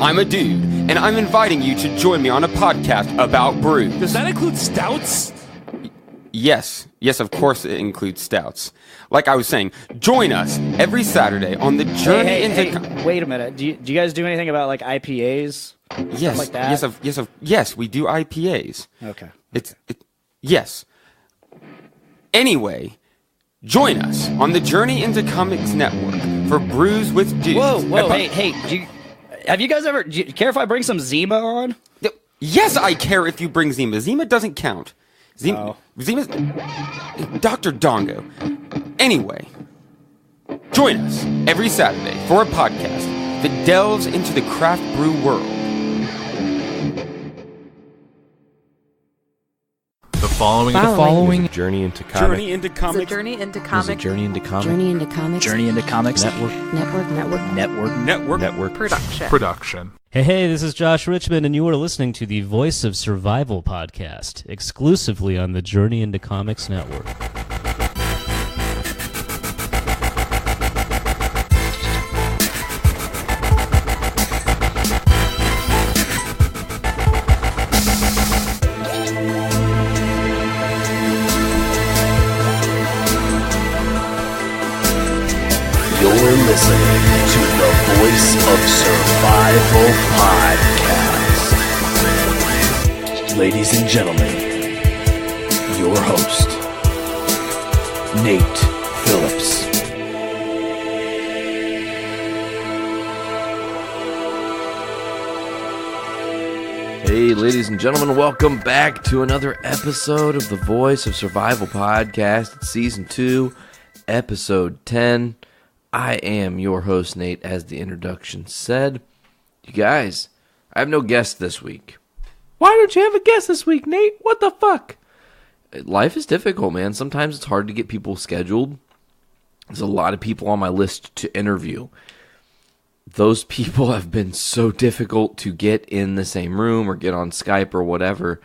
I'm a dude, and I'm inviting you to join me on a podcast about brews. Does that include stouts? Yes, of course it includes stouts. Like I was saying, join us every Saturday on the journey into... Wait a minute. Do you guys do anything about like IPAs? Yes, Stuff like that? yes, we do IPAs. Okay. Yes. Anyway, join us on the Journey into Comics Network for Brews with Dudes. Whoa, hey, have you guys ever... Do you care if I bring some Zima on? Yes, I care if you bring Zima. Zima doesn't count. Zima's... Dr. Dongo. Anyway, join us every Saturday for a podcast that delves into the craft brew world. The following Journey into Comics. Journey into Comics. Journey into Comics. Journey into Comics. Journey into Comics. Journey into Comics. Network. Production. Hey, this is Josh Richmond, and you are listening to the Voice of Survival podcast, exclusively on the Journey into Comics Network. You're listening to the Voice of Survival podcast. Ladies and gentlemen, your host, Nate Phillips. Hey, ladies and gentlemen, welcome back to another episode of the Voice of Survival podcast. It's season 2, episode 10. I am your host, Nate, as the introduction said. You guys, I have no guest this week. Why don't you have a guest this week, Nate? What the fuck? Life is difficult, man. Sometimes it's hard to get people scheduled. There's a lot of people on my list to interview. Those people have been so difficult to get in the same room or get on Skype or whatever.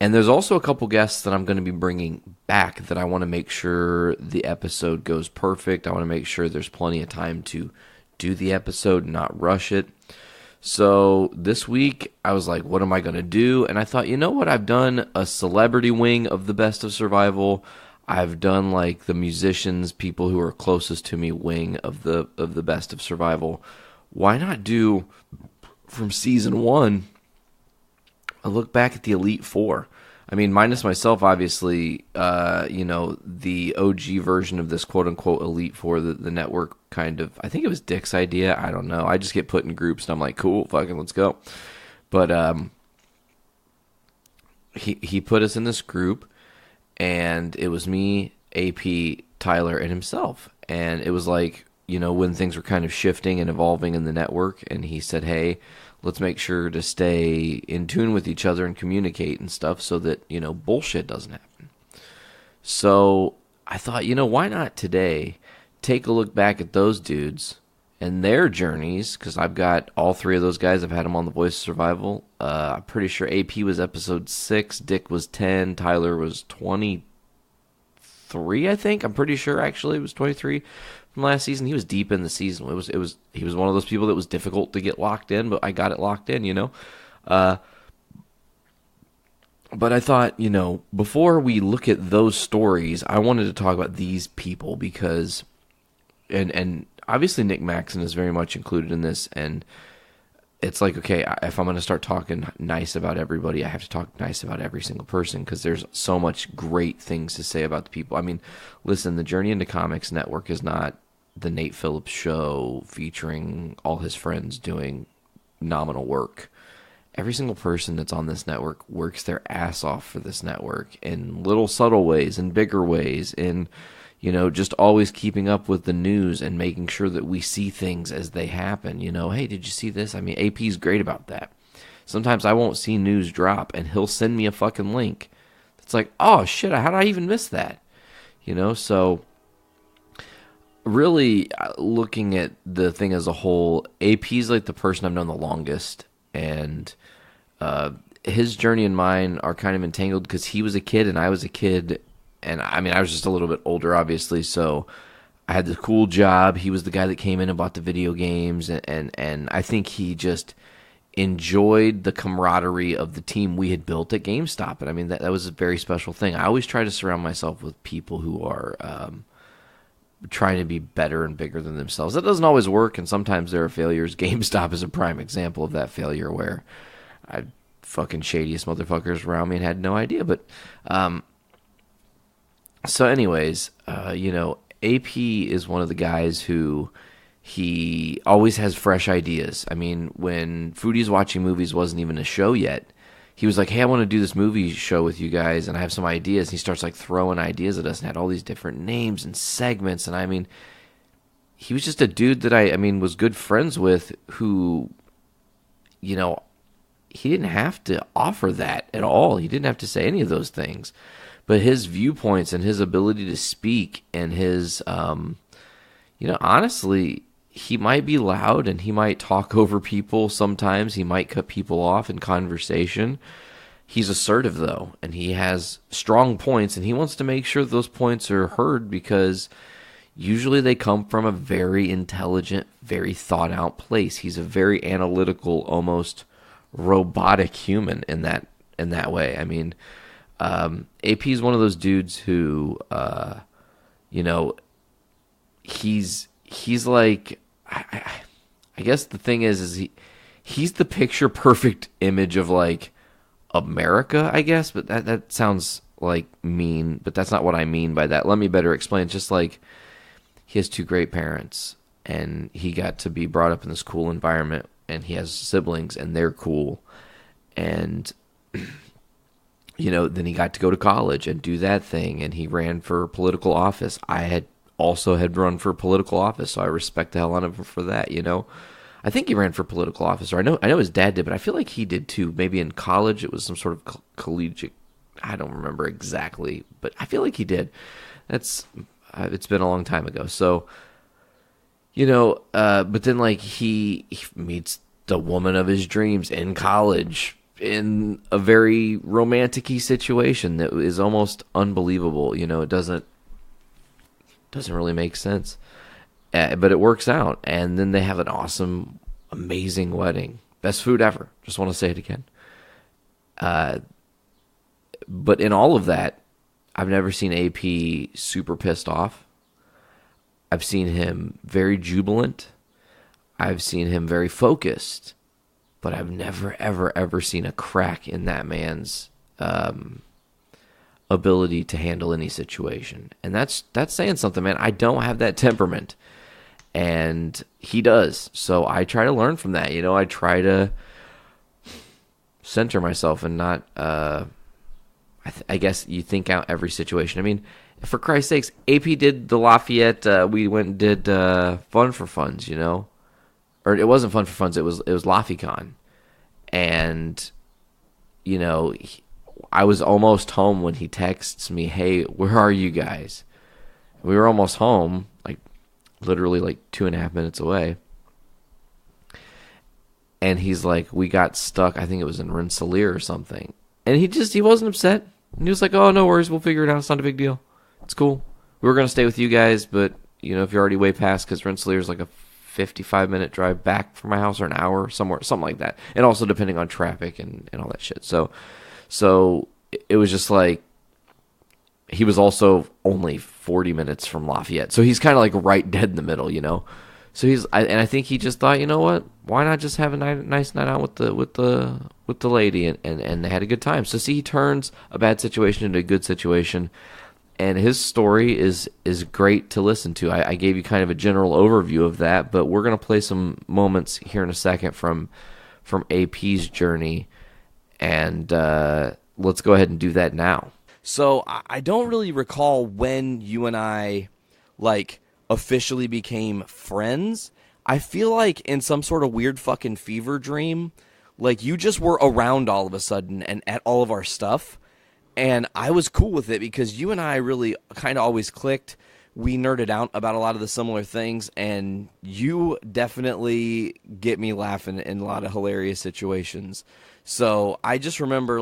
And there's also a couple guests that I'm going to be bringing back that I want to make sure the episode goes perfect. I want to make sure there's plenty of time to do the episode and not rush it. So this week, I was like, what am I going to do? And I thought, you know what? I've done a celebrity wing of the Best of Survival. I've done like the musicians, people who are closest to me wing of the Best of Survival. Why not do from season 1? I look back at the Elite Four. I mean, minus myself, obviously, the OG version of this quote-unquote Elite Four, the network kind of, I think it was Dick's idea. I don't know. I just get put in groups, and I'm like, cool, fucking let's go. But he put us in this group, and it was me, AP, Tyler, and himself. And it was like, when things were kind of shifting and evolving in the network, and he said, hey, let's make sure to stay in tune with each other and communicate and stuff so that, bullshit doesn't happen. So I thought, why not today take a look back at those dudes and their journeys, because I've got all 3 of those guys. I've had them on The Voice of Survival. I'm pretty sure AP was episode 6, Dick was 10, Tyler was 23, I think. I'm pretty sure, actually, it was 23. From last season. He was deep in the season. He was one of those people that was difficult to get locked in, but I got it locked in, But I thought, before we look at those stories, I wanted to talk about these people because, and obviously Nick Maxon is very much included in this, and it's like, okay, if I'm going to start talking nice about everybody, I have to talk nice about every single person because there's so much great things to say about the people. I mean, listen, the Journey into Comics Network is not the Nate Phillips show featuring all his friends doing nominal work. Every single person that's on this network works their ass off for this network in little subtle ways, in bigger ways, in, just always keeping up with the news and making sure that we see things as they happen. Hey, did you see this? I mean, AP's great about that. Sometimes I won't see news drop and he'll send me a fucking link. It's like, oh shit, how did I even miss that? So really looking at the thing as a whole, AP's like the person I've known the longest, and his journey and mine are kind of entangled because he was a kid and I was a kid, and I mean I was just a little bit older, obviously, so I had this cool job. He was the guy that came in and bought the video games, and I think he enjoyed the camaraderie of the team we had built at GameStop. And I mean, that was a very special thing. I always try to surround myself with people who are trying to be better and bigger than themselves. That doesn't always work, and sometimes there are failures. GameStop is a prime example of that failure, where I had fucking shadiest motherfuckers around me and had no idea. But so anyways, AP is one of the guys who he always has fresh ideas. I mean, when Foodie's Watching Movies wasn't even a show yet, he was like, hey, I want to do this movie show with you guys, and I have some ideas. And he starts like throwing ideas at us and had all these different names and segments. And I mean, he was just a dude that I was good friends with, who, he didn't have to offer that at all. He didn't have to say any of those things. But his viewpoints and his ability to speak and his, honestly, he might be loud and he might talk over people sometimes. He might cut people off in conversation. He's assertive, though, and he has strong points, and he wants to make sure those points are heard, because usually they come from a very intelligent, very thought-out place. He's a very analytical, almost robotic human in that way. I mean, AP is one of those dudes who, he's like, I guess the thing is he's the picture perfect image of like America, I guess, but that sounds like mean, but that's not what I mean by that. Let me better explain. It's just like, he has two great parents, and he got to be brought up in this cool environment, and he has siblings, and they're cool, and then he got to go to college and do that thing, and he ran for political office. I had run for political office, so I respect the hell out of him for that. I think he ran for political office, or I know his dad did, but I feel like he did too. Maybe in college it was some sort of collegiate. I don't remember exactly, but I feel like he did. It's been a long time ago, so but then like he meets the woman of his dreams in college, in a very romantic-y situation that is almost unbelievable. It doesn't really make sense, but it works out. And then they have an awesome, amazing wedding. Best food ever. Just want to say it again. But in all of that, I've never seen AP super pissed off. I've seen him very jubilant. I've seen him very focused. But I've never, ever, ever seen a crack in that man's ability to handle any situation. And that's saying something, man. I don't have that temperament, and he does. So I try to learn from that. I try to center myself and not I guess you think out every situation. I mean, for Christ's sakes, AP did the Lafayette. We went and did Fun for Funds, or it wasn't Fun for Funds. It was LaFiCon, and I was almost home when he texts me, "Hey, where are you guys?" We were almost home, like literally like 2.5 minutes away. And he's like, "We got stuck. I think it was in Rensselaer or something." And he wasn't upset. And he was like, "Oh, no worries. We'll figure it out. It's not a big deal. It's cool. We were going to stay with you guys, but if you're already way past, because Rensselaer is like a 55-minute drive back from my house, or an hour, somewhere, something like that. And also depending on traffic and all that shit. So it was just like, he was also only 40 minutes from Lafayette. So he's kind of like right dead in the middle, So I think he just thought, you know what? Why not just have a nice night out with the lady, and they had a good time. So see, he turns a bad situation into a good situation, and his story is great to listen to. I gave you kind of a general overview of that, but we're gonna play some moments here in a second from AP's journey, and let's go ahead and do that now. So I don't really recall when you and I officially became friends. I feel like in some sort of weird fucking fever dream, you just were around all of a sudden and at all of our stuff, and I was cool with it because you and I really kind of always clicked. We nerded out about a lot of the similar things, and you definitely get me laughing in a lot of hilarious situations. So I just remember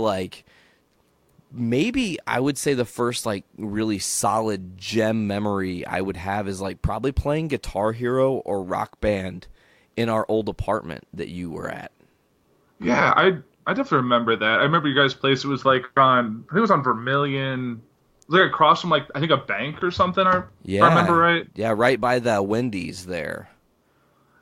maybe I would say the first really solid gem memory I would have is probably playing Guitar Hero or Rock Band in our old apartment that you were at. Yeah, I definitely remember that. I remember you guys' place. It was like on, I think it was on Vermilion. It was like across from like I think a bank or something. If I remember right. Yeah, right by the Wendy's there.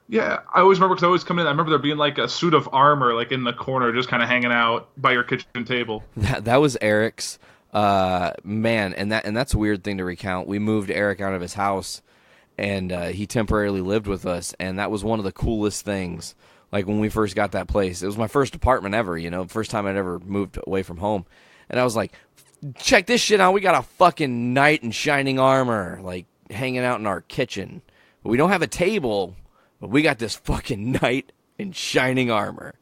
Yeah, I always remember because I always come in. I remember there being like a suit of armor like in the corner, just kind of hanging out by your kitchen table. That was Eric's. Man, and that's a weird thing to recount. We moved Eric out of his house, and he temporarily lived with us, and that was one of the coolest things. Like when we first got that place, it was my first apartment ever. First time I'd ever moved away from home, and I was like, check this shit out. We got a fucking knight in shining armor, like hanging out in our kitchen. We don't have a table, but we got this fucking knight in shining armor.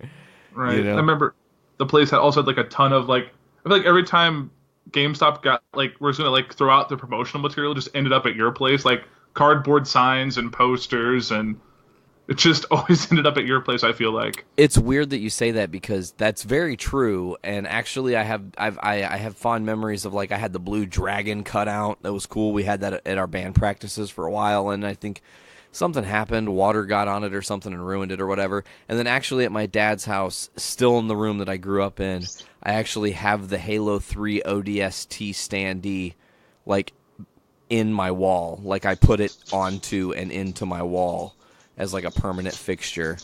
Right. I remember the place had also had like a ton of like, I feel like every time GameStop got like, was gonna like throw out the promotional material, just ended up at your place, like cardboard signs and posters, and it just always ended up at your place. I feel like it's weird that you say that because that's very true. And actually, I have fond memories of like I had the blue dragon cut out. That was cool. We had that at our band practices for a while, and I think something happened, water got on it or something and ruined it or whatever. And then actually at my dad's house, still in the room that I grew up in, I actually have the Halo 3 ODST standee like in my wall. Like I put it onto and into my wall as like a permanent fixture.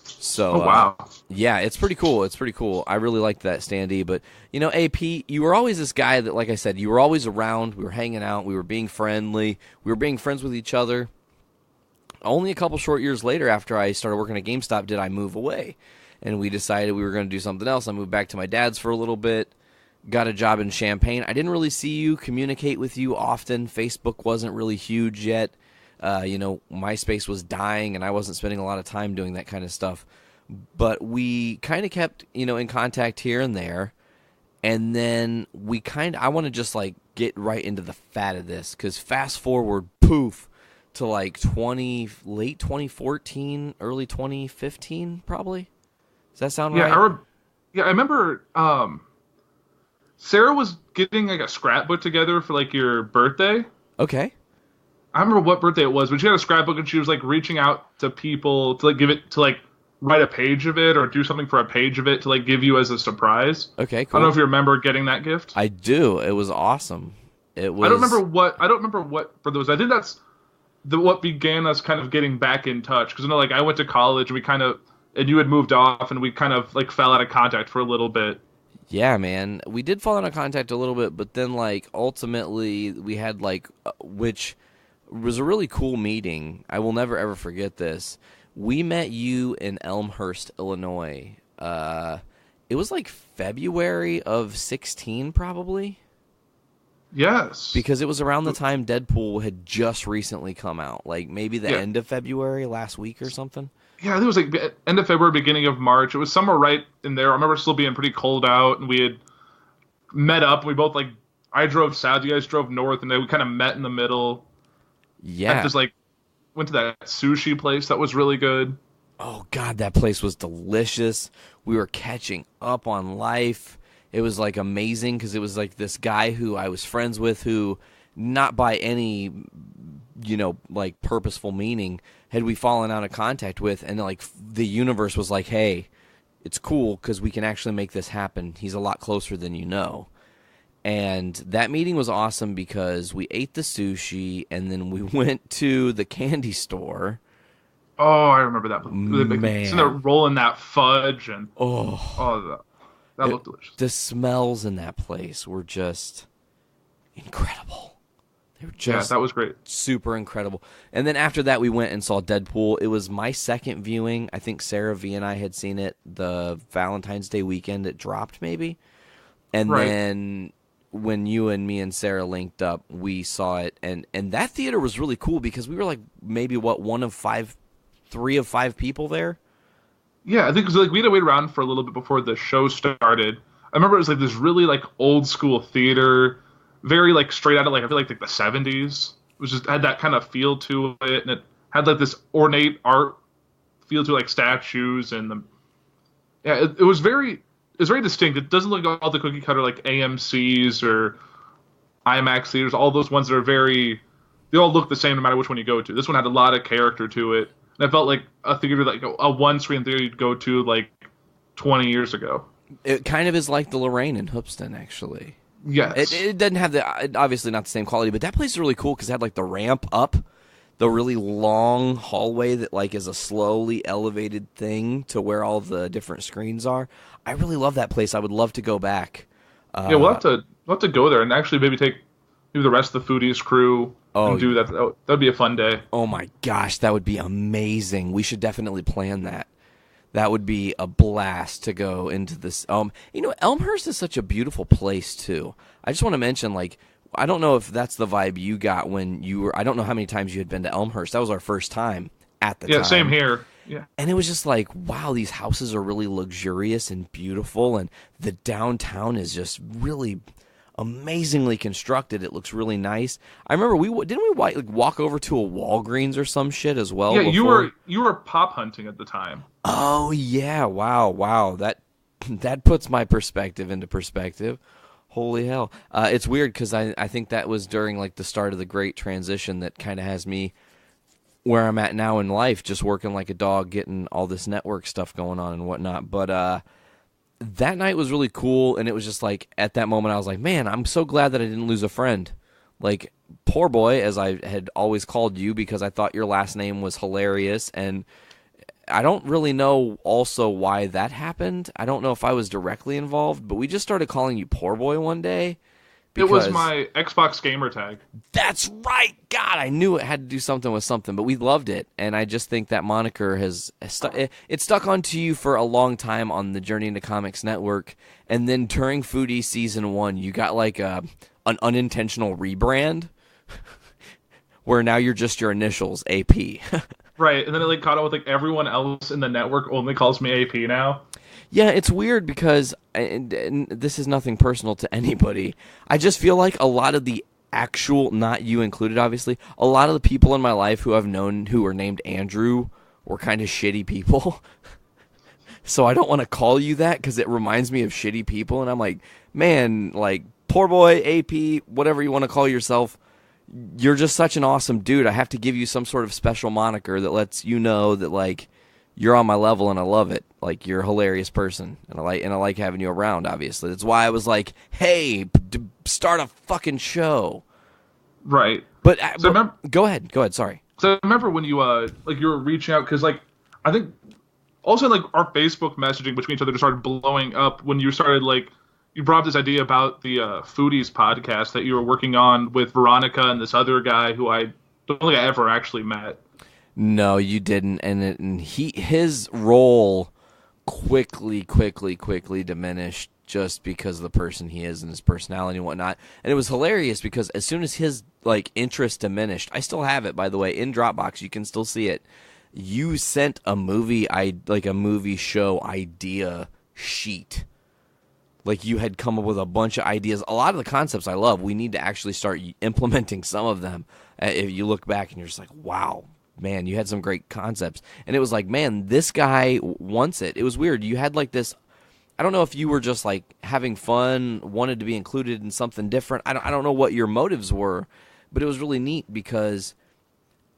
So wow. Yeah, it's pretty cool. It's pretty cool. I really liked that standee. But AP, you were always this guy that, like I said, you were always around. We were hanging out. We were being friendly. We were being friends with each other. Only a couple short years later, after I started working at GameStop, did I move away. And we decided we were going to do something else. I moved back to my dad's for a little bit, got a job in Champaign. I didn't really see you, communicate with you often. Facebook wasn't really huge yet. MySpace was dying, and I wasn't spending a lot of time doing that kind of stuff. But we kind of kept, in contact here and there. And then I want to just, like, get right into the fat of this. Because fast forward, poof, to like late 2014, early 2015, probably. Does that sound right? I remember Sarah was getting like a scrapbook together for like your birthday. Okay. I remember what birthday it was, but she had a scrapbook and she was like reaching out to people to like give it to like write a page of it or do something for a page of it to like give you as a surprise. Okay, cool. I don't know if you remember getting that gift. I do. It was awesome. It was. I don't remember what for those. I think that's what began us kind of getting back in touch, because like I went to college and you had moved off and we kind of like fell out of contact for a little bit. Yeah, man, we did fall out of contact a little bit, but then like ultimately we had like which was a really cool meeting. I will never ever forget this. We met you in Elmhurst, Illinois. It was like February of 16 probably. Yes. Because it was around the time Deadpool had just recently come out. Like maybe the end of February, last week or something. Yeah, I think it was like end of February, beginning of March. It was somewhere right in there. I remember still being pretty cold out, and we had met up. We both like, I drove south, you guys drove north, and then we kind of met in the middle. Yeah. Just like went to that sushi place that was really good. Oh God, that place was delicious. We were catching up on life. It was like amazing because it was like this guy who I was friends with who, not by any, like purposeful meaning, had we fallen out of contact with, and like the universe was like, hey, it's cool because we can actually make this happen. He's a lot closer than you know. And that meeting was awesome because we ate the sushi and then we went to the candy store. Oh, I remember that. Man. Sitting there rolling that fudge and that looked delicious. The smells in that place were just incredible. They were just that was great. Super incredible. And then after that, we went and saw Deadpool. It was my second viewing. I think Sarah V and I had seen it the Valentine's Day weekend. It dropped maybe. And then when you and me and Sarah linked up, we saw it. And that theater was really cool because we were like maybe three of five people there. Yeah, I think it was like we had to wait around for a little bit before the show started. I remember it was like this really like old school theater, very like straight out of like I feel like the 70s. It was just had that kind of feel to it, and it had like this ornate art feel to like statues and it was very distinct. It doesn't look like all the cookie cutter like AMC's or IMAX theaters, all those ones that are they all look the same no matter which one you go to. This one had a lot of character to it. And I felt like a theater, like a one-screen theater you'd go to, like 20 years ago. It kind of is like the Lorraine in Hoopston, actually. Yes. It doesn't have obviously not the same quality, but that place is really cool because it had like the ramp up, the really long hallway that like is a slowly elevated thing to where all the different screens are. I really love that place. I would love to go back. Yeah, we'll have to go there and actually maybe take the rest of the Foodies crew and do that. That would be a fun day. Oh my gosh, that would be amazing. We should definitely plan that. That would be a blast to go into this. Elmhurst is such a beautiful place too. I just want to mention, like, I don't know if that's the vibe you got when you were. I don't know how many times you had been to Elmhurst. That was our first time at the time. Yeah, same here. Yeah. And it was just like, wow, these houses are really luxurious and beautiful, and the downtown is just really amazingly constructed. It looks really nice. I remember didn't we walk over to a Walgreens or some shit as well? Yeah, before? you were pop hunting at the time. Oh yeah, wow. That puts my perspective into perspective. Holy hell. It's weird because I think that was during like the start of the great transition that kind of has me where I'm at now in life, just working like a dog, getting all this network stuff going on and whatnot. But that night was really cool, and it was just like at that moment I was like, man, I'm so glad that I didn't lose a friend. Like, poor boy, as I had always called you because I thought your last name was hilarious, and I don't really know also why that happened. I don't know if I was directly involved, but we just started calling you poor boy one day. It was my Xbox gamer tag. That's right. God, I knew it had to do something with something, but we loved it, and I just think that moniker has stuck onto you for a long time on the Journey into Comics Network. And then during Foodie Season 1, you got like an unintentional rebrand where now you're just your initials, AP. Right, and then it like caught up with like everyone else in the network only calls me AP now. Yeah, it's weird because, and this is nothing personal to anybody, I just feel like a lot of the actual, not you included obviously, a lot of the people in my life who I've known who were named Andrew were kind of shitty people. So I don't want to call you that because it reminds me of shitty people, and I'm like, man, like, poor boy, AP, whatever you want to call yourself, you're just such an awesome dude. I have to give you some sort of special moniker that lets you know that, like, you're on my level and I love it. Like, you're a hilarious person, and I like having you around, obviously. That's why I was like, hey, start a fucking show. Right. But go ahead, sorry. So I remember when you you were reaching out because like I think also like our Facebook messaging between each other just started blowing up when you started like you brought up this idea about the Foodies podcast that you were working on with Veronica and this other guy who I don't think I ever actually met. No, you didn't, and his role quickly diminished just because of the person he is and his personality and whatnot. And it was hilarious because as soon as his like interest diminished, I still have it, by the way, in Dropbox. You can still see it. You sent a movie show idea sheet. Like, you had come up with a bunch of ideas. A lot of the concepts I love. We need to actually start implementing some of them. If you look back and you're just like, wow, man, you had some great concepts. And it was like, man, this guy wants it. It was weird. You had like this, I don't know if you were just like having fun, wanted to be included in something different. I don't know what your motives were, but it was really neat because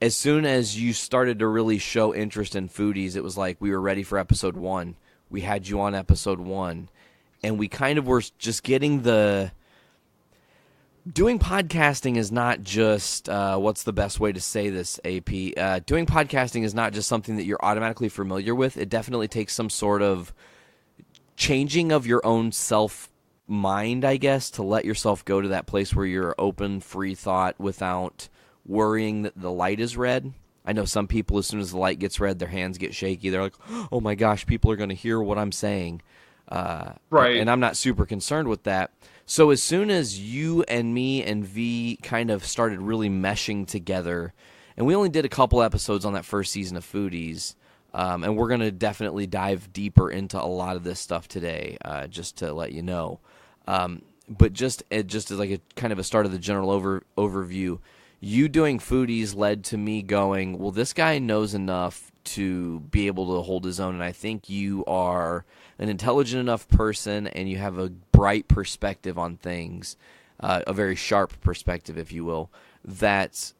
as soon as you started to really show interest in Foodies, it was like we were ready for episode 1. We had you on episode 1. And we kind of were just getting doing podcasting is not just, what's the best way to say this, AP? Doing podcasting is not just something that you're automatically familiar with. It definitely takes some sort of changing of your own self-mind, I guess, to let yourself go to that place where you're open, free thought without worrying that the light is red. I know some people, as soon as the light gets red, their hands get shaky. They're like, oh my gosh, people are going to hear what I'm saying. Right. And I'm not super concerned with that. So as soon as you and me and V kind of started really meshing together, and we only did a couple episodes on that first season of Foodies, and we're going to definitely dive deeper into a lot of this stuff today, just to let you know. But just as like a kind of a start of the general overview, you doing Foodies led to me going, well, this guy knows enough to be able to hold his own, and I think you are an intelligent enough person, and you have a bright perspective on things, a very sharp perspective, if you will, that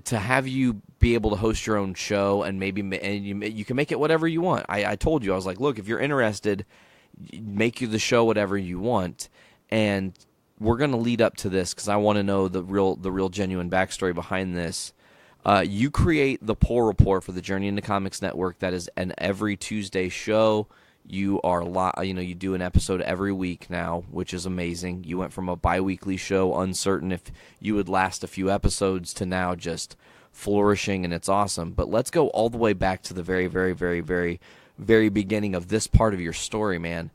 to have you be able to host your own show and you can make it whatever you want. I told you, I was like, look, if you're interested, make you the show whatever you want, and we're going to lead up to this because I want to know the real genuine backstory behind this. You create the poll report for the Journey into Comics Network. That is an every Tuesday show. You you do an episode every week now, which is amazing. You went from a bi-weekly show, uncertain if you would last a few episodes, to now just flourishing, and it's awesome. But let's go all the way back to the very, very, very, very, very beginning of this part of your story, man.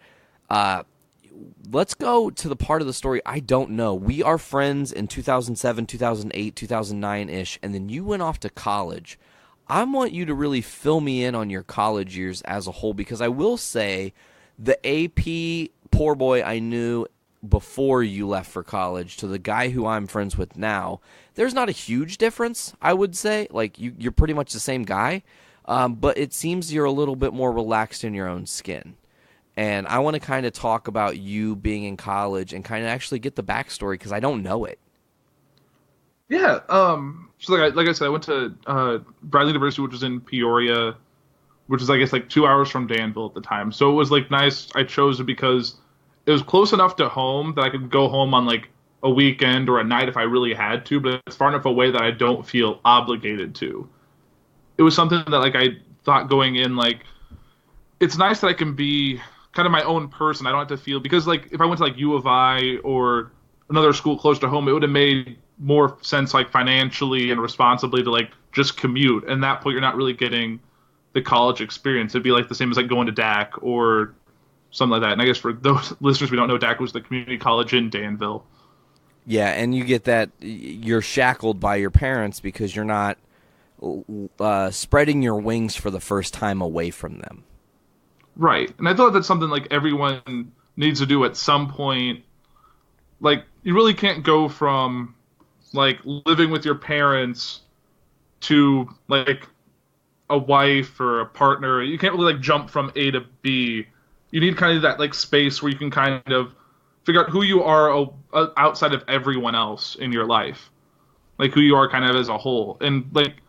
Let's go to the part of the story I don't know. We are friends in 2007, 2008, 2009-ish, and then you went off to college. I want you to really fill me in on your college years as a whole, because I will say the AP poor boy I knew before you left for college to the guy who I'm friends with now, there's not a huge difference, I would say. Like, you're pretty much the same guy, but it seems you're a little bit more relaxed in your own skin. And I want to kind of talk about you being in college and kind of actually get the backstory, because I don't know it. Yeah. So like I said, I went to Bradley University, which was in Peoria, which is, I guess, like 2 hours from Danville at the time. So it was like nice. I chose it because it was close enough to home that I could go home on like a weekend or a night if I really had to, but it's far enough away that I don't feel obligated to. It was something that, like, I thought going in, like, it's nice that I can be kind of my own person. I don't have to feel, because, like, if I went to like U of I or another school close to home, it would have made more sense, like, financially and responsibly to like just commute. And at that point, you're not really getting the college experience. It'd be like the same as like going to DAC or something like that. And I guess for those listeners who don't know, DAC was the community college in Danville. Yeah, and you get that you're shackled by your parents because you're not spreading your wings for the first time away from them. Right. And I thought that's something like everyone needs to do at some point. Like, you really can't go from like living with your parents to like a wife or a partner. You can't really like jump from A to B. You need kind of that like space where you can kind of figure out who you are outside of everyone else in your life. Like who you are kind of as a whole. And like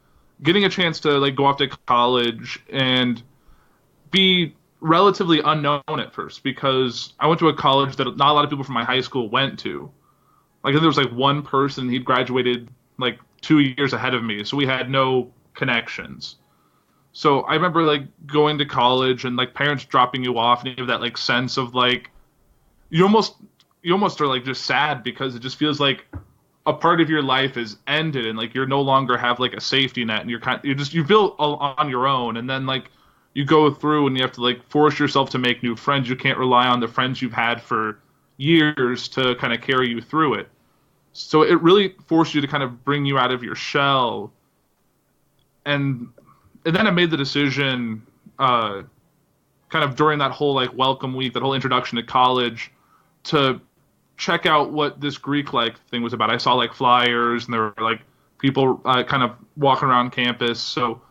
getting a chance to like go off to college and be relatively unknown at first, because I went to a college that not a lot of people from my high school went to. Like, there was like one person, he'd graduated like 2 years ahead of me, so we had no connections. So I remember like going to college and like parents dropping you off, and you have that like sense of like you almost are like just sad, because it just feels like a part of your life is ended, and like you're no longer have like a safety net, and you feel on your own. And then like you go through and you have to like force yourself to make new friends. You can't rely on the friends you've had for years to kind of carry you through it. So it really forced you to kind of bring you out of your shell. And then I made the decision kind of during that whole like welcome week, that whole introduction to college, to check out what this Greek like thing was about. I saw like flyers, and there were like people kind of walking around campus. So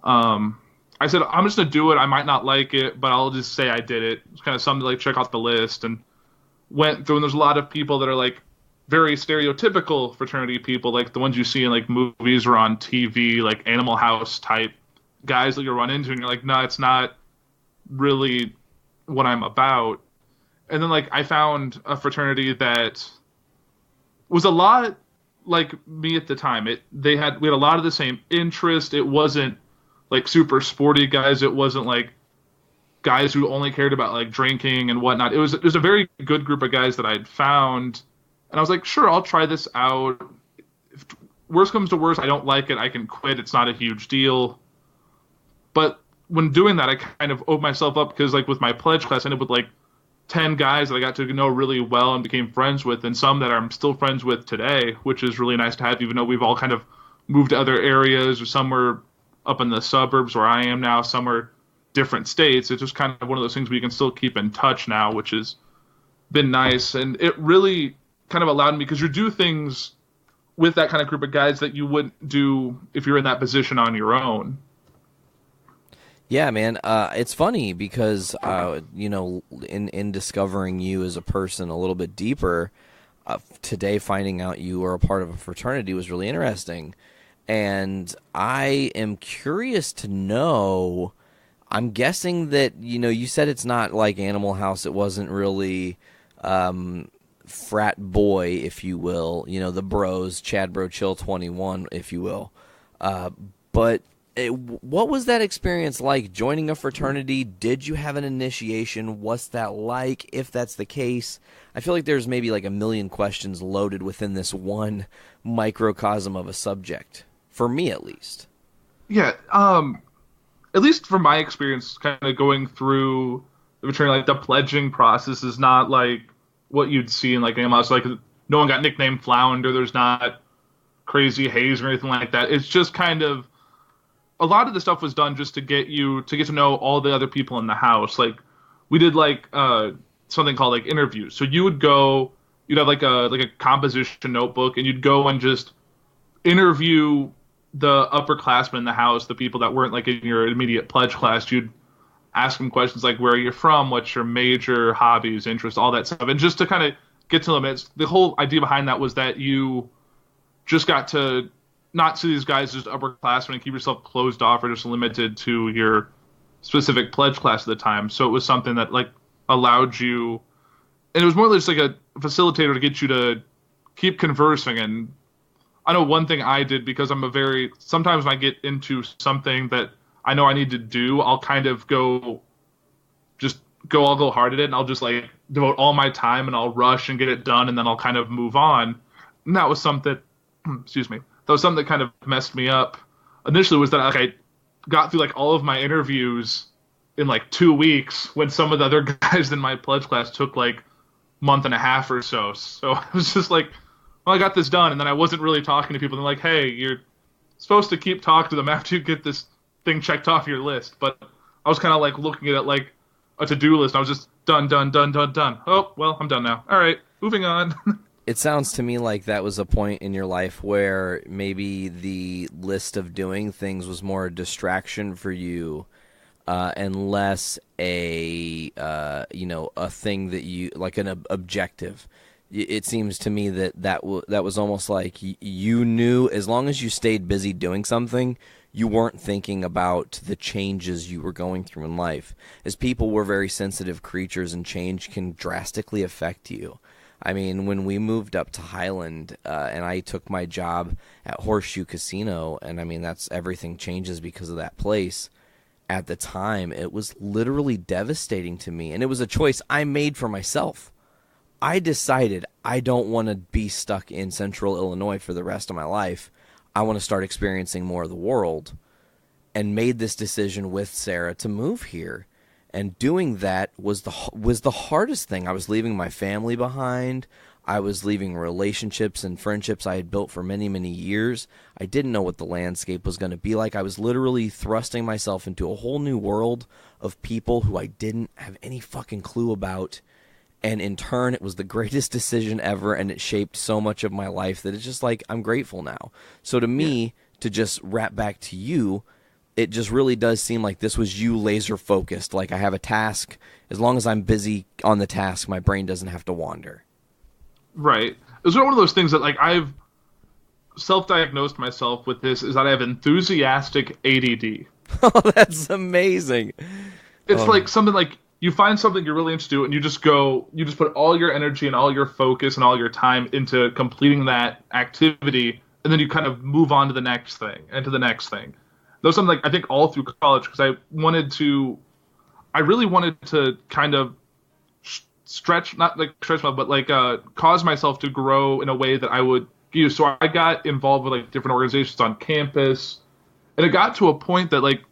I said, I'm just going to do it. I might not like it, but I'll just say I did it. It's kind of something to like check out the list, and went through. And there's a lot of people that are like very stereotypical fraternity people, like the ones you see in like movies or on TV, like Animal House type guys that you run into, and you're like, no, it's not really what I'm about. And then like I found a fraternity that was a lot like me at the time. We had a lot of the same interest. It wasn't like super sporty guys. It wasn't like guys who only cared about like drinking and whatnot. It was a very good group of guys that I'd found, and I was like, sure, I'll try this out. If worst comes to worst, I don't like it, I can quit. It's not a huge deal. But when doing that, I kind of opened myself up, because like with my pledge class, I ended up with like 10 guys that I got to know really well and became friends with, and some that I'm still friends with today, which is really nice to have, even though we've all kind of moved to other areas, or some were up in the suburbs where I am now, some are different states. It's just kind of one of those things where you can still keep in touch now, which has been nice. And it really kind of allowed me, because you do things with that kind of group of guys that you wouldn't do if you're in that position on your own. Yeah, man. It's funny because, in discovering you as a person a little bit deeper, today finding out you are a part of a fraternity was really interesting. And I am curious to know, I'm guessing that, you said it's not like Animal House. It wasn't really frat boy, if you will, the bros, Chad Bro Chill 21, if you will. But what was that experience like, joining a fraternity? Did you have an initiation? What's that like, if that's the case? I feel like there's maybe like a million questions loaded within this one microcosm of a subject, for me at least. Yeah, at least from my experience, kind of going through the fraternity, like the pledging process is not like what you'd see in like Animal House. Like no one got nicknamed Flounder. There's not crazy haze or anything like that. It's just kind of, a lot of the stuff was done just to get to know all the other people in the house. Like we did like something called like interviews. So you would go, you'd have like a composition notebook, and you'd go and just interview the upperclassmen in the house, the people that weren't like in your immediate pledge class. You'd ask them questions like, where are you from? What's your major, hobbies, interests, all that stuff. And just to kind of get to them. The whole idea behind that was that you just got to not see these guys as upperclassmen and keep yourself closed off or just limited to your specific pledge class at the time. So it was something that like allowed you, and it was more or less like a facilitator to get you to keep conversing. And I know one thing I did, because sometimes when I get into something that I know I need to do, I'll kind of I'll go hard at it, and I'll just like devote all my time, and I'll rush and get it done, and then I'll kind of move on. And that was something, excuse me, that was something that kind of messed me up initially, was that like I got through like all of my interviews in like 2 weeks, when some of the other guys in my pledge class took like month and a half or so. So I was just like, well, I got this done, and then I wasn't really talking to people. They're like, hey, you're supposed to keep talking to them after you get this thing checked off your list. But I was kind of like looking at it like a to-do list. I was just done. Oh, well, I'm done now. All right, moving on. It sounds to me like that was a point in your life where maybe the list of doing things was more a distraction for you, and less a thing that you, like an objective. It seems to me that was almost like you knew, as long as you stayed busy doing something, you weren't thinking about the changes you were going through in life. As people, we're very sensitive creatures, and change can drastically affect you. I mean, when we moved up to Highland, and I took my job at Horseshoe Casino, and I mean, that's, everything changes because of that place. At the time, it was literally devastating to me, and it was a choice I made for myself. I decided I don't want to be stuck in central Illinois for the rest of my life. I want to start experiencing more of the world, and made this decision with Sarah to move here. And doing that was the hardest thing. I was leaving my family behind. I was leaving relationships and friendships I had built for many, many years. I didn't know what the landscape was going to be like. I was literally thrusting myself into a whole new world of people who I didn't have any fucking clue about. And in turn, it was the greatest decision ever, and it shaped so much of my life that it's just like, I'm grateful now. So to me, to just wrap back to you, it just really does seem like this was you laser focused. Like, I have a task. As long as I'm busy on the task, my brain doesn't have to wander. Right. It was one of those things that, like, I've self-diagnosed myself with this, is that I have enthusiastic ADD. Oh, that's amazing. It's like something like, you find something you're really interested in, and you just put all your energy and all your focus and all your time into completing that activity, and then you kind of move on to the next thing and to the next thing. That was something like, I think all through college, because I really wanted to kind of stretch myself, but like cause myself to grow in a way that I would use. So I got involved with like different organizations on campus, and it got to a point that, like,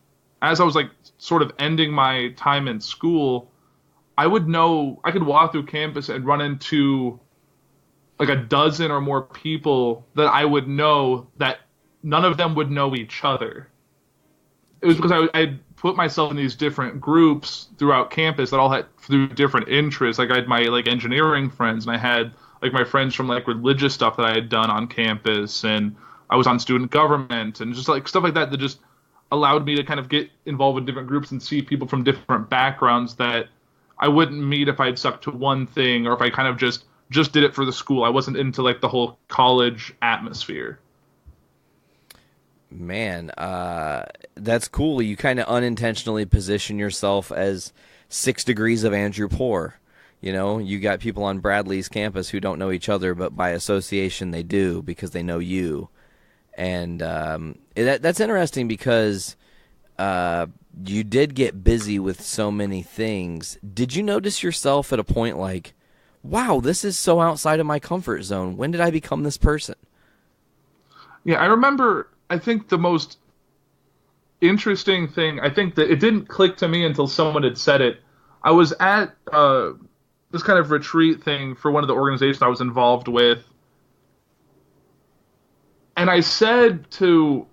as I was like sort of ending my time in school, I could walk through campus and run into like a dozen or more people that I would know that none of them would know each other. It was because I put myself in these different groups throughout campus that all had through different interests. Like, I had my like engineering friends, and I had like my friends from like religious stuff that I had done on campus, and I was on student government, and just like stuff like that just allowed me to kind of get involved in different groups and see people from different backgrounds that I wouldn't meet if I'd stuck to one thing, or if I kind of just did it for the school. I wasn't into like the whole college atmosphere. Man, that's cool. You kind of unintentionally position yourself as 6 degrees of Andrew Poor. You know, you got people on Bradley's campus who don't know each other, but by association they do because they know you. And that's interesting because you did get busy with so many things. Did you notice yourself at a point like, wow, this is so outside of my comfort zone? When did I become this person? Yeah, I remember, I think the most interesting thing, I think that it didn't click to me until someone had said it. I was at this kind of retreat thing for one of the organizations I was involved with. And I said to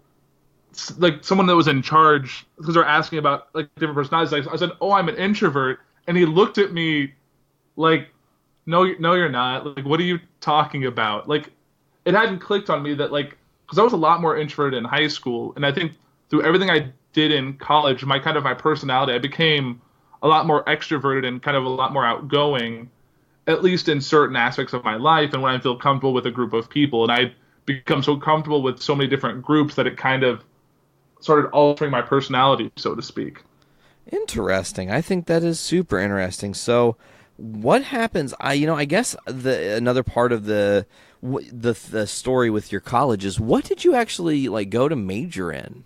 like someone that was in charge, because they're asking about like different personalities, I said, "Oh, I'm an introvert," and he looked at me like, "No, you're not. Like, what are you talking about?" Like, it hadn't clicked on me that like, because I was a lot more introverted in high school, and I think through everything I did in college, my personality, I became a lot more extroverted and kind of a lot more outgoing, at least in certain aspects of my life, and when I feel comfortable with a group of people, and I become so comfortable with so many different groups that it kind of started altering my personality, so to speak. Interesting. I think that is super interesting. So, what happens? I guess another part of the story with your college is, what did you actually like go to major in?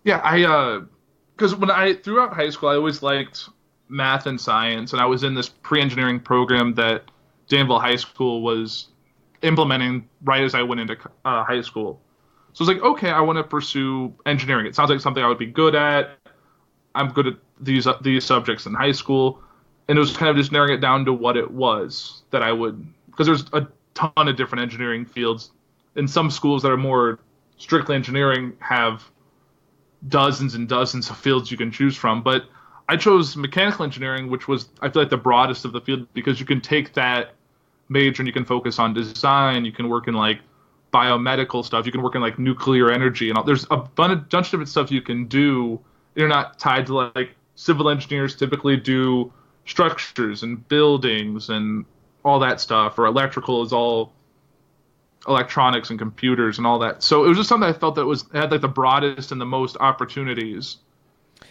Yeah, because throughout high school, I always liked math and science, and I was in this pre-engineering program that Danville High School was implementing right as I went into high school. So I was like, okay, I want to pursue engineering. It sounds like something I would be good at. I'm good at these subjects in high school. And it was kind of just narrowing it down to what it was that I would, because there's a ton of different engineering fields. And some schools that are more strictly engineering have dozens and dozens of fields you can choose from. But I chose mechanical engineering, which was, I feel like, the broadest of the field, because you can take that major and you can focus on design. You can work in like biomedical stuff. You can work in like nuclear energy and all. There's a bunch of different stuff you can do. You're not tied to like civil engineers typically do structures and buildings and all that stuff, or electrical is all electronics and computers and all that. So it was just something I felt that had like the broadest and the most opportunities.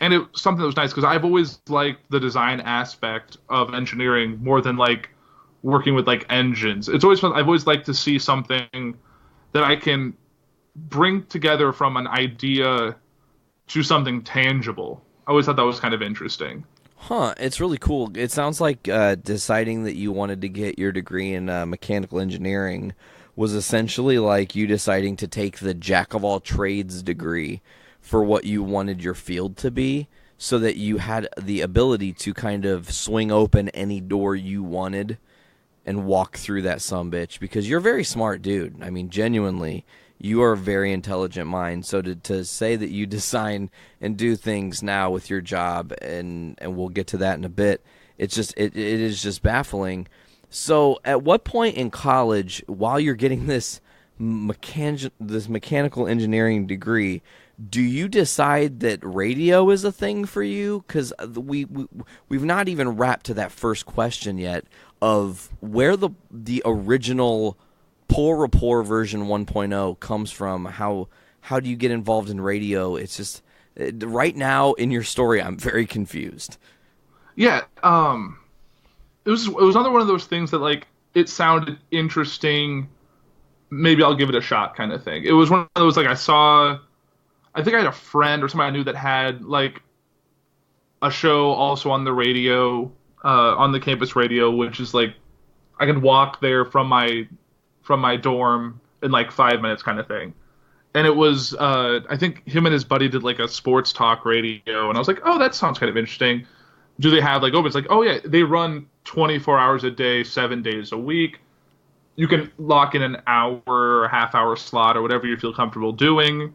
And it was something that was nice because I've always liked the design aspect of engineering more than like working with like engines. It's always fun. I've always liked to see something that I can bring together from an idea to something tangible. I always thought that was kind of interesting. Huh, it's really cool. It sounds like deciding that you wanted to get your degree in mechanical engineering was essentially like you deciding to take the jack-of-all-trades degree for what you wanted your field to be, so that you had the ability to kind of swing open any door you wanted and walk through that sumbitch, because you're a very smart dude. I mean, genuinely, you are a very intelligent mind. So to say that you design and do things now with your job, and we'll get to that in a bit, it is just baffling. So at what point in college, while you're getting this mechanical engineering degree, do you decide that radio is a thing for you? Because we've not even wrapped to that first question yet of where the original Poor Rapport version 1.0 comes from. How do you get involved in radio? It's just right now in your story, I'm very confused. Yeah, it was another one of those things that like it sounded interesting. Maybe I'll give it a shot, kind of thing. It was one of those like I think I had a friend or somebody I knew that had like a show also on the radio, on the campus radio, which is like I could walk there from my dorm in like 5 minutes, kind of thing. And it was I think him and his buddy did like a sports talk radio, and I was like, oh, that sounds kind of interesting. Do they have like it's like, oh yeah, they run 24 hours a day, 7 days a week. You can lock in an hour or a half hour slot or whatever you feel comfortable doing.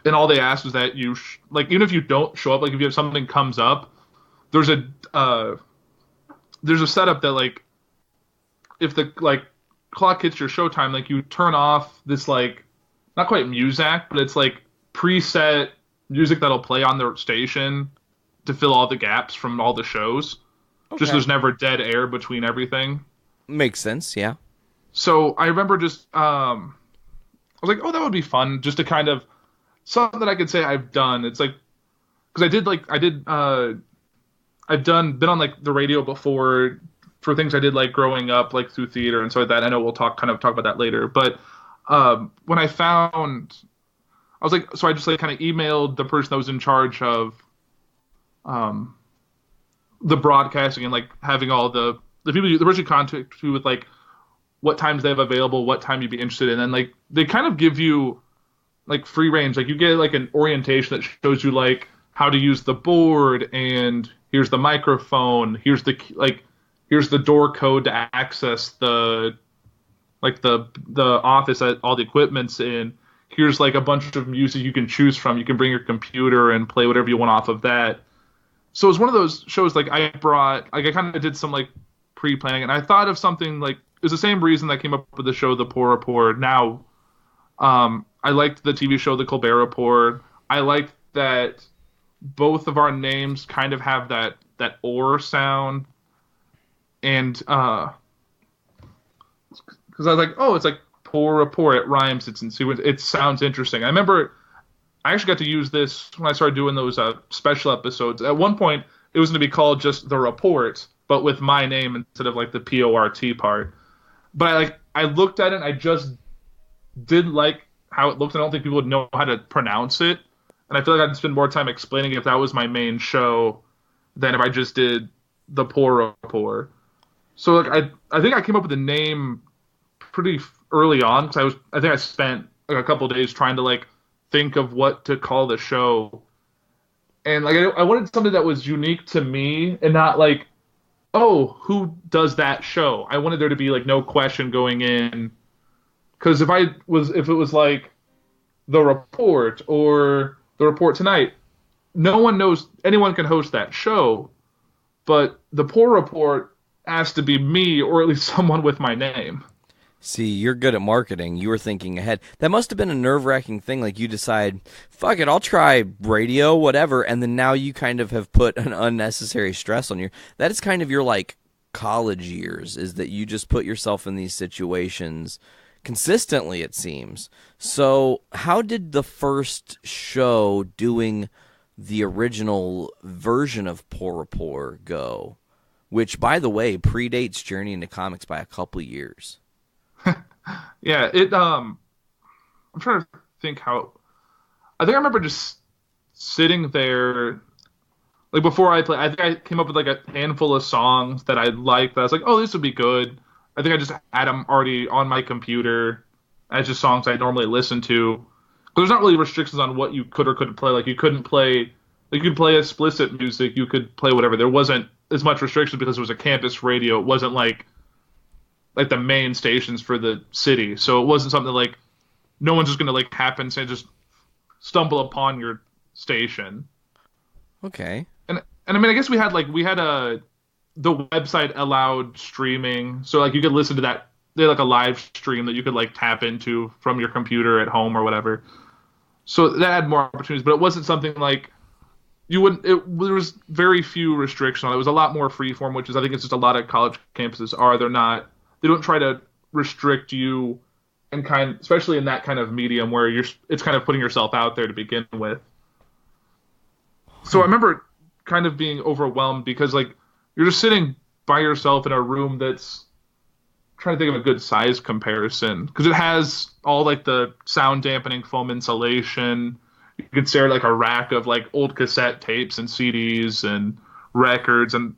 And all they ask is that you like, even if you don't show up, like if you have something comes up, there's a setup that like if the like clock hits your showtime, like you turn off this like not quite music, but it's like preset music that'll play on the station to fill all the gaps from all the shows. Okay. Just there's never dead air between everything. Makes sense, yeah. So I remember just I was like, oh, that would be fun, just to kind of something that I could say I've done. It's like, because I've been on like the radio before for things I did like growing up, like through theater and so like that. I know we'll talk about that later. But when I found, I was like, so I just like kind of emailed the person that was in charge of the broadcasting and like having all the people the person contact you with like what times they have available, what time you'd be interested in, and like they kind of give you like free range. Like you get like an orientation that shows you like how to use the board, and here's the microphone, here's the door code to access the office that all the equipment's in. Here's like a bunch of music you can choose from. You can bring your computer and play whatever you want off of that. So it was one of those shows like I kind of did some like pre-planning, and I thought of something like, it was the same reason that I came up with the show The Poor Report. Now, I liked the TV show The Colbert Report. I liked that both of our names kind of have that or sound, and because I was like, oh, it's like Poor Report. It rhymes. It sounds interesting. I remember I actually got to use this when I started doing those special episodes. At one point, it was going to be called just The Report, but with my name instead of like the PORT part. But I looked at it and I just didn't like how it looked. I don't think people would know how to pronounce it. And I feel like I'd spend more time explaining if that was my main show than if I just did The Poor Report. So like I think I came up with a name pretty early on, because I think I spent like a couple of days trying to like think of what to call the show. And like I wanted something that was unique to me and not like, oh, who does that show? I wanted there to be like no question going in, because if it was like The Report or The Report Tonight, no one knows anyone can host that show. But The Poor Report has to be me, or at least someone with my name. See, you're good at marketing. You were thinking ahead. That must have been a nerve-wracking thing. Like, you decide, fuck it, I'll try radio, whatever, and then now you kind of have put an unnecessary stress on that is kind of your, like, college years, is that you just put yourself in these situations consistently, it seems. So, how did the first show doing the original version of Poor Report go? Which, by the way, predates Journey into Comics by a couple years. Yeah, I'm trying to think how. I think I remember just sitting there, like before I play. I think I came up with like a handful of songs that I liked. That I was like, oh, this would be good. I think I just had them already on my computer as just songs I normally listen to. But there's not really restrictions on what you could or couldn't play. Like you couldn't play, like you could play explicit music. You could play whatever. There wasn't as much restriction because it was a campus radio. It wasn't like the main stations for the city. So it wasn't something like no one's just going to like happen to just stumble upon your station. Okay. And I mean, I guess we had the website allowed streaming. So like you could listen to that. They had like a live stream that you could like tap into from your computer at home or whatever. So that had more opportunities, but it wasn't something like there was very few restrictions on it. It was a lot more freeform, which is, I think it's just a lot of college campuses are. They don't try to restrict you, and especially in that kind of medium where it's kind of putting yourself out there to begin with. So I remember kind of being overwhelmed because like you're just sitting by yourself in a room that's, trying to think of a good size comparison, because it has all like the sound dampening foam insulation. You could stare at like a rack of like old cassette tapes and CDs and records, and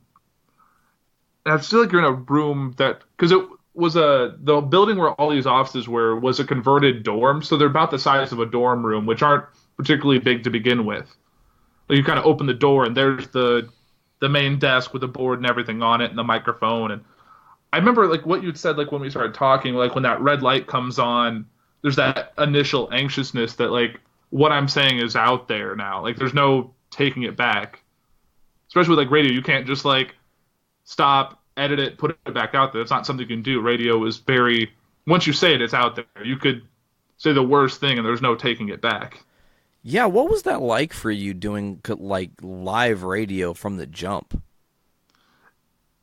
I feel like you're in a room that, because it was the building where all these offices were was a converted dorm, so they're about the size of a dorm room, which aren't particularly big to begin with. Like you kind of open the door and there's the main desk with the board and everything on it and the microphone. And I remember like what you'd said like when we started talking, like when that red light comes on, there's that initial anxiousness that like what I'm saying is out there now. Like there's no taking it back. Especially with like radio, you can't just like stop, edit it, put it back out there. It's not something you can do. Radio is very, once you say it, it's out there. You could say the worst thing and there's no taking it back. Yeah, what was that like for you doing like live radio from the jump?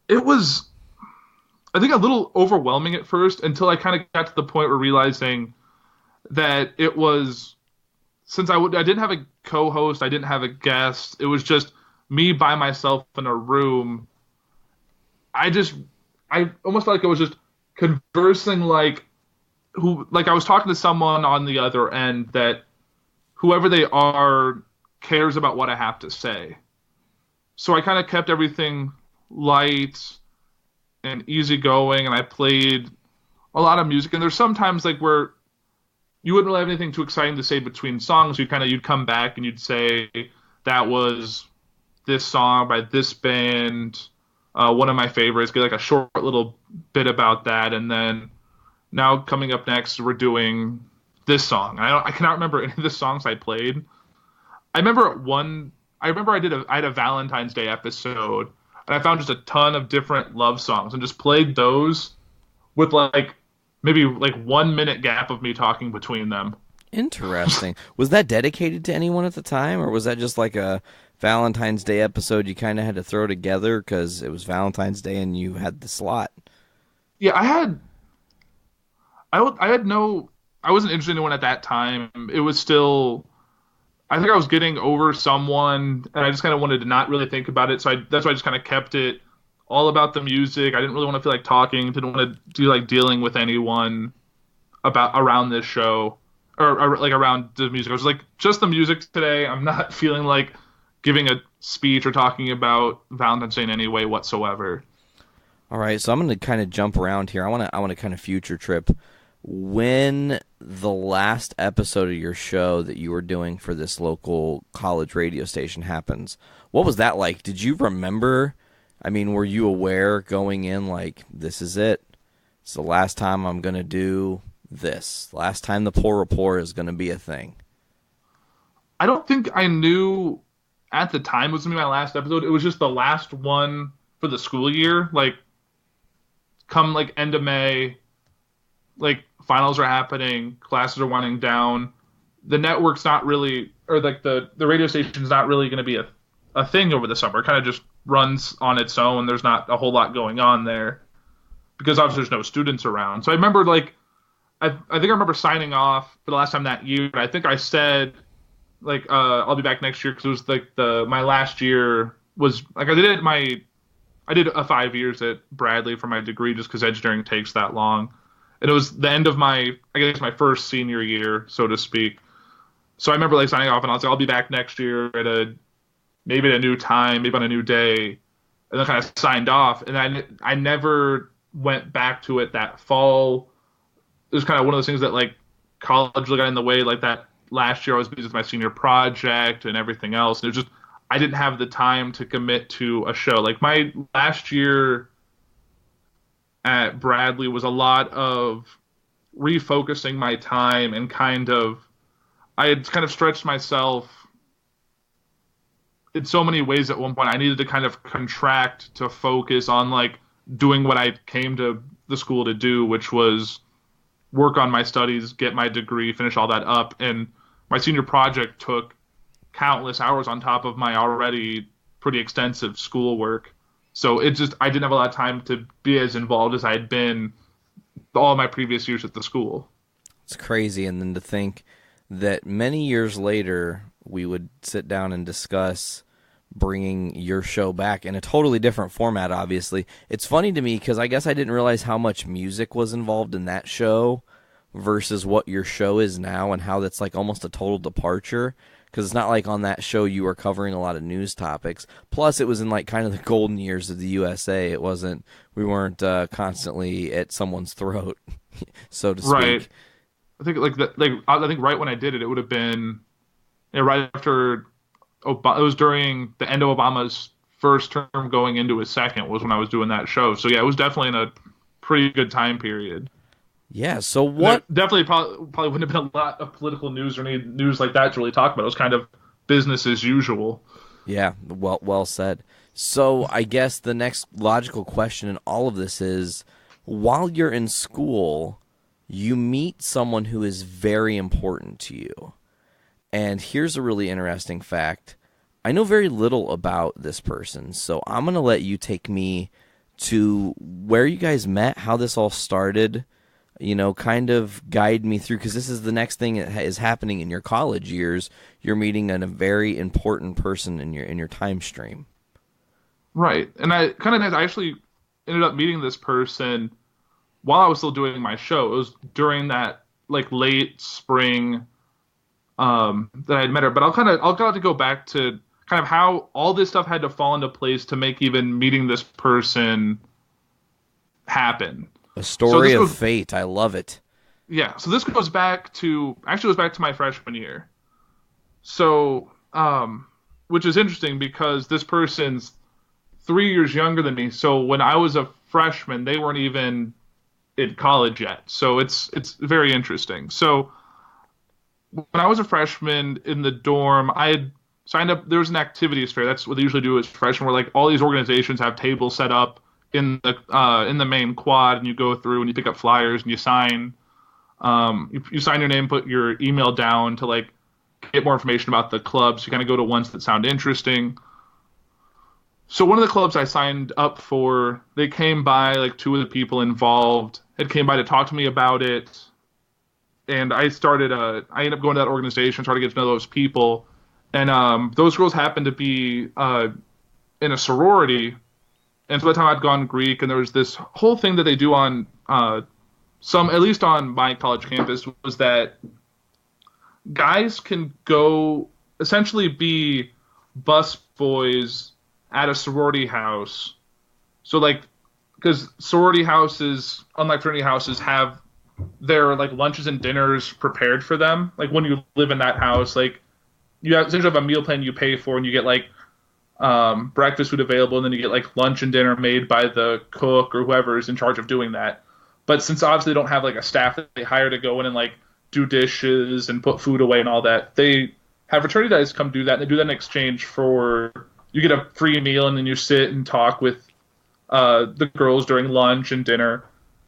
It was, I think, a little overwhelming at first until I kind of got to the point where realizing that it was since I didn't have a co-host, I didn't have a guest. It was just me by myself in a room. I almost felt like I was just conversing like I was talking to someone on the other end that whoever they are cares about what I have to say. So I kind of kept everything light and easygoing, and I played a lot of music. And there's sometimes like where you wouldn't really have anything too exciting to say between songs. You'd come back and you'd say that was this song by this band, one of my favorites. Get like a short little bit about that, and then now coming up next, we're doing this song. I cannot remember any of the songs I played. I remember I had a Valentine's Day episode, and I found just a ton of different love songs and just played those with like maybe like 1 minute gap of me talking between them. Interesting. Was that dedicated to anyone at the time, or was that just like a Valentine's Day episode you kind of had to throw together because it was Valentine's Day and you had the slot? Yeah, I wasn't interested in anyone at that time. It was still, I think I was getting over someone, and I just kind of wanted to not really think about it. So that's why I just kind of kept it all about the music. I didn't really want to feel like talking. Didn't want to do like dealing with anyone around this show or like around the music. I was like, just the music today. I'm not feeling like giving a speech or talking about Valentine's Day in any way whatsoever. All right, so I'm going to kind of jump around here. I want to kind of future trip. When the last episode of your show that you were doing for this local college radio station happens, what was that like? Did you remember? I mean, were you aware going in like, this is it? It's the last time I'm going to do this. Last time the Poor Rapport is going to be a thing. I don't think I knew at the time it was going to be my last episode. It was just the last one for the school year. Like, come like end of May, like finals are happening, classes are winding down. The network's not really, or like the radio station's not really going to be a thing over the summer. It kind of just runs on its own. There's not a whole lot going on there because obviously there's no students around. So I remember like, I think I remember signing off for the last time that year. I think I said like, I'll be back next year because it was like my last year was like I did a 5 years at Bradley for my degree just because engineering takes that long. And it was the end of my first senior year, so to speak. So I remember like signing off and I was like, I'll be back next year maybe at a new time, maybe on a new day. And then kind of signed off. And I never went back to it that fall. It was kind of one of those things that like college really got in the way. Like that last year I was busy with my senior project and everything else. And it was just, I didn't have the time to commit to a show. Like my last year at Bradley was a lot of refocusing my time and I had kind of stretched myself in so many ways at one point. I needed to kind of contract to focus on like doing what I came to the school to do, which was work on my studies, get my degree, finish all that up. And my senior project took countless hours on top of my already pretty extensive schoolwork. So I didn't have a lot of time to be as involved as I had been all my previous years at the school. It's crazy. And then to think that many years later, we would sit down and discuss bringing your show back in a totally different format, obviously. It's funny to me because I guess I didn't realize how much music was involved in that show versus what your show is now and how that's like almost a total departure. Because it's not like on that show you were covering a lot of news topics. Plus, it was in like kind of the golden years of the USA. We weren't constantly at someone's throat, so to speak. Right. I think I think right when I did it, it would have been right after Obama. It was during the end of Obama's first term, going into his second, was when I was doing that show. So yeah, it was definitely in a pretty good time period. Yeah, so what... Definitely probably wouldn't have been a lot of political news or any news like that to really talk about. It was kind of business as usual. Yeah, well said. So I guess the next logical question in all of this is, while you're in school, you meet someone who is very important to you. And here's a really interesting fact. I know very little about this person, so I'm going to let you take me to where you guys met, how this all started, kind of guide me through, because this is the next thing that is happening in your college years. You're meeting a very important person in your time stream. Right. And I actually ended up meeting this person while I was still doing my show. It was during that like late spring that I had met her. But I'll have to go back to kind of how all this stuff had to fall into place to make even meeting this person happen. A story of fate. I love it. Yeah. So this goes back to my freshman year. So, which is interesting because this person's 3 years younger than me. So when I was a freshman, they weren't even in college yet. So it's very interesting. So when I was a freshman in the dorm, I had signed up. There was an activities fair. That's what they usually do as freshmen, where like all these organizations have tables set up in the main quad, and you go through and you pick up flyers and you sign. You sign your name, put your email down to like get more information about the clubs. You kind of go to ones that sound interesting. So one of the clubs I signed up for, they came by, like two of the people involved had came by to talk to me about it. And I ended up going to that organization, started to get to know those people. And those girls happened to be in a sorority. And so by the time I'd gone Greek, and there was this whole thing that they do on at least on my college campus, was that guys can go essentially be bus boys at a sorority house. So like, because sorority houses, unlike fraternity houses, have their like lunches and dinners prepared for them. Like when you live in that house, like you essentially have a meal plan you pay for, and you get like breakfast food available, and then you get like lunch and dinner made by the cook or whoever is in charge of doing that. But since obviously they don't have like a staff that they hire to go in and like do dishes and put food away and all that, they have fraternity guys come do that, and they do that in exchange for you get a free meal, and then you sit and talk with the girls during lunch and dinner.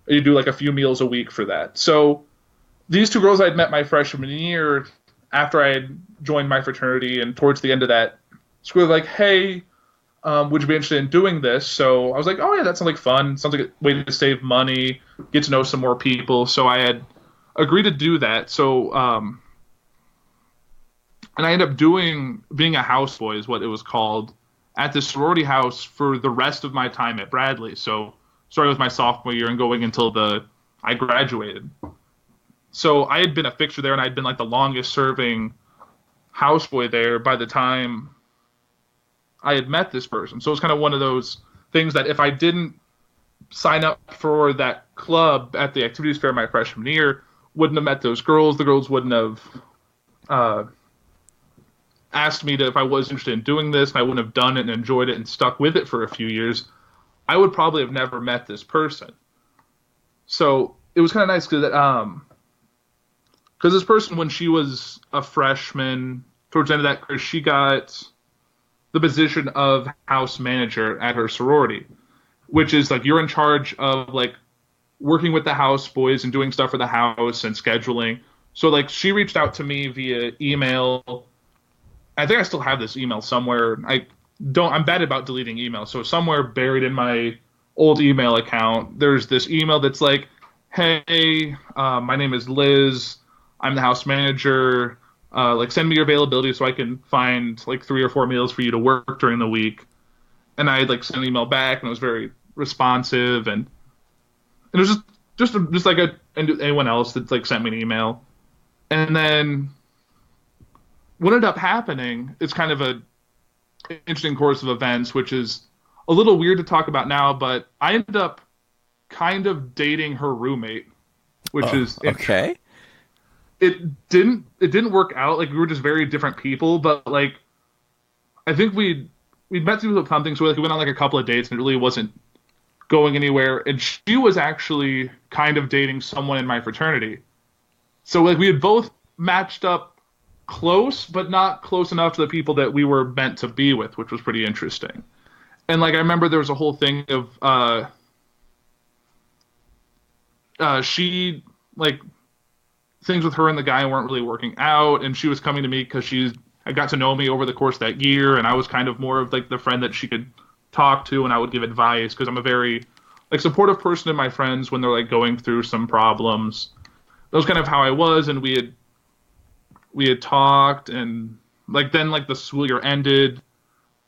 You do like a few meals a week for that. So these two girls I'd met my freshman year after I had joined my fraternity, and towards the end of that school, were like, hey, would you be interested in doing this? So I was like, oh yeah, that sounds like fun. Sounds like a way to save money, get to know some more people. So I had agreed to do that. So, and I ended up being a houseboy is what it was called, at the sorority house for the rest of my time at Bradley. So starting with my sophomore year and going until I graduated. So I had been a fixture there, and I'd been like the longest serving houseboy there by the time I had met this person. So it was kind of one of those things that if I didn't sign up for that club at the activities fair my freshman year, wouldn't have met those girls. The girls wouldn't have asked me if I was interested in doing this, and I wouldn't have done it and enjoyed it and stuck with it for a few years. I would probably have never met this person. So it was kind of nice because this person, when she was a freshman, towards the end of that career, she got the position of house manager at her sorority, which is like you're in charge of like working with the house boys and doing stuff for the house and scheduling. So like she reached out to me via email. I think I still have this email somewhere. I'm bad about deleting emails. So somewhere buried in my old email account, there's this email that's like, hey, my name is Liz. I'm the house manager. Like send me your availability so I can find like 3 or 4 meals for you to work during the week. And I like sent an email back, and it was very responsive, and it was just like anyone else that like sent me an email. And then what ended up happening is kind of a interesting course of events, which is a little weird to talk about now, but I ended up kind of dating her roommate, which is okay. It didn't work out. Like we were just very different people, but like I think we'd met through something, so like we went on like a couple of dates, and it really wasn't going anywhere. And she was actually kind of dating someone in my fraternity, so like we had both matched up close, but not close enough to the people that we were meant to be with, which was pretty interesting. And like I remember there was a whole thing of she like things with her and the guy weren't really working out, and she was coming to me because she had got to know me over the course of that year, and I was kind of more of like the friend that she could talk to, and I would give advice because I'm a very like supportive person to my friends when they're like going through some problems. That was kind of how I was, and we had talked, and like then like the school year ended,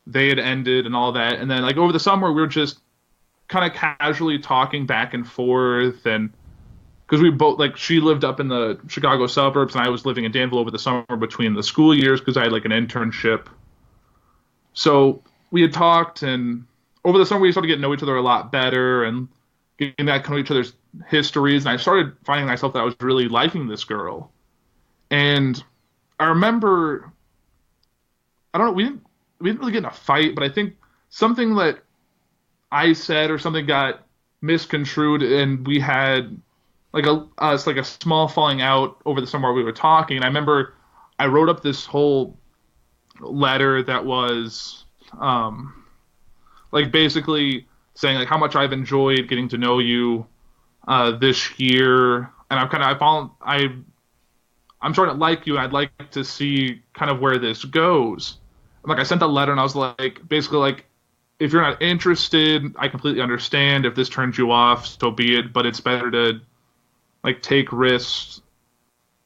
they had ended, and all that, and then like over the summer we were just kind of casually talking back and forth, and because we both like she lived up in the Chicago suburbs, and I was living in Danville over the summer between the school years because I had like an internship. So we had talked, and over the summer we started getting to know each other a lot better and getting back to know each other's histories, and I started finding myself that I was really liking this girl. And I remember, I don't know, we didn't really get in a fight, but I think something that I said or something got misconstrued, and we had like a small falling out over the summer while we were talking. And I remember I wrote up this whole letter that was like basically saying like how much I've enjoyed getting to know you this year, and I'm starting to like you, and I'd like to see kind of where this goes. And like I sent that letter, and I was like, basically like, if you're not interested, I completely understand. If this turns you off, so be it. But it's better to like take risks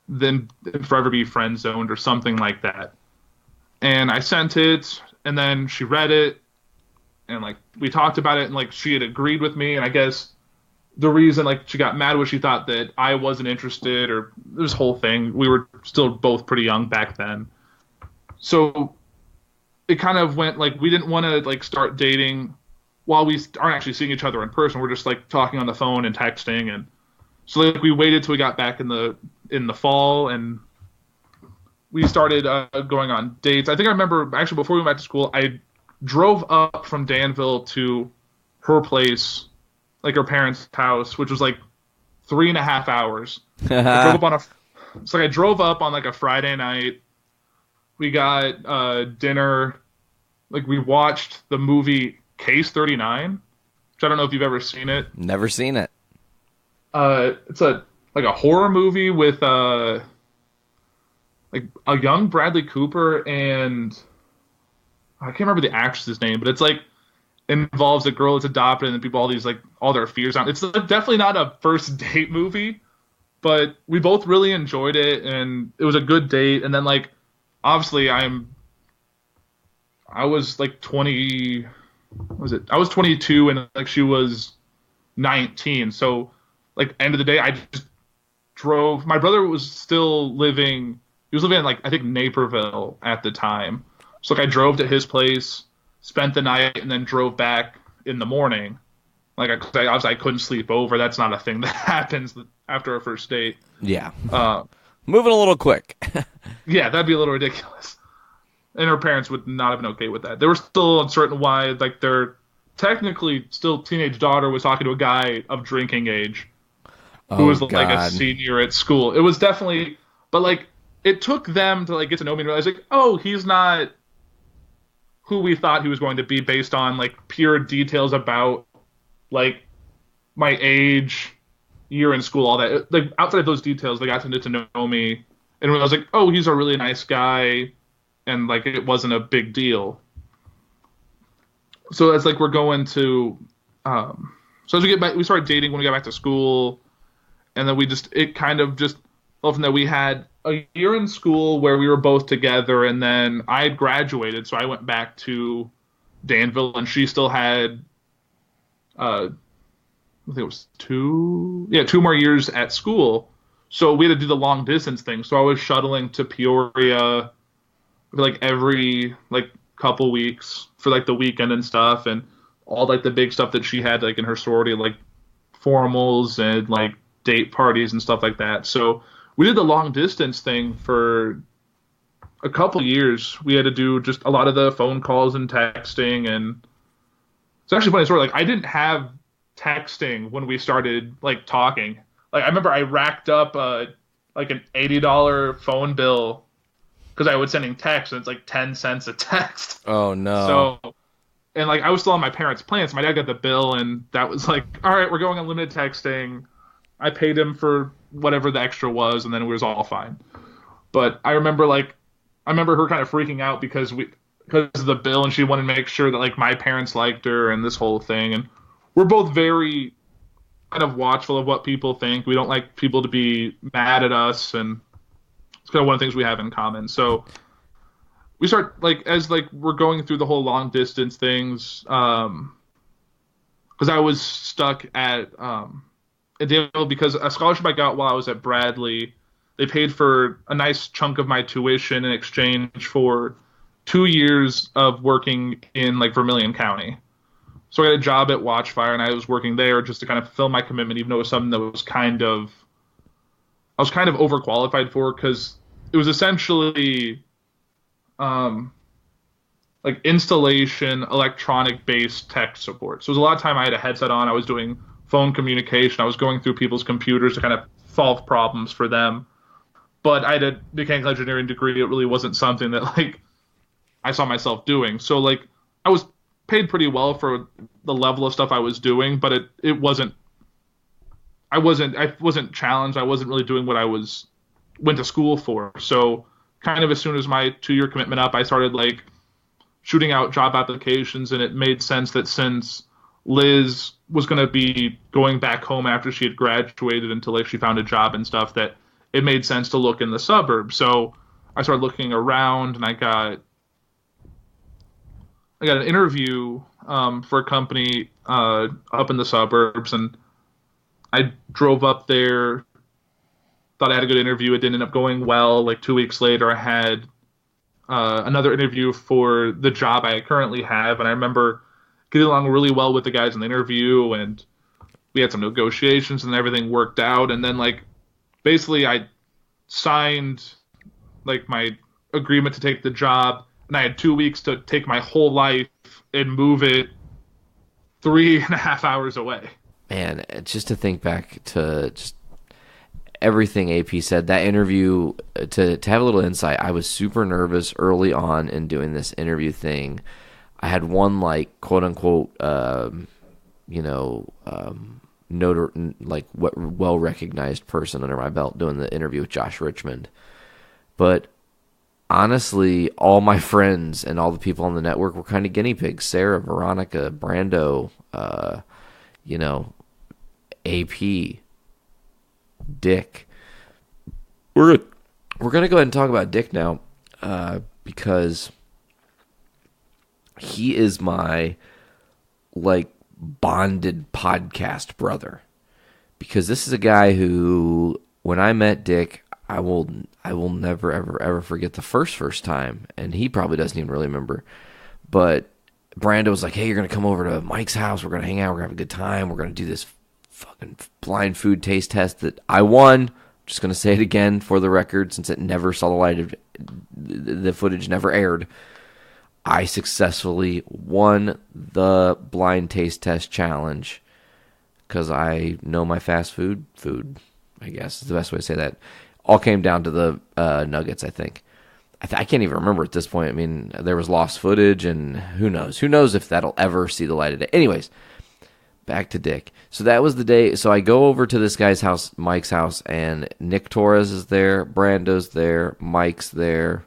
than forever be friend zoned or something like that. And I sent it, and then she read it, and like we talked about it, and like she had agreed with me. And I guess the reason like she got mad was she thought that I wasn't interested, or this whole thing. We were still both pretty young back then, so it kind of went like we didn't want to like start dating while we aren't actually seeing each other in person. We're just like talking on the phone and texting, and so like we waited till we got back in the fall, and we started going on dates. I think I remember actually before we went back to school, I drove up from Danville to her place, like her parents' house, which was like 3.5 hours. I drove up on like a Friday night. We got dinner. Like we watched the movie Case 39, which I don't know if you've ever seen it. Never seen it. It's a horror movie with like a young Bradley Cooper, and I can't remember the actress's name, but it's like involves a girl that's adopted and people all these like all their fears on. It's definitely not a first date movie, but we both really enjoyed it, and it was a good date. And then like obviously I was like 20, what was it? I was 22 and like she was 19. So like end of the day I just drove. My brother was still living, he was living in like I think Naperville at the time. So like I drove to his place, spent the night, and then drove back in the morning. Like I couldn't sleep over. That's not a thing that happens after a first date. Yeah. Moving a little quick. Yeah, that'd be a little ridiculous. And her parents would not have been okay with that. They were still uncertain why, like their technically still teenage daughter was talking to a guy of drinking age who was like a senior at school. It was definitely, but like it took them to like get to know me and realize like, oh, he's not who we thought he was going to be based on like pure details about like my age, year in school, all that. Like outside of those details, they got to get to know me, and I was like, oh, he's a really nice guy, and like it wasn't a big deal. So it's like we're going to, so as we get back, we started dating when we got back to school, and then it kind of just from that we had a year in school where we were both together, and then I had graduated, so I went back to Danville, and she still had, I think it was 2 more years at school. So we had to do the long distance thing. So I was shuttling to Peoria like every like couple weeks for like the weekend and stuff, and all like the big stuff that she had like in her sorority, like formals and like date parties and stuff like that. So we did the long distance thing for a couple years. We had to do just a lot of the phone calls and texting, and it's actually a funny story. Like I didn't have texting when we started like talking. Like I remember I racked up like an $80 phone bill because I was sending texts, and it's like 10 cents a text. Oh no. So, and like I was still on my parents' plan, so my dad got the bill, and that was like, all right, we're going unlimited texting. I paid him for whatever the extra was, and then it was all fine. But I remember her kind of freaking out because of the bill, and she wanted to make sure that like my parents liked her and this whole thing. And we're both very kind of watchful of what people think. We don't like people to be mad at us, and it's kind of one of the things we have in common. So we start as we're going through the whole long distance things, because I was stuck at Dale because a scholarship I got while I was at Bradley, they paid for a nice chunk of my tuition in exchange for 2 years of working in Vermilion County. So I got a job at Watchfire, and I was working there just to kind of fulfill my commitment, even though it was something that was I was kind of overqualified for, because it was essentially installation, electronic-based tech support. So it was a lot of time I had a headset on. I was doing phone communication. I was going through people's computers to kind of solve problems for them. But I had a mechanical engineering degree. It really wasn't something that I saw myself doing. So I was paid pretty well for the level of stuff I was doing, but it wasn't. I wasn't challenged. I wasn't really doing what I went to school for. So kind of as soon as my 2-year commitment up, I started shooting out job applications, and it made sense that since Liz was going to be going back home after she had graduated until she found a job and stuff, that it made sense to look in the suburbs. So I started looking around, and I got an interview for a company up in the suburbs, and I drove up there, thought I had a good interview. It didn't end up going well. 2 weeks later, I had another interview for the job I currently have, and I remember getting along really well with the guys in the interview, and we had some negotiations, and everything worked out. And then basically I signed my agreement to take the job, and I had 2 weeks to take my whole life and move it 3.5 hours away. Man, just to think back to just everything AP said, that interview, to have a little insight, I was super nervous early on in doing this interview thing. I had one quote unquote, well recognized person under my belt doing the interview with Josh Richmond, but honestly, all my friends and all the people on the network were kind of guinea pigs. Sarah, Veronica, Brando, AP, Dick. We're gonna go ahead and talk about Dick now, because he is my bonded podcast brother. Because this is a guy who, when I met Dick, I will never ever forget the first time, and he probably doesn't even really remember. But Brando was like, "Hey, you're gonna come over to Mike's house. We're gonna hang out. We're gonna have a good time. We're gonna do this fucking blind food taste test that I won." Just gonna say it again for the record, since it never saw the light of the footage, never aired. I successfully won the blind taste test challenge because I know my fast food. I guess is the best way to say that. All came down to the nuggets, I think. I can't even remember at this point. I mean, there was lost footage, and who knows? Who knows if that'll ever see the light of day? Anyways, back to Dick. So that was the day. So I go over to this guy's house, Mike's house, and Nick Torres is there, Brando's there, Mike's there.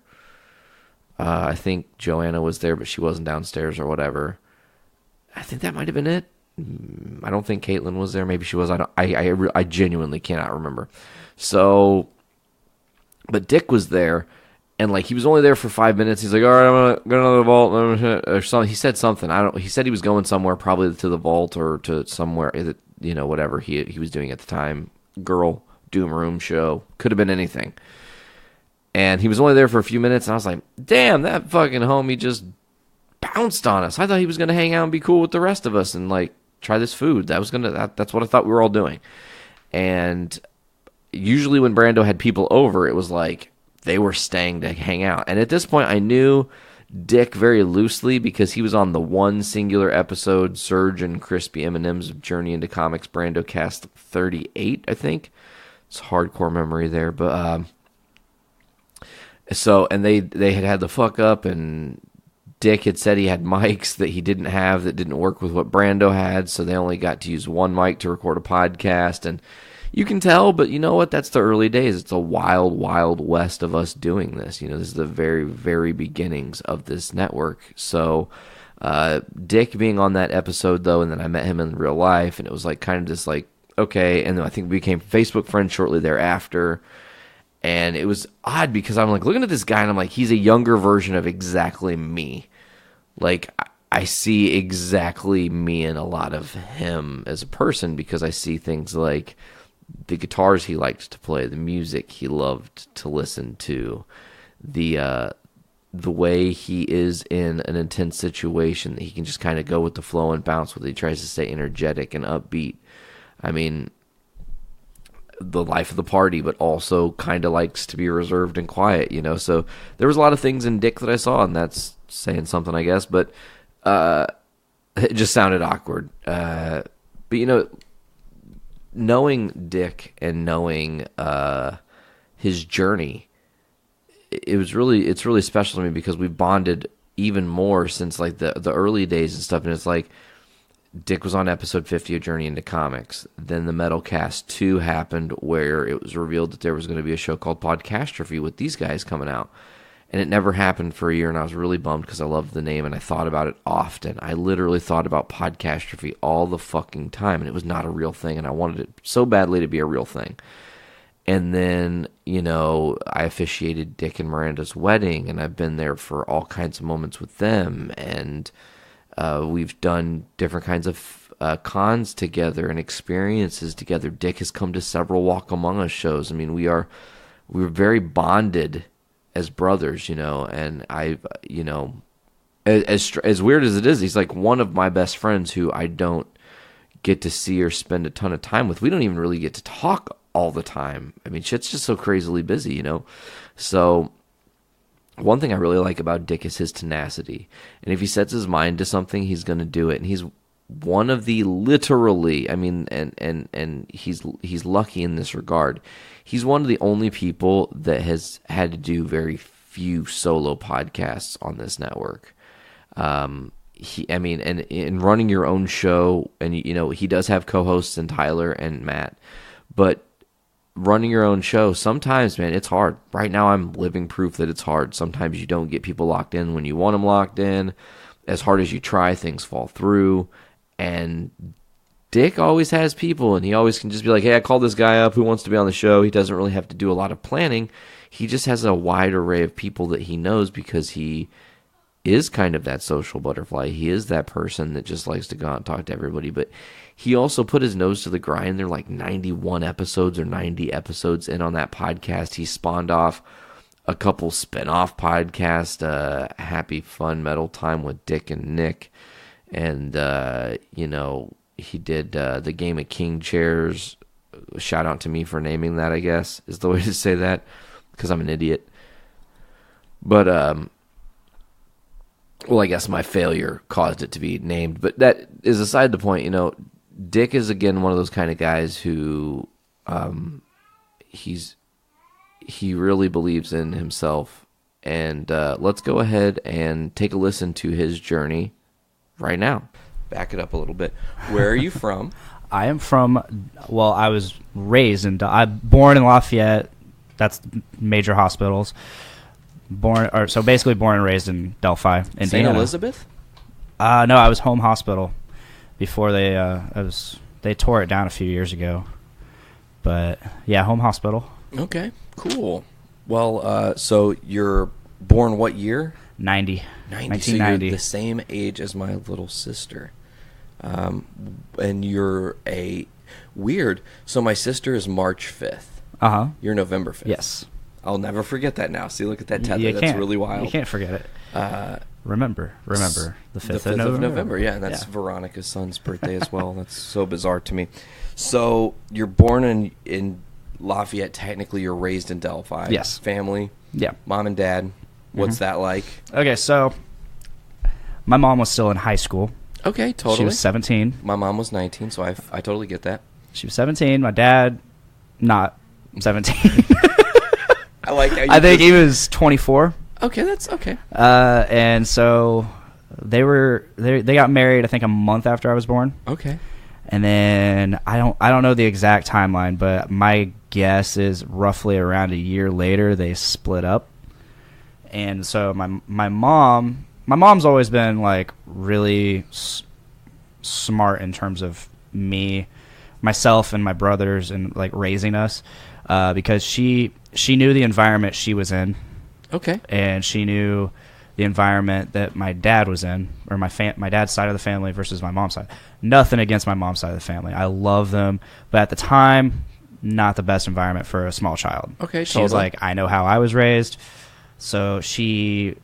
I think Joanna was there, but she wasn't downstairs or whatever. I think that might have been it. I don't think Caitlin was there. Maybe she was. I genuinely cannot remember. So, but Dick was there, and he was only there for 5 minutes. He's like, "All right, I'm gonna go to the vault," or something. He said something. He said he was going somewhere, probably to the vault or to somewhere, whatever he was doing at the time. Girl Doom Room show, could have been anything. And he was only there for a few minutes, and I was like, "Damn, that fucking homie just bounced on us." I thought he was gonna hang out and be cool with the rest of us and try this food. That's what I thought we were all doing. And usually when Brando had people over, it was they were staying to hang out. And at this point, I knew Dick very loosely because he was on the one singular episode, Surge and Crispy M&M's of Journey into Comics, Brando Cast 38, I think. It's hardcore memory there, but so, and they had the fuck up, and Dick had said he had mics that he didn't have that didn't work with what Brando had, so they only got to use one mic to record a podcast. And you can tell, but you know what? That's the early days. It's a wild, wild west of us doing this. This is the very, very beginnings of this network. So Dick being on that episode, though, and then I met him in real life, and it was like kind of just like, okay, and then I think we became Facebook friends shortly thereafter. And it was odd because I'm like looking at this guy and I'm like, he's a younger version of exactly me. Like, I see exactly me in a lot of him as a person because I see things like the guitars he liked to play, the music he loved to listen to, the way he is in an intense situation that he can just kind of go with the flow and bounce with it. He tries to stay energetic and upbeat. I mean, the life of the party, but also kind of likes to be reserved and quiet, you know? So there was a lot of things in Dick that I saw, and that's saying something, I guess, but it just sounded awkward. But, you know, knowing Dick and knowing his journey, it's really special to me because we bonded even more since, like, the early days and stuff, and it's like, Dick was on episode 50 of Journey into Comics. Then the Metalcast 2 happened where it was revealed that there was going to be a show called Podcastrophe with these guys coming out. And it never happened for a year, and I was really bummed because I loved the name, and I thought about it often. I literally thought about Podcastrophe all the fucking time, and it was not a real thing, and I wanted it so badly to be a real thing. And then, you know, I officiated Dick and Miranda's wedding, and I've been there for all kinds of moments with them, and we've done different kinds of cons together and experiences together. Dick has come to several Walk Among Us shows. I mean, we're very bonded as brothers, you know. And you know, as weird as it is, he's like one of my best friends who I don't get to see or spend a ton of time with. We don't even really get to talk all the time. I mean, shit's just so crazily busy, you know. So one thing I really like about Dick is his tenacity. And if he sets his mind to something, he's going to do it. And he's one of the literally, I mean, and he's lucky in this regard. He's one of the only people that has had to do very few solo podcasts on this network. And in running your own show, and, you know, he does have co-hosts in Tyler and Matt, but running your own show, sometimes, man, it's hard. Right now, I'm living proof that it's hard. Sometimes you don't get people locked in when you want them locked in. As hard as you try, things fall through. And Dick always has people, and he always can just be like, hey, I called this guy up who wants to be on the show. He doesn't really have to do a lot of planning. He just has a wide array of people that he knows because he is kind of that social butterfly. He is that person that just likes to go out and talk to everybody. But he also put his nose to the grind. They're like 91 episodes or 90 episodes in on that podcast. He spawned off a couple spin-off podcasts, Happy Fun Metal Time with Dick and Nick. And, you know, he did the Game of King Chairs. Shout out to me for naming that, I guess, is the way to say that, because I'm an idiot. But, well, I guess my failure caused it to be named. But that is aside the point, you know. Dick is, again, one of those kind of guys who he really believes in himself. And let's go ahead and take a listen to his journey right now. Back it up a little bit. Where are you from? I am from, well, I was raised in, I'm born in Lafayette. That's major hospitals. So basically born and raised in Delphi, Indiana. St. Elizabeth? No, I was home hospital before they tore it down a few years ago. But yeah, home hospital. Okay, cool. Well, so you're born what year? 90. 1990. So you're the same age as my little sister. And you're weird. So my sister is March 5th. Uh-huh. You're November 5th. Yes. I'll never forget that now. See, look at that tether. That's really wild. You can't forget it. Remember the 5th of November. Yeah, and that's Veronica's son's birthday as well. That's so bizarre to me. So you're born in Lafayette. Technically, you're raised in Delphi. Yes. Family. Yeah. Mom and dad. What's that like? Okay, so my mom was still in high school. Okay, totally. She was 17. My mom was 19, so I totally get that. She was 17. My dad, not 17. I like how you I think he was 24. Okay, that's okay. And so they got married, I think, a month after I was born. Okay. And then I don't know the exact timeline, but my guess is roughly around a year later they split up. And so my mom my mom's always been like really smart in terms of myself and my brothers and like raising us, because she knew the environment she was in. Okay. And she knew the environment that my dad was in, or my dad's side of the family versus my mom's side. Nothing against my mom's side of the family. I love them, but at the time, not the best environment for a small child. Okay, She was like, I know how I was raised, so she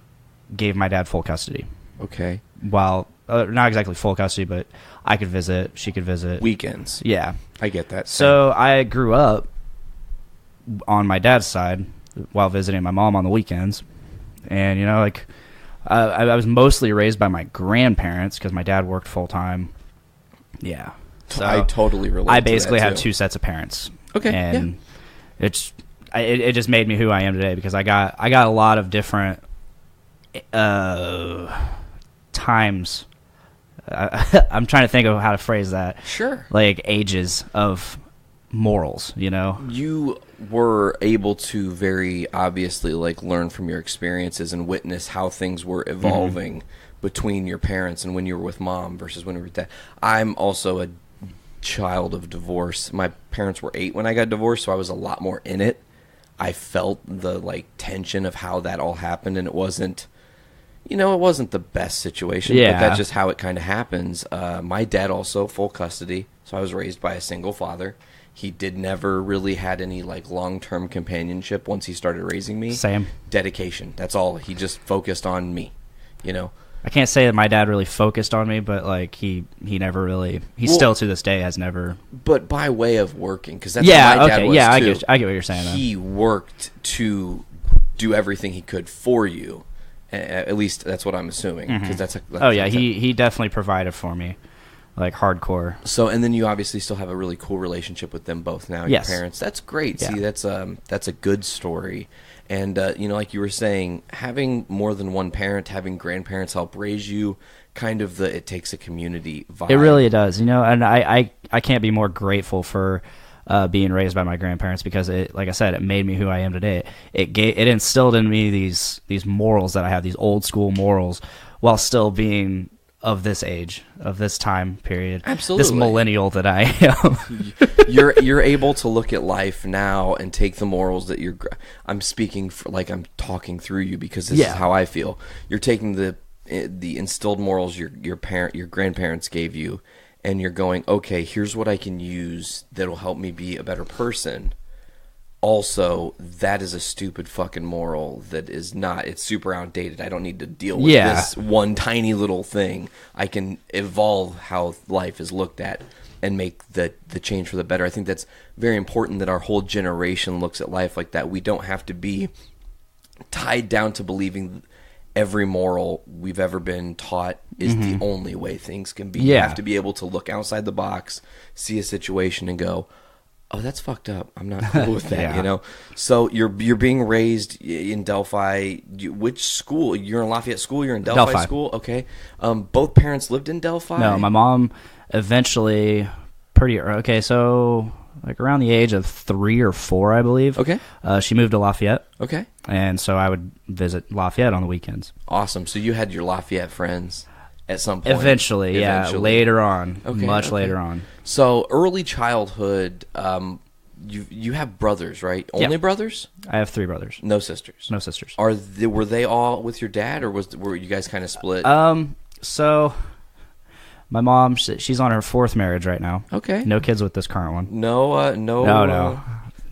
gave my dad full custody. Okay. Well, not exactly full custody, but I could visit, she could visit. Weekends. Yeah. I get that. So I grew up on my dad's side while visiting my mom on the weekends. And, you know, like, I was mostly raised by my grandparents because my dad worked full-time. Yeah. So I totally relate I to basically that, have too. two sets of parents. Okay, And it just made me who I am today because I got a lot of different times. I'm trying to think of how to phrase that. Sure. Like ages of morals, you know? You were able to very obviously like learn from your experiences and witness how things were evolving between your parents and when you were with mom versus when you were with dad. I'm also a child of divorce. My parents were 8 when I got divorced, so I was a lot more in it. I felt the like tension of how that all happened, and it wasn't the best situation, but that's just how it kind of happens. My dad also full custody, so I was raised by a single father. He never really had any like long-term companionship once he started raising me. Same. Dedication. That's all. He just focused on me, you know. I can't say that my dad really focused on me, but like he never really. Still to this day has never. But by way of working, because that's what my dad was too. I get what you're saying. He worked to do everything he could for you. At least that's what I'm assuming. Because that's he definitely provided for me, like hardcore. So, and then you obviously still have a really cool relationship with them both now. Yes. Your parents. That's great. Yeah. See, that's a good story. And, like you were saying, having more than one parent, having grandparents help raise you, kind of it takes a community vibe. It really does, and I can't be more grateful for being raised by my grandparents because it, like I said, it made me who I am today. It instilled in me these morals that I have, these old school morals, while still being of this age, of this time period. Absolutely. This millennial that I am. You're able to look at life now and take the morals that I'm speaking for, like I'm talking through you because this is how I feel. You're taking the instilled morals your grandparents gave you, and you're going, okay, here's what I can use that'll help me be a better person. Also, that is a stupid fucking moral that is not, it's super outdated. I don't need to deal with this one tiny little thing. I can evolve how life is looked at and make the change for the better. I think that's very important that our whole generation looks at life like that. We don't have to be tied down to believing every moral we've ever been taught is the only way things can be. You have to be able to look outside the box, see a situation, and go, oh, that's fucked up. I'm not cool with that, you know? So you're being raised in Delphi. Which school? You're in Lafayette School? You're in Delphi School? Okay. Both parents lived in Delphi? No, my mom eventually so like around the age of 3 or 4, I believe. Okay. She moved to Lafayette. Okay. And so I would visit Lafayette on the weekends. Awesome. So you had your Lafayette friends at some point. Eventually. Later on. Okay, Much later on. So early childhood, you have brothers, right? Only brothers? I have 3 brothers. No sisters. No sisters. Were they all with your dad, or were you guys kind of split? So my mom, she's on her 4th marriage right now. Okay. No kids with this current one. No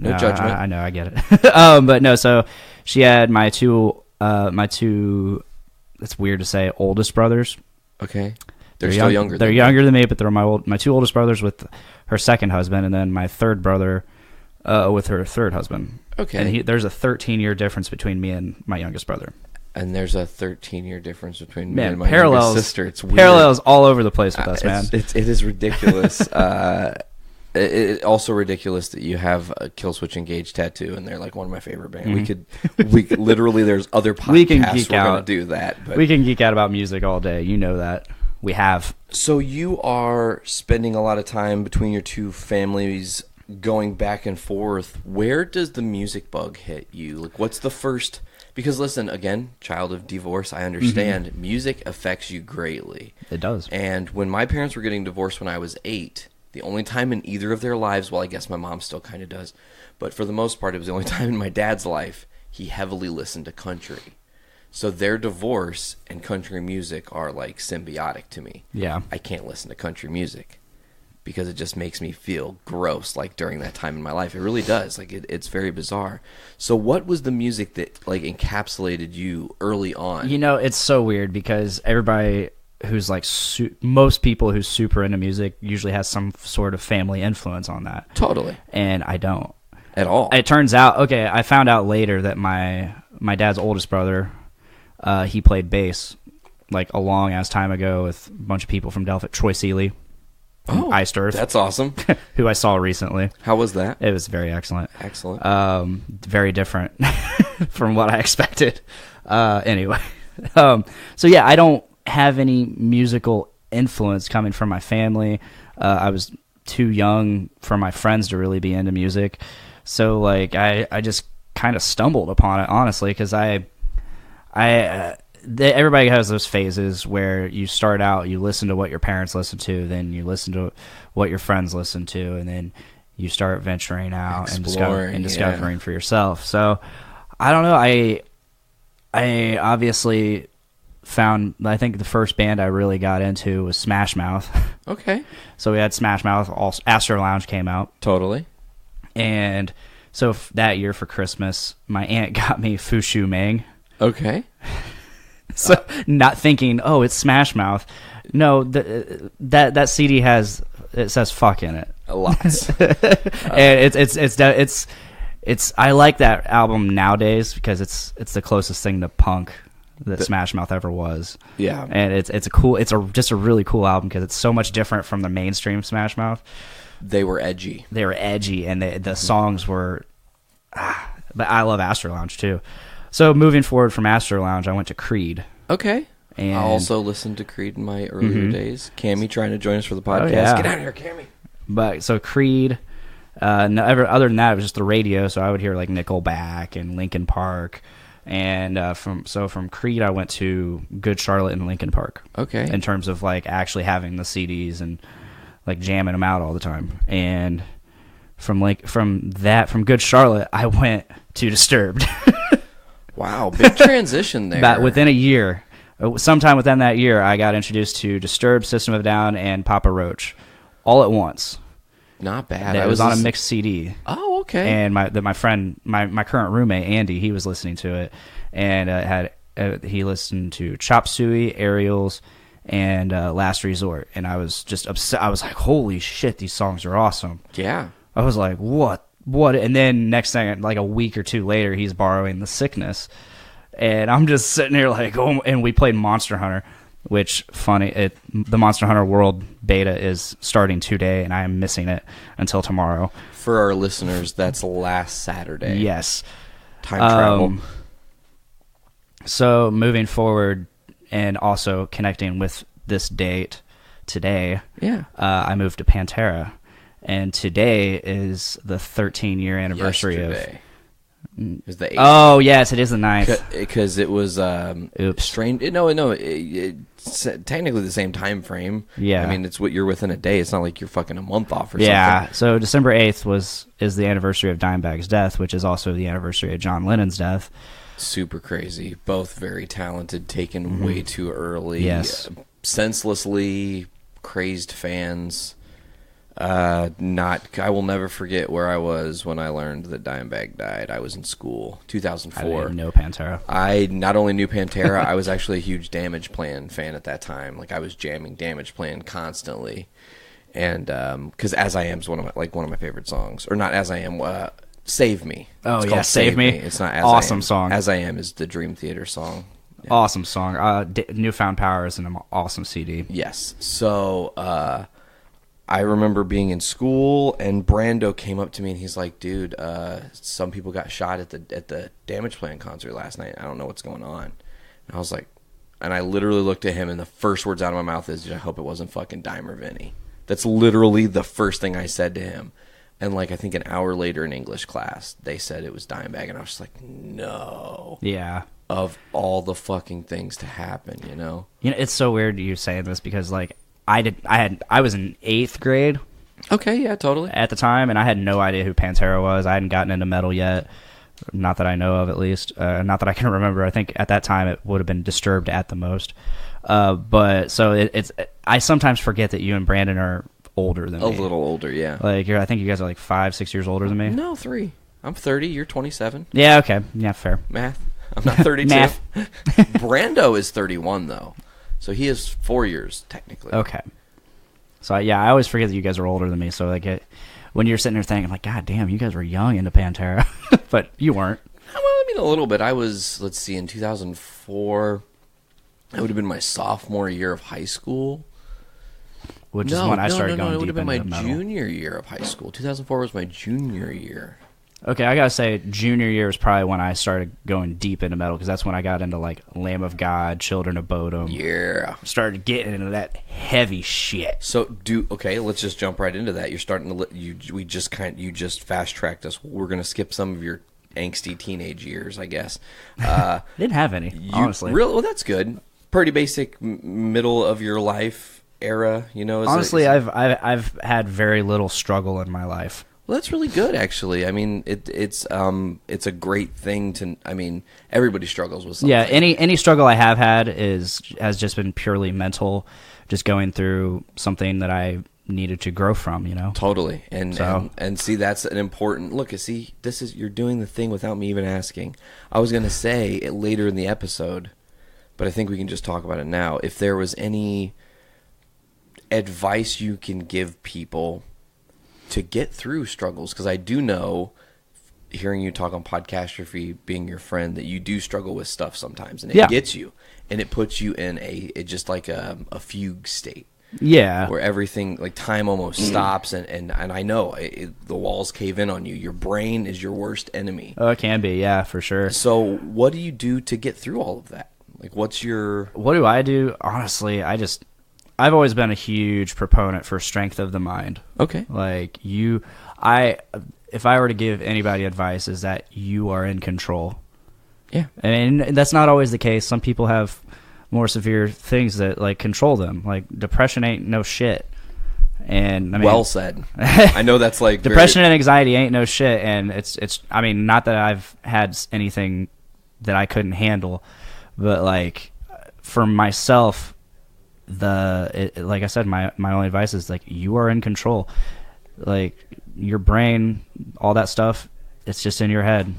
judgment. I know, I get it. But no, so she had my two. It's weird to say, oldest brothers. Okay. They're still younger. They're younger than me, but they're my 2 oldest brothers with her 2nd husband, and then my 3rd brother with her 3rd husband. Okay. And there's a 13-year difference between me and my youngest brother. And there's a 13-year difference between me and my parallels, youngest sister. It's weird. Parallels all over the place with us, man. It is ridiculous. It's also ridiculous that you have a Kill Switch Engage tattoo, and they're like one of my favorite bands. We literally, there's other podcasts we can geek we're out. gonna do that. But. We can geek out about music all day. You know that. We have. So you are spending a lot of time between your 2 families, going back and forth. Where does the music bug hit you? Like, what's the first? Because listen, again, child of divorce, I understand music affects you greatly. It does. And when my parents were getting divorced when I was 8, the only time in either of their lives, well, I guess my mom still kind of does, but for the most part, it was the only time in my dad's life he heavily listened to country. So their divorce and country music are like symbiotic to me. Yeah. I can't listen to country music because it just makes me feel gross, like during that time in my life. It really does. Like it's very bizarre. So what was the music that like encapsulated you early on? You know, it's so weird because everybody who's like most people who's super into music usually has some sort of family influence on that. Totally. And I don't at all. It turns out, okay, I found out later that my dad's oldest brother, he played bass like a long ass time ago with a bunch of people from Delphi, Troy Seeley. Iced Earth. That's awesome. Who I saw recently. How was that? It was very excellent. Excellent. Very different from what I expected. Anyway. So yeah, I don't have any musical influence coming from my family. I was too young for my friends to really be into music. So like I just kind of stumbled upon it, honestly, because everybody has those phases where you start out, you listen to what your parents listen to, then you listen to what your friends listen to, and then you start venturing out and discovering for yourself. So I don't know. I obviously found, I think the first band I really got into was Smash Mouth. Okay. So we had Smash Mouth. Astro Lounge came out. Totally. And so that year for Christmas, my aunt got me Fushu Mang. Okay. So not thinking, oh, it's Smash Mouth. No, that CD it says fuck in it. Lots. And it's I like that album nowadays because it's the closest thing to punk that Smash Mouth ever was. Yeah. And it's just a really cool album because it's so much different from the mainstream Smash Mouth. They were edgy. And the songs were but I love Astro Lounge too. So moving forward from Astro Lounge, I went to Creed. Okay. And I also listened to Creed in my earlier days. Cammy trying to join us for the podcast. Oh, yeah. Get out of here, Cammy. But so Creed, other than that, it was just the radio. So I would hear like Nickelback and Linkin Park, and from Creed, I went to Good Charlotte and Linkin Park. Okay. In terms of like actually having the CDs and like jamming them out all the time, and from Good Charlotte, I went to Disturbed. Wow, big transition there. But within a year, sometime within that year, I got introduced to Disturbed, System of a Down, and Papa Roach, all at once. Not bad. It was on a mixed CD. Oh, okay. And my friend, my current roommate Andy, he was listening to it, and he listened to Chop Suey, Aerials, and Last Resort, and I was just upset. I was like, holy shit, these songs are awesome. Yeah. I was like, what? And then next thing, like a week or two later, he's borrowing The Sickness, and I'm just sitting here like, oh, and we played Monster Hunter, which the Monster Hunter World beta is starting today, and I am missing it until tomorrow. For our listeners, that's last Saturday. Yes. Time travel. So moving forward, and also connecting with this date today, I moved to Pantera. And today is the 13-year anniversary Yesterday. It was the 8th. Oh, yes, it is the 9th. Because it was Oops. strange. It's technically the same time frame. Yeah. I mean, it's what you're within a day. It's not like you're fucking a month off or Yeah, something. so December 8th is the anniversary of Dimebag's death, which is also the anniversary of John Lennon's death. Super crazy. Both very talented, taken way too early. Yes. Senselessly crazed fans. I will never forget where I was when I learned that Dimebag died. I was in school, 2004. I didn't even know Pantera. I not only knew Pantera, I was actually a huge Damage Plan fan at that time. Like I was jamming Damage Plan constantly, and because As I Am is one of my favorite songs, or not As I Am, Save Me. Oh, it's yeah, called Save Me. It's not As Awesome I Am. song. As I Am is the Dream Theater song. Yeah. Awesome song. Newfound Power is an awesome CD. Yes. So I remember being in school, and Brando came up to me, and he's like, "Dude, some people got shot at the Damage Plan concert last night. I don't know what's going on." And I was like, and I literally looked at him, and the first words out of my mouth is, "I hope it wasn't fucking Dimer Vinny." That's literally the first thing I said to him. And like I think an hour later in English class, they said it was Dimebag, and I was just like, no. Yeah. Of all the fucking things to happen, you know. You know, it's so weird you saying this because like I was in 8th grade. Okay, yeah, totally. At the time, and I had no idea who Pantera was. I hadn't gotten into metal yet. Not that I know of, at least. Not that I can remember. I think at that time it would have been Disturbed at the most. But so it's. I sometimes forget that you and Brandon are older than me. A little older, yeah. Like I think you guys are like 5-6 years older than me. No, 3. I'm 30. You're 27. Yeah. Okay. Yeah. Fair. Math. I'm not 32. Math. Brando is 31 though, so he is 4 years technically. Okay. So yeah, I always forget that you guys are older than me. So like, when you're sitting there thinking, I'm like, God damn, you guys were young into Pantera, but you weren't. Well, I mean, a little bit. I was, let's see, in 2004. It would have been my sophomore year of high school. Which is when I started going it would deep have been my into metal. junior year of high school. 2004 was my junior year. Okay, I gotta say, junior year was probably when I started going deep into metal, because that's when I got into like Lamb of God, Children of Bodom. Yeah, started getting into that heavy shit. So okay, let's just jump right into that. You're starting to you just fast tracked us. We're gonna skip some of your angsty teenage years, I guess. Didn't have any, honestly. Really? Well, that's good. Pretty basic middle of your life era, you know. Honestly, I've had very little struggle in my life. Well, that's really good, actually. I mean, it's a great thing to. I mean, everybody struggles with something. Yeah, any struggle I have had has just been purely mental, just going through something that I needed to grow from. You know, totally. And see, that's an important look. See, you're doing the thing without me even asking. I was gonna say it later in the episode, but I think we can just talk about it now. If there was any advice you can give people to get through struggles, because I do know, hearing you talk on Podcastrophe, being your friend, that you do struggle with stuff sometimes, and it gets you, and it puts you in just like a fugue state. Yeah, where everything, like time almost stops, and I know the walls cave in on you. Your brain is your worst enemy. Oh, it can be, yeah, for sure. So what do you do to get through all of that? Like, what do I do? Honestly, I've always been a huge proponent for strength of the mind. Okay. Like if I were to give anybody advice, is that you are in control. Yeah. And that's not always the case. Some people have more severe things that like control them. Like depression ain't no shit. And I mean, well said. I know that's like depression and anxiety ain't no shit. And it's I mean, not that I've had anything that I couldn't handle, but like for myself, like I said, my only advice is like you are in control. Like your brain, all that stuff, it's just in your head.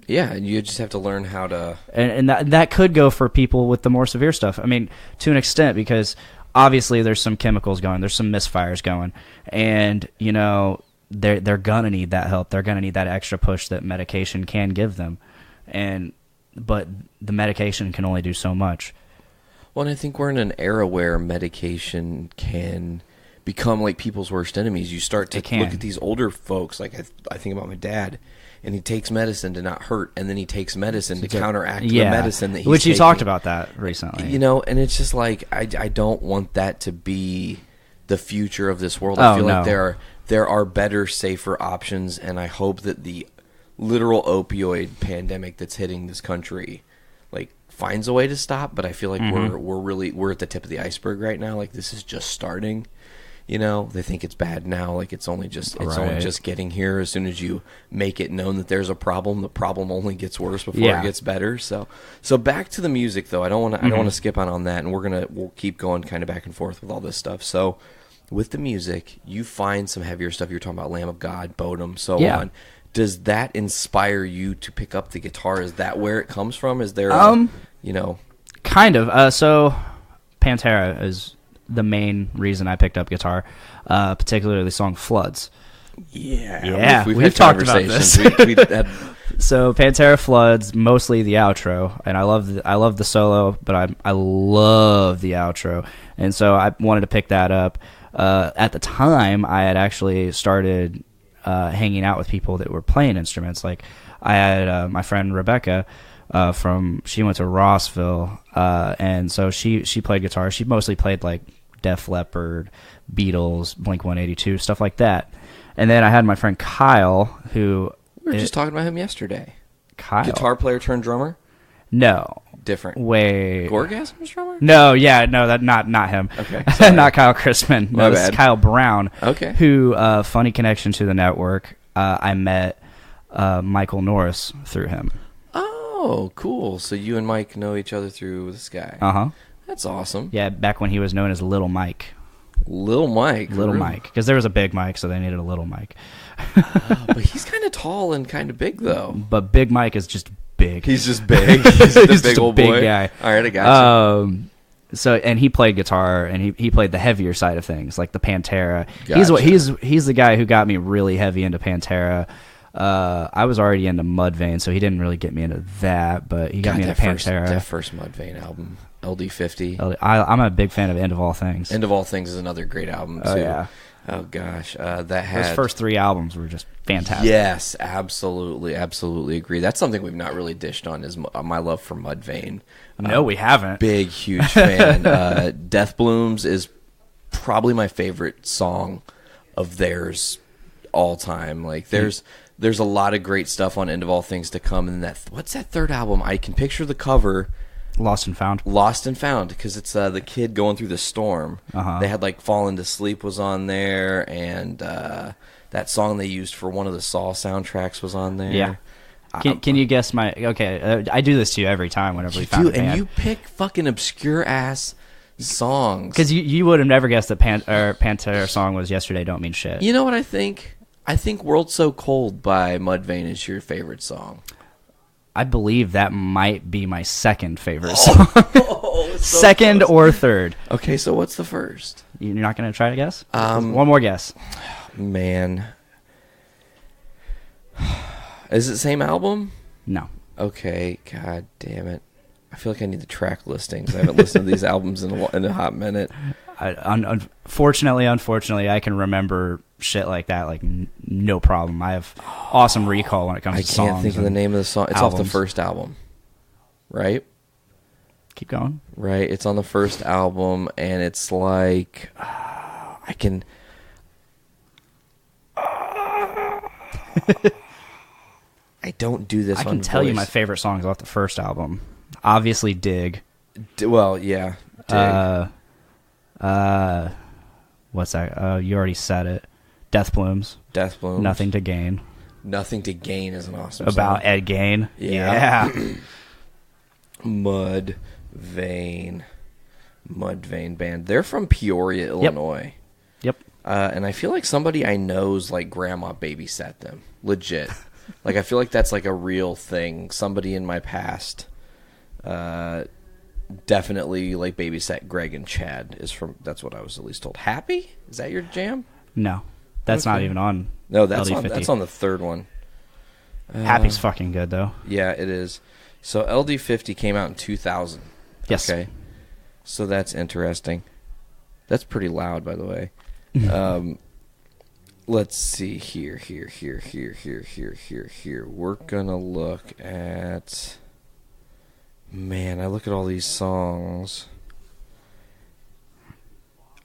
Yeah, and you just have to learn how to. And that could go for people with the more severe stuff. I mean, to an extent, because obviously there's some chemicals going, there's some misfires going, and you know they're gonna need that help. They're gonna need that extra push that medication can give them, but the medication can only do so much. Well, and I think we're in an era where medication can become like people's worst enemies. You start to look at these older folks, like I think about my dad, and he takes medicine to not hurt, and then he takes medicine to counteract the medicine that he's which you taking. talked about that recently. You know, and it's just like I don't want that to be the future of this world. I feel like there are better, safer options, and I hope that the literal opioid pandemic that's hitting this country finds a way to stop, but I feel like we're at the tip of the iceberg right now. Like this is just starting. You know, they think it's bad now. Like it's only just getting here. As soon as you make it known that there's a problem, the problem only gets worse before it gets better. So back to the music though. I don't want to skip on that, and we'll keep going kind of back and forth with all this stuff. So with the music, you find some heavier stuff. You're talking about Lamb of God, Bodom, so on. Does that inspire you to pick up the guitar? Is that where it comes from? Is there, kind of. So Pantera is the main reason I picked up guitar, particularly the song "Floods." Yeah. We've talked about this. So Pantera Floods, mostly the outro, and I love the solo, but I love the outro, and so I wanted to pick that up. At the time, I had actually started hanging out with people that were playing instruments. Like I had my friend Rebecca she went to Rossville, and so she played guitar. She mostly played like Def Leppard, Beatles, Blink-182, stuff like that. And then I had my friend Kyle, who We were just talking about him yesterday. Kyle. Guitar player turned drummer? No. Different. Way. Gorgasm's drummer? No, yeah, no, that not him. Okay, Not Kyle Christman. No, My this is bad. Kyle Brown. Okay. Who, funny connection to the network. I met Michael Norris through him. Oh, cool. So you and Mike know each other through this guy. Uh-huh. That's awesome. Yeah, back when he was known as Little Mike. Little Mike. Little really? Mike. Because there was a big Mike, so they needed a Little Mike. But he's kind of tall and kind of big, though. But Big Mike is just big. He's just big. He's the He's big just a old big boy. guy. All right, I got you. So and he played guitar and he played the heavier side of things, like the Pantera. Gotcha. He's the guy who got me really heavy into Pantera. I was already into Mudvayne, so he didn't really get me into that, but he got me into Pantera. That first Mudvayne album, LD50. I'm a big fan of End of All Things. End of All Things is another great album, too. Oh, yeah. Oh, gosh. That had... Those first 3 albums were just fantastic. Yes, absolutely. Absolutely agree. That's something we've not really dished on is my love for Mudvayne. No, we haven't. Big, huge fan. Death Blooms is probably my favorite song of theirs all time. Like, there's a lot of great stuff on End of All Things to come. And what's that third album? I can picture the cover. Lost and Found. Lost and Found, because it's the kid going through the storm. Uh-huh. They had like Fallen to Sleep was on there, and that song they used for one of the Saw soundtracks was on there. Yeah. Can you guess my... Okay, I do this to you every time whenever we find a band. And you pick fucking obscure-ass songs. Because you would have never guessed that Pantera song was Yesterday Don't Mean Shit. You know what I think? I think World So Cold by Mudvayne is your favorite song. I believe that might be my second favorite song. So second close. or third. Okay, so what's the first? You're not going to try to guess? One more guess. Man. Is it the same album? No. Okay, god damn it. I feel like I need the track listings. I haven't listened to these albums in a hot minute. Unfortunately, I can remember shit like that, like no problem. I have awesome recall when it comes to songs. I can't think of the name of the song. It's off the first album, right? Keep going. Right, it's on the first album, and it's like I can. I don't do this. I on can tell you voice. my favorite songs off the first album. Obviously, Dig. Well, yeah. Dig. What's that? You already said it. Death Blooms. Death Blooms. Nothing to Gain. Nothing to Gain is an awesome About song. Ed Gain. Yeah. Mudvayne band. They're from Peoria, Illinois. Yep. And I feel like somebody I know's like grandma babysat them. Legit. Like I feel like that's like a real thing. Somebody in my past definitely like babysat Greg and Chad is from. That's what I was at least told. Happy? Is that your jam? No. That's not even on. No, that's LD50. on the third one. Happy's fucking good though. Yeah, it is. So LD50 came out in 2000. Yes. Okay. So that's interesting. That's pretty loud, by the way. Let's see here. We're gonna look at. Man, I look at all these songs.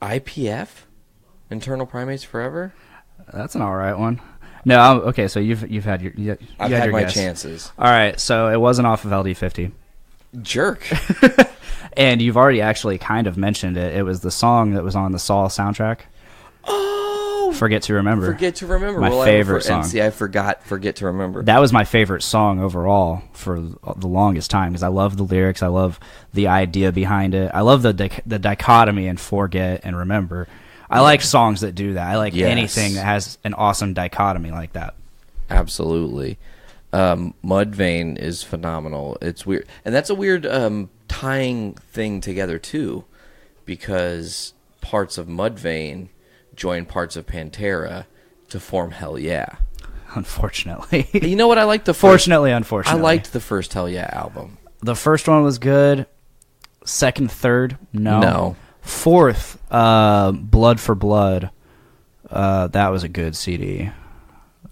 IPF, Internal Primates Forever. That's an all right one. No, okay. So you've had your I've you had your my guess. chances. All right, so it wasn't off of LD50, Jerk. and you've already actually kind of mentioned it. It was the song that was on the Saw soundtrack. Oh, Forget to Remember. Forget to Remember. My Well, favorite song. And see, I forgot Forget to Remember. That was my favorite song overall for the longest time because I love the lyrics. I love the idea behind it. I love the dichotomy in Forget and Remember. I like songs that do that. I like anything that has an awesome dichotomy like that. Absolutely. Mudvayne is phenomenal. It's weird. And that's a weird tying thing together, too, because parts of Mudvayne join parts of Pantera to form Hell Yeah. Unfortunately. You know what? I liked the first... Unfortunately. I liked the first Hell Yeah album. The first one was good. Second, third, no. Fourth, Blood for Blood. That was a good CD.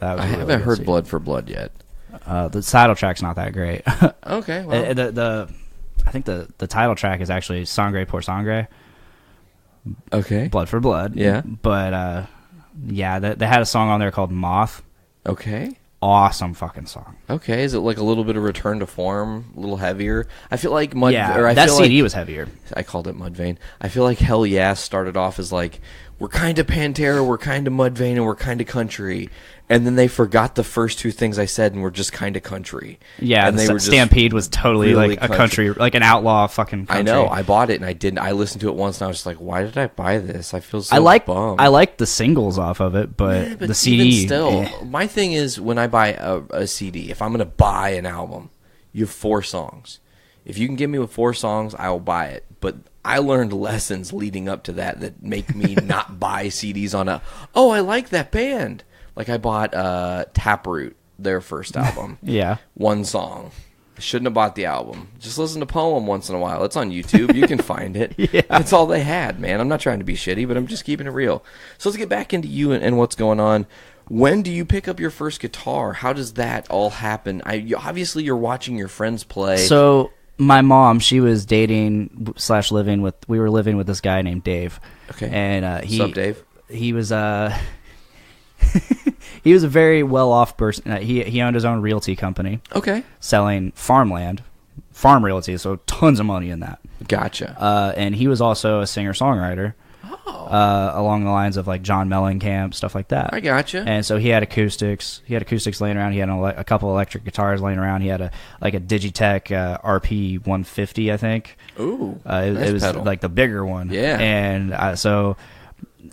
I haven't heard Blood for Blood yet. The title track's not that great. Okay. Well. I think the title track is actually Sangre por Sangre. Okay. Blood for Blood. Yeah. But Yeah, they had a song on there called Moth. Okay. Awesome fucking song. Okay, is it like a little bit of return to form, a little heavier? I feel like that CD was heavier. I called it Mudvayne. I feel like Hell Yeah started off as like, we're kind of Pantera, we're kind of Mudvayne, and we're kind of country. And then they forgot the first two things I said and were just kind of country. Yeah, and the they were just Stampede was totally really like a country, like an outlaw fucking country. I know. I bought it and I didn't. I listened to it once and I was just like, why did I buy this? I feel so bummed. I like the singles off of it, but the CD. Even still, my thing is when I buy a CD, if I'm going to buy an album, you have 4 songs. If you can give me with 4 songs, I will buy it. But I learned lessons leading up to that make me not buy CDs on I like that band. Like I bought Taproot, their first album. Yeah. 1 song. I shouldn't have bought the album. Just listen to Poem once in a while. It's on YouTube. You can find it. Yeah. That's all they had, man. I'm not trying to be shitty, but I'm just keeping it real. So let's get back into you and what's going on. When do you pick up your first guitar? How does that all happen? Obviously, you're watching your friends play. So my mom, she was dating / living with. We were living with this guy named Dave. Okay. And What's up, Dave? He was he was a very well-off person. He owned his own realty company. Okay. Selling farm realty, so tons of money in that. Gotcha. And he was also a singer-songwriter. Along the lines of like John Mellencamp, stuff like that. I gotcha. And so he had acoustics. He had acoustics laying around. He had a couple electric guitars laying around. He had a Digitech RP 150, I think. Ooh, it was pedal. like the bigger one. Yeah. And so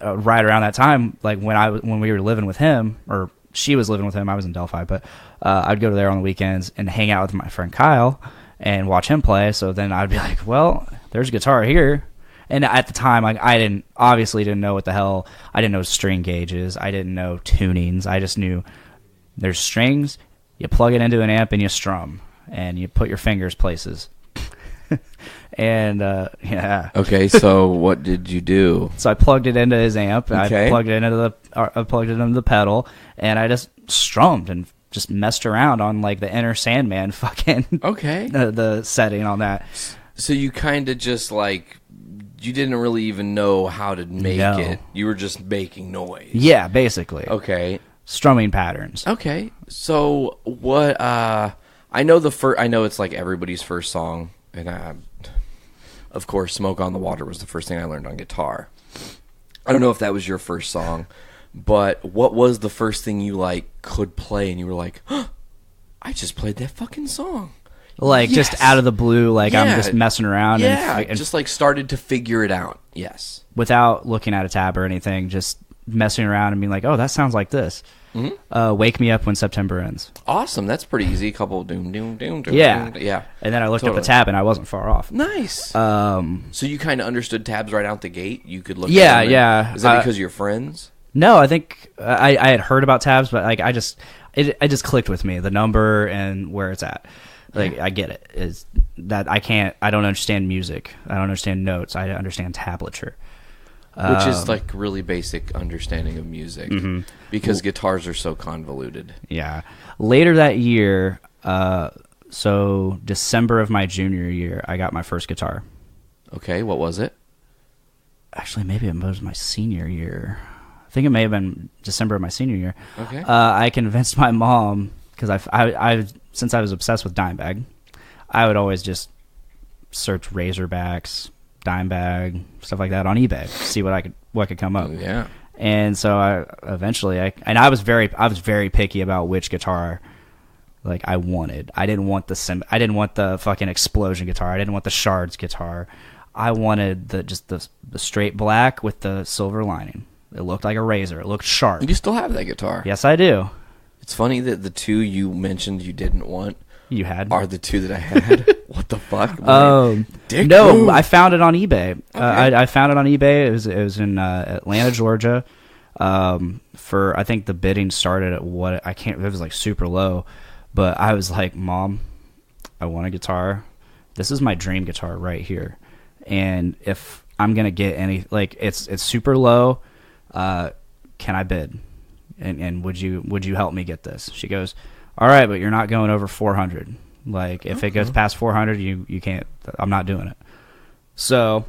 right around that time, like when we were living with him, or she was living with him, I was in Delphi, but I'd go to there on the weekends and hang out with my friend Kyle and watch him play. So then I'd be like, well, there's a guitar here. And at the time, like I didn't know what the hell. I didn't know string gauges. I didn't know tunings. I just knew there's strings. You plug it into an amp and you strum, and you put your fingers places. And yeah. Okay, so what did you do? So I plugged it into his amp. Okay. I plugged it into the pedal, and I just strummed and just messed around on like the Enter Sandman fucking Okay. the setting on that. So you kind of just like, you didn't really even know how to make it. You were just making noise. Yeah, basically. Okay. Strumming patterns. Okay. So what? I know I know it's like everybody's first song, and of course, "Smoke on the Water" was the first thing I learned on guitar. I don't know if that was your first song, but what was the first thing you like could play, and you were like, huh, "I just played that fucking song." Like just out of the blue, like I'm just messing around. Yeah, and just like started to figure it out. Yes. Without looking at a tab or anything, just messing around and being like, oh, that sounds like this. Mm-hmm. Wake Me Up When September Ends. Awesome. That's pretty easy. A couple of doom, doom, doom, doom. Yeah. Doom, yeah. And then I looked at Totally. the tab and I wasn't far off. Nice. So you kind of understood tabs right out the gate? You could look at them and- yeah. Is that because of your friends? No, I think I had heard about tabs, but like it just clicked with me, the number and where it's at. Like I get it. Is that I don't understand music. I don't understand notes. I understand tablature. Which is like really basic understanding of music because guitars are so convoluted. Yeah. Later that year, so December of my junior year, I got my first guitar. Okay, what was it? Actually, maybe it was my senior year. I think it may have been December of my senior year. Okay. I convinced my mom, because I since I was obsessed with Dimebag, I would always just search Razorbacks, Dimebag, stuff like that on eBay, see what could come up. Yeah. And so I was very picky about which guitar like I wanted. I didn't want the fucking explosion guitar. I didn't want the shards guitar. I wanted the straight black with the silver lining. It looked like a razor. It looked sharp. You still have that guitar. Yes, I do. It's funny that the two you mentioned you didn't want You had are the two that I had. What the fuck? Dick no, move. I found it on eBay. Okay. I found it on eBay. It was in Atlanta, Georgia. For I think the bidding started at it was like super low, but I was like, Mom, I want a guitar. This is my dream guitar right here, and if I'm gonna get any, like it's super low, can I bid? And would you help me get this? She goes, all right, but you're not going over 400. Like if it goes past 400, you can't. I'm not doing it. So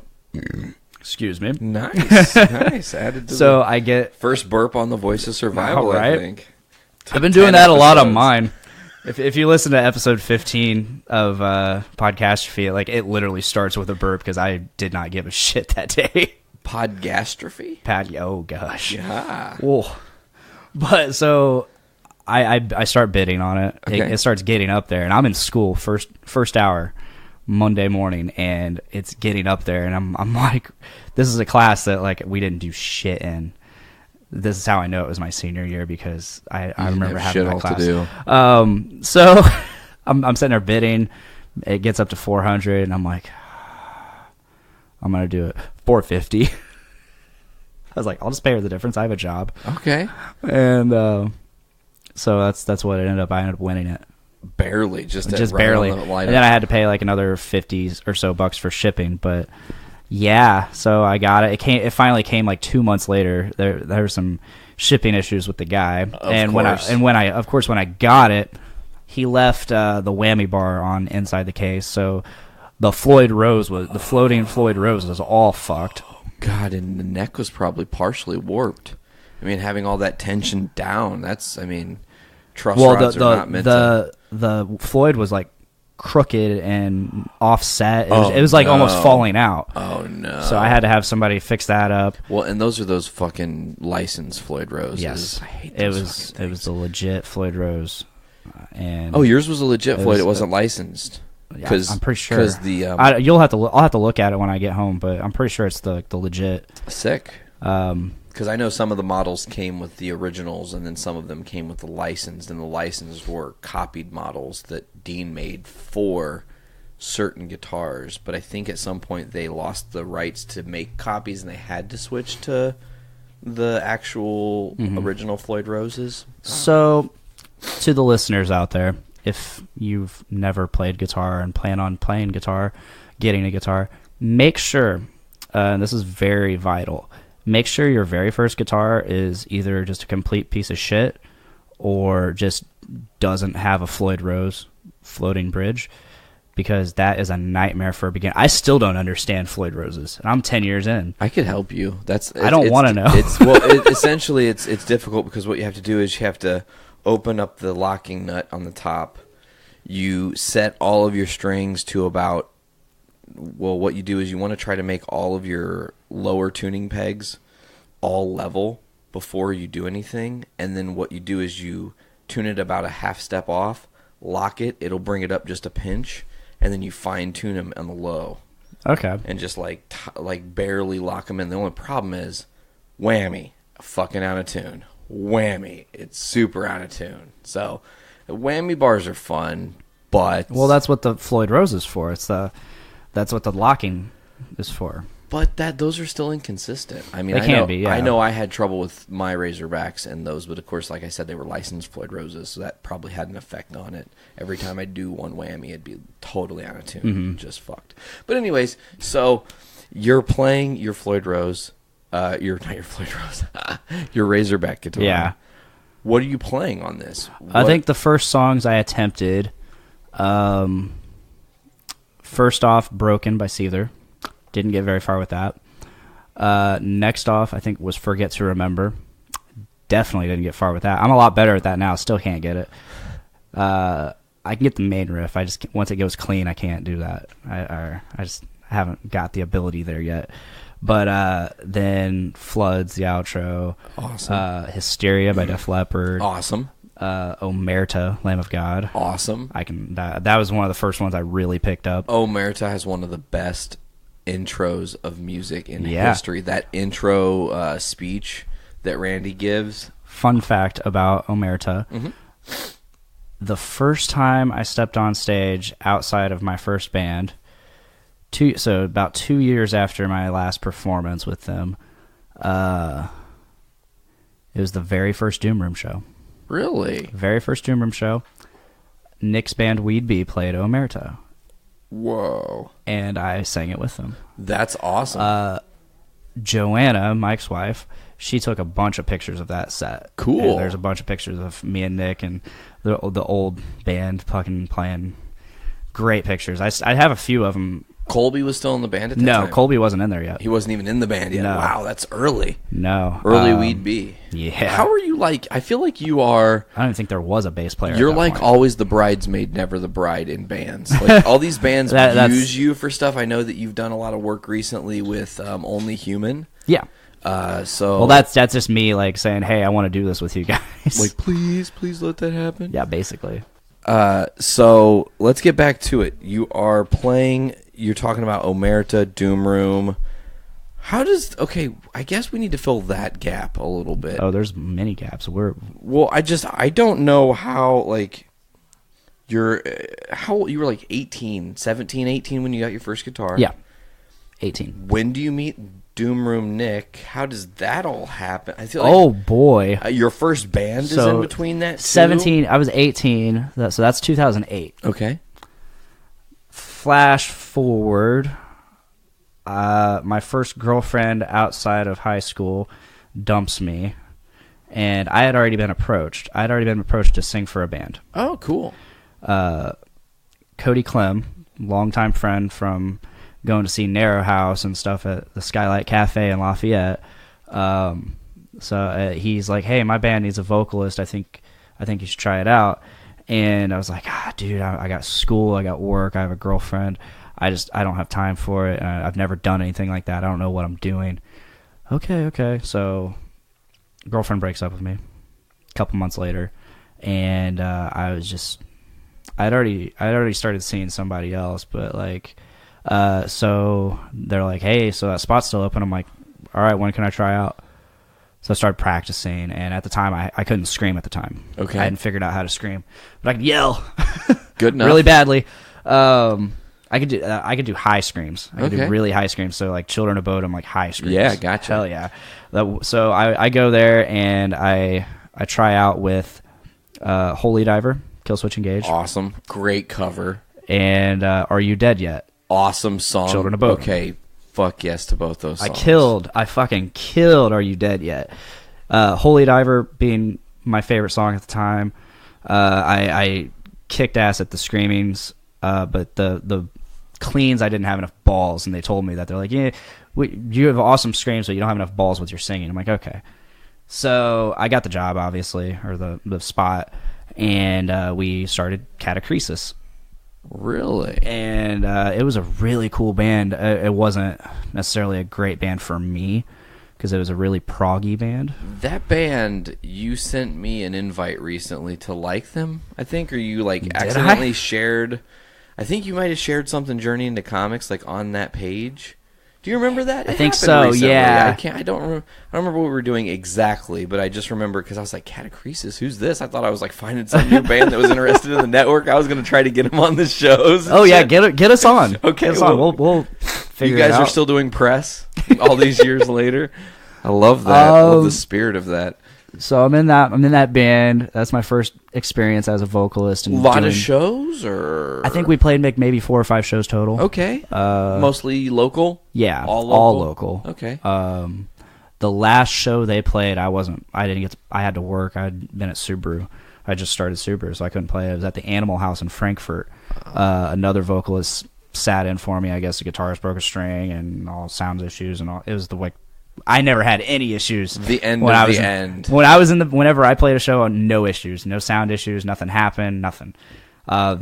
Excuse me. Nice. Nice. Added to So the I get first burp on the Voice of Survival, Right? I think. I've been doing that a lot on episodes. mine. If you listen to episode 15 of Podcastrophe, like it literally starts with a burp because I did not give a shit that day. Podgastrophe? Oh gosh. Yeah. Whoa. But so I start bidding on it. Okay. It starts getting up there, and I'm in school first hour Monday morning, and it's getting up there, and I'm like, this is a class that like we didn't do shit in. This is how I know it was my senior year because I remember having that class. To do. So I'm sitting there bidding. It gets up to 400, and I'm like, I'm gonna do it 450. I was like, I'll just pay her the difference. I have a job. Okay. And so that's what it ended up. I ended up winning it. Barely. Just Barely. On the lineup. And then I had to pay like another 50 or so bucks for shipping. But yeah, so I got it. It finally came like 2 months later. There were some shipping issues with the guy. When I got it, he left the whammy bar on inside the case. So the floating Floyd Rose was all fucked. God, and the neck was probably partially warped. I mean, having all that tension down, truss rods are not meant to... The Floyd was like crooked and offset. It was like almost falling out. Oh, no. So I had to have somebody fix that up. Well, and those are those fucking licensed Floyd Roses. Yes. I hate It those was the legit Floyd Rose. And yours was a legit Floyd. It wasn't licensed. I'm pretty sure. Because the... I'll have to look at it when I get home, but I'm pretty sure it's the legit. Sick. Because I know some of the models came with the originals, and then some of them came with the licensed, and the licensed were copied models that Dean made for certain guitars. But I think at some point they lost the rights to make copies, and they had to switch to the actual original Floyd Roses. So, to the listeners out there, if you've never played guitar and plan on playing guitar, getting a guitar, make sure, and this is very vital, make sure your very first guitar is either just a complete piece of shit or just doesn't have a Floyd Rose floating bridge, because that is a nightmare for a beginner. I still don't understand Floyd Roses, and I'm 10 years in. I could help you. I don't want to know. Essentially, it's difficult because what you have to do is you have to open up the locking nut on the top. You set all of your strings to about... Well, what you do is you want to try to make all of your lower tuning pegs all level before you do anything. And then what you do is you tune it about a half step off, lock it, it'll bring it up just a pinch, and then you fine tune them on the low. Okay. And just like barely lock them in. The only problem is whammy, fucking out of tune. Whammy, it's super out of tune. So whammy bars are fun, but... Well, that's what the Floyd Rose is for. That's what the locking is for. But those are still inconsistent. I mean, I know I had trouble with my Razorbacks and those, but of course, like I said, they were licensed Floyd Roses, so that probably had an effect on it. Every time I do one whammy, it'd be totally out of tune, just fucked. But anyways, so you're playing your Floyd Rose, not your Floyd Rose, your Razorback guitar. Yeah. What are you playing on this? I think the first songs I attempted, first off, Broken by Seether. Didn't get very far with that. Next off, I think, was Forget to Remember. Definitely didn't get far with that. I'm a lot better at that now. Still can't get it. I can get the main riff. Once it goes clean, I can't do that. I just haven't got the ability there yet. But then Floods, the outro. Awesome. Hysteria by Def Leppard. Awesome. Omerta, Lamb of God. Awesome. That was one of the first ones I really picked up. Omerta has one of the best intros of music in history. That intro speech that Randy gives. Fun fact about Omerta. The first time I stepped on stage outside of my first band, about 2 years after my last performance with them, it was the very first Doom Room show. Really? Very first Doom Room show. Nick's band Weed Bee played Omerta. Whoa. And I sang it with them. That's awesome. Joanna, Mike's wife, she took a bunch of pictures of that set. Cool. And there's a bunch of pictures of me and Nick and the old band fucking playing. Great pictures. I have a few of them Colby was still in the band at that time? No, Colby wasn't in there yet. He wasn't even in the band yet. No. Wow, that's early. No. Early We'd Be. Yeah. How are you like? I feel like you are. I don't even think there was a bass player. You're at that like point. always the bridesmaid, never the bride in bands. Like all these bands That's- use you for stuff. I know that you've done a lot of work recently with Only Human. Yeah. So Well, that's just me like saying, "Hey, I want to do this with you guys." like, please let that happen. yeah, basically. So let's get back to it. You are playing. You're talking about Omerta, Doom Room. Okay, I guess we need to fill that gap a little bit. Oh, there's many gaps. Well, I don't know how, like, how you were like 17, 18 when you got your first guitar. Yeah. 18. When do you meet Doom Room Nick? How does that all happen? I feel Oh boy. your first band is in between that too? 17, I was 18. So that's 2008. Okay. Flash forward, my first girlfriend outside of high school dumps me, and I had already been approached. To sing for a band. Oh, cool. Cody Clem, longtime friend from going to see Narrow House and stuff at the Skylight Cafe in Lafayette. So he's like, "Hey, my band needs a vocalist. I think you should try it out." And I was like, dude, I got school, I got work, I have a girlfriend. I don't have time for it. I've never done anything like that. I don't know what I'm doing. Okay. So girlfriend breaks up with me a couple months later, and I'd already started seeing somebody else, but like, so they're like, "Hey, so that spot's still open." I'm like, "All right, when can I try out?" So I started practicing, and at the time, I couldn't scream at the time. Okay. I hadn't figured out how to scream, but I could yell. Good enough. Really badly. I could do high screams. I could do Okay. really high screams. So like Children of Bodom, like high screams. Yeah, gotcha. Hell yeah. So I go there and I try out with Holy Diver, Killswitch Engage, Awesome. Great cover. and Are You Dead Yet? Awesome song. Children of Bodom. Okay. Fuck yes to both those songs. I fucking killed Are You Dead Yet? Holy Diver being my favorite song at the time. I kicked ass at the screamings, but the cleans, I didn't have enough balls, and they told me that. They're like, "Yeah, you have awesome screams, but you don't have enough balls with your singing." I'm like, okay. So I got the job, obviously, or the spot, and we started Catacresis. Really? And it was a really cool band. It wasn't necessarily a great band for me because it was a really proggy band. That band, you sent me an invite recently to like them, I think, or you like accidentally shared. I think you might have shared something Journey into Comics like on that page. Do you remember that? I think happened so, recently. yeah. I don't remember what we were doing exactly, but I just remember because I was like, Catacresis, who's this? I thought I was like finding some new band that was interested in the network. I was going to try to get them on the shows. Oh yeah, get us on. Okay, get us on. We'll figure you guys it out. are still doing press all these years later. I love that. I love the spirit of that. So I'm in that band. That's my first experience as a vocalist. And A lot of shows, or I think we played maybe 4 or 5 shows total. Okay. Mostly local? Yeah, All local. Okay. The last show they played, I had to work. I'd been at Subaru. I just started Subaru, so I couldn't play. It was at the Animal House in Frankfurt. Another vocalist sat in for me. I guess the guitarist broke a string and all sound issues and all. It was I never had any issues. The end when of I was the end. When I was whenever I played a show, no issues, no sound issues, nothing happened, nothing. I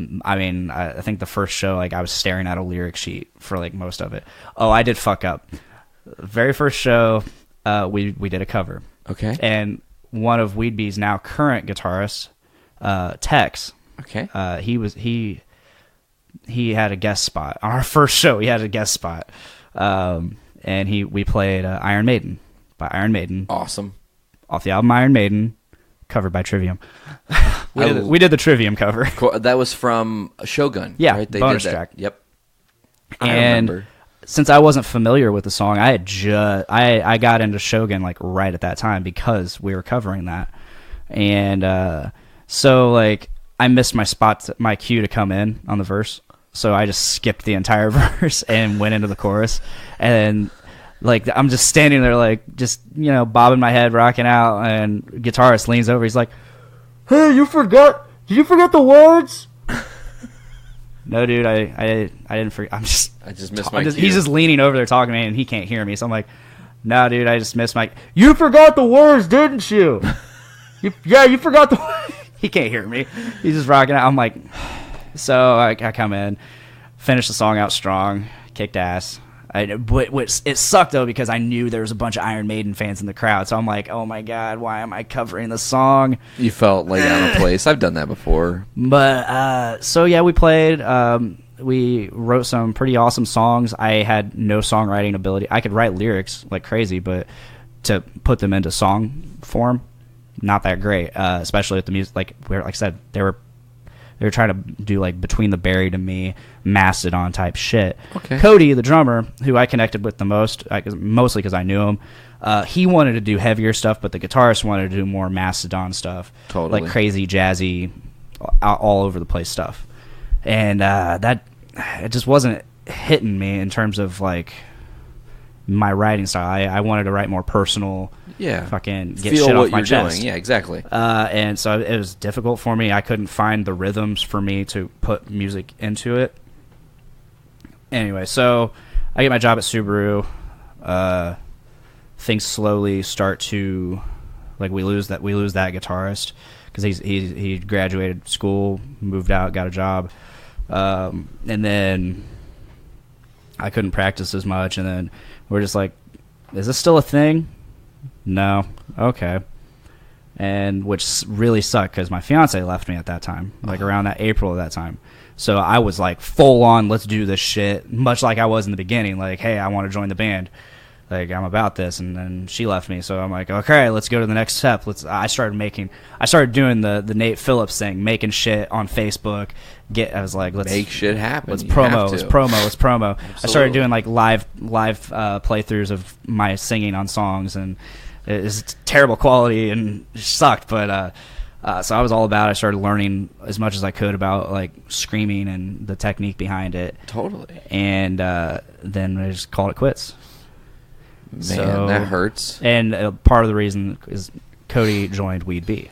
think the first show, like, I was staring at a lyric sheet for like most of it. Oh, I did fuck up. Very first show, we did a cover. Okay. And one of Weedbee's now current guitarists, Tex. Okay. He had a guest spot on our first show. He had a guest spot. And we played Iron Maiden by Iron Maiden. Awesome. Off the album Iron Maiden, covered by Trivium. we did the Trivium cover. Cool. That was from Shogun. Yeah, right? They bonus did that. track. Yep. And remember. Since I wasn't familiar with the song, I got into Shogun like right at that time because we were covering that. And so like I missed my cue to come in on the verse. So I just skipped the entire verse and went into the chorus. And like I'm just standing there like just, bobbing my head, rocking out, and guitarist leans over, he's like, "Hey, did you forget the words?" No, dude, I didn't forget. I just missed my cue. He's just leaning over there talking to me, and he can't hear me. So I'm like, no, dude, I just missed my. You forgot the words, didn't you? You forgot the. He can't hear me. He's just rocking out. I'm like, so I come in, finish the song out strong, kicked ass. It sucked though because I knew there was a bunch of Iron Maiden fans in the crowd, so I'm like, oh my god, why am I covering the song? You felt like out of place. I've done that before. But so yeah, we played. We wrote some pretty awesome songs. I had no songwriting ability. I could write lyrics like crazy, but to put them into song form, not that great. Especially with the music, like I said, they were trying to do like Between the Buried and Me, Mastodon type shit. Okay. Cody, the drummer, who I connected with the most, mostly because I knew him, he wanted to do heavier stuff, but the guitarist wanted to do more Mastodon stuff. Totally. Like crazy, jazzy, all over the place stuff. And that, it just wasn't hitting me in terms of like my writing style. I wanted to write more personal, fucking get feel shit what off my you're chest. doing. Yeah, exactly. And so it was difficult for me. I couldn't find the rhythms for me to put music into it. Anyway, so I get my job at Subaru. Things slowly start to, like, we lose that guitarist because he graduated school, moved out, got a job, and then I couldn't practice as much. And then we're just like, is this still a thing? No. Okay. And which really sucked because my fiance left me at that time, like around that April of that time. So I was like full on, let's do this shit, much like I was in the beginning. Like, hey, I want to join the band. Like, I'm about this. And then she left me. So I'm like, okay, let's go to the next step. I started doing the Nate Phillips thing, making shit on Facebook. I was like, let's make shit happen. Let's promo. I started doing like live playthroughs of my singing on songs, and it's terrible quality and it sucked. But so I was all about it. I started learning as much as I could about like screaming and the technique behind it. Totally. And then I just called it quits. Man, that hurts. And part of the reason is Cody joined Weed B.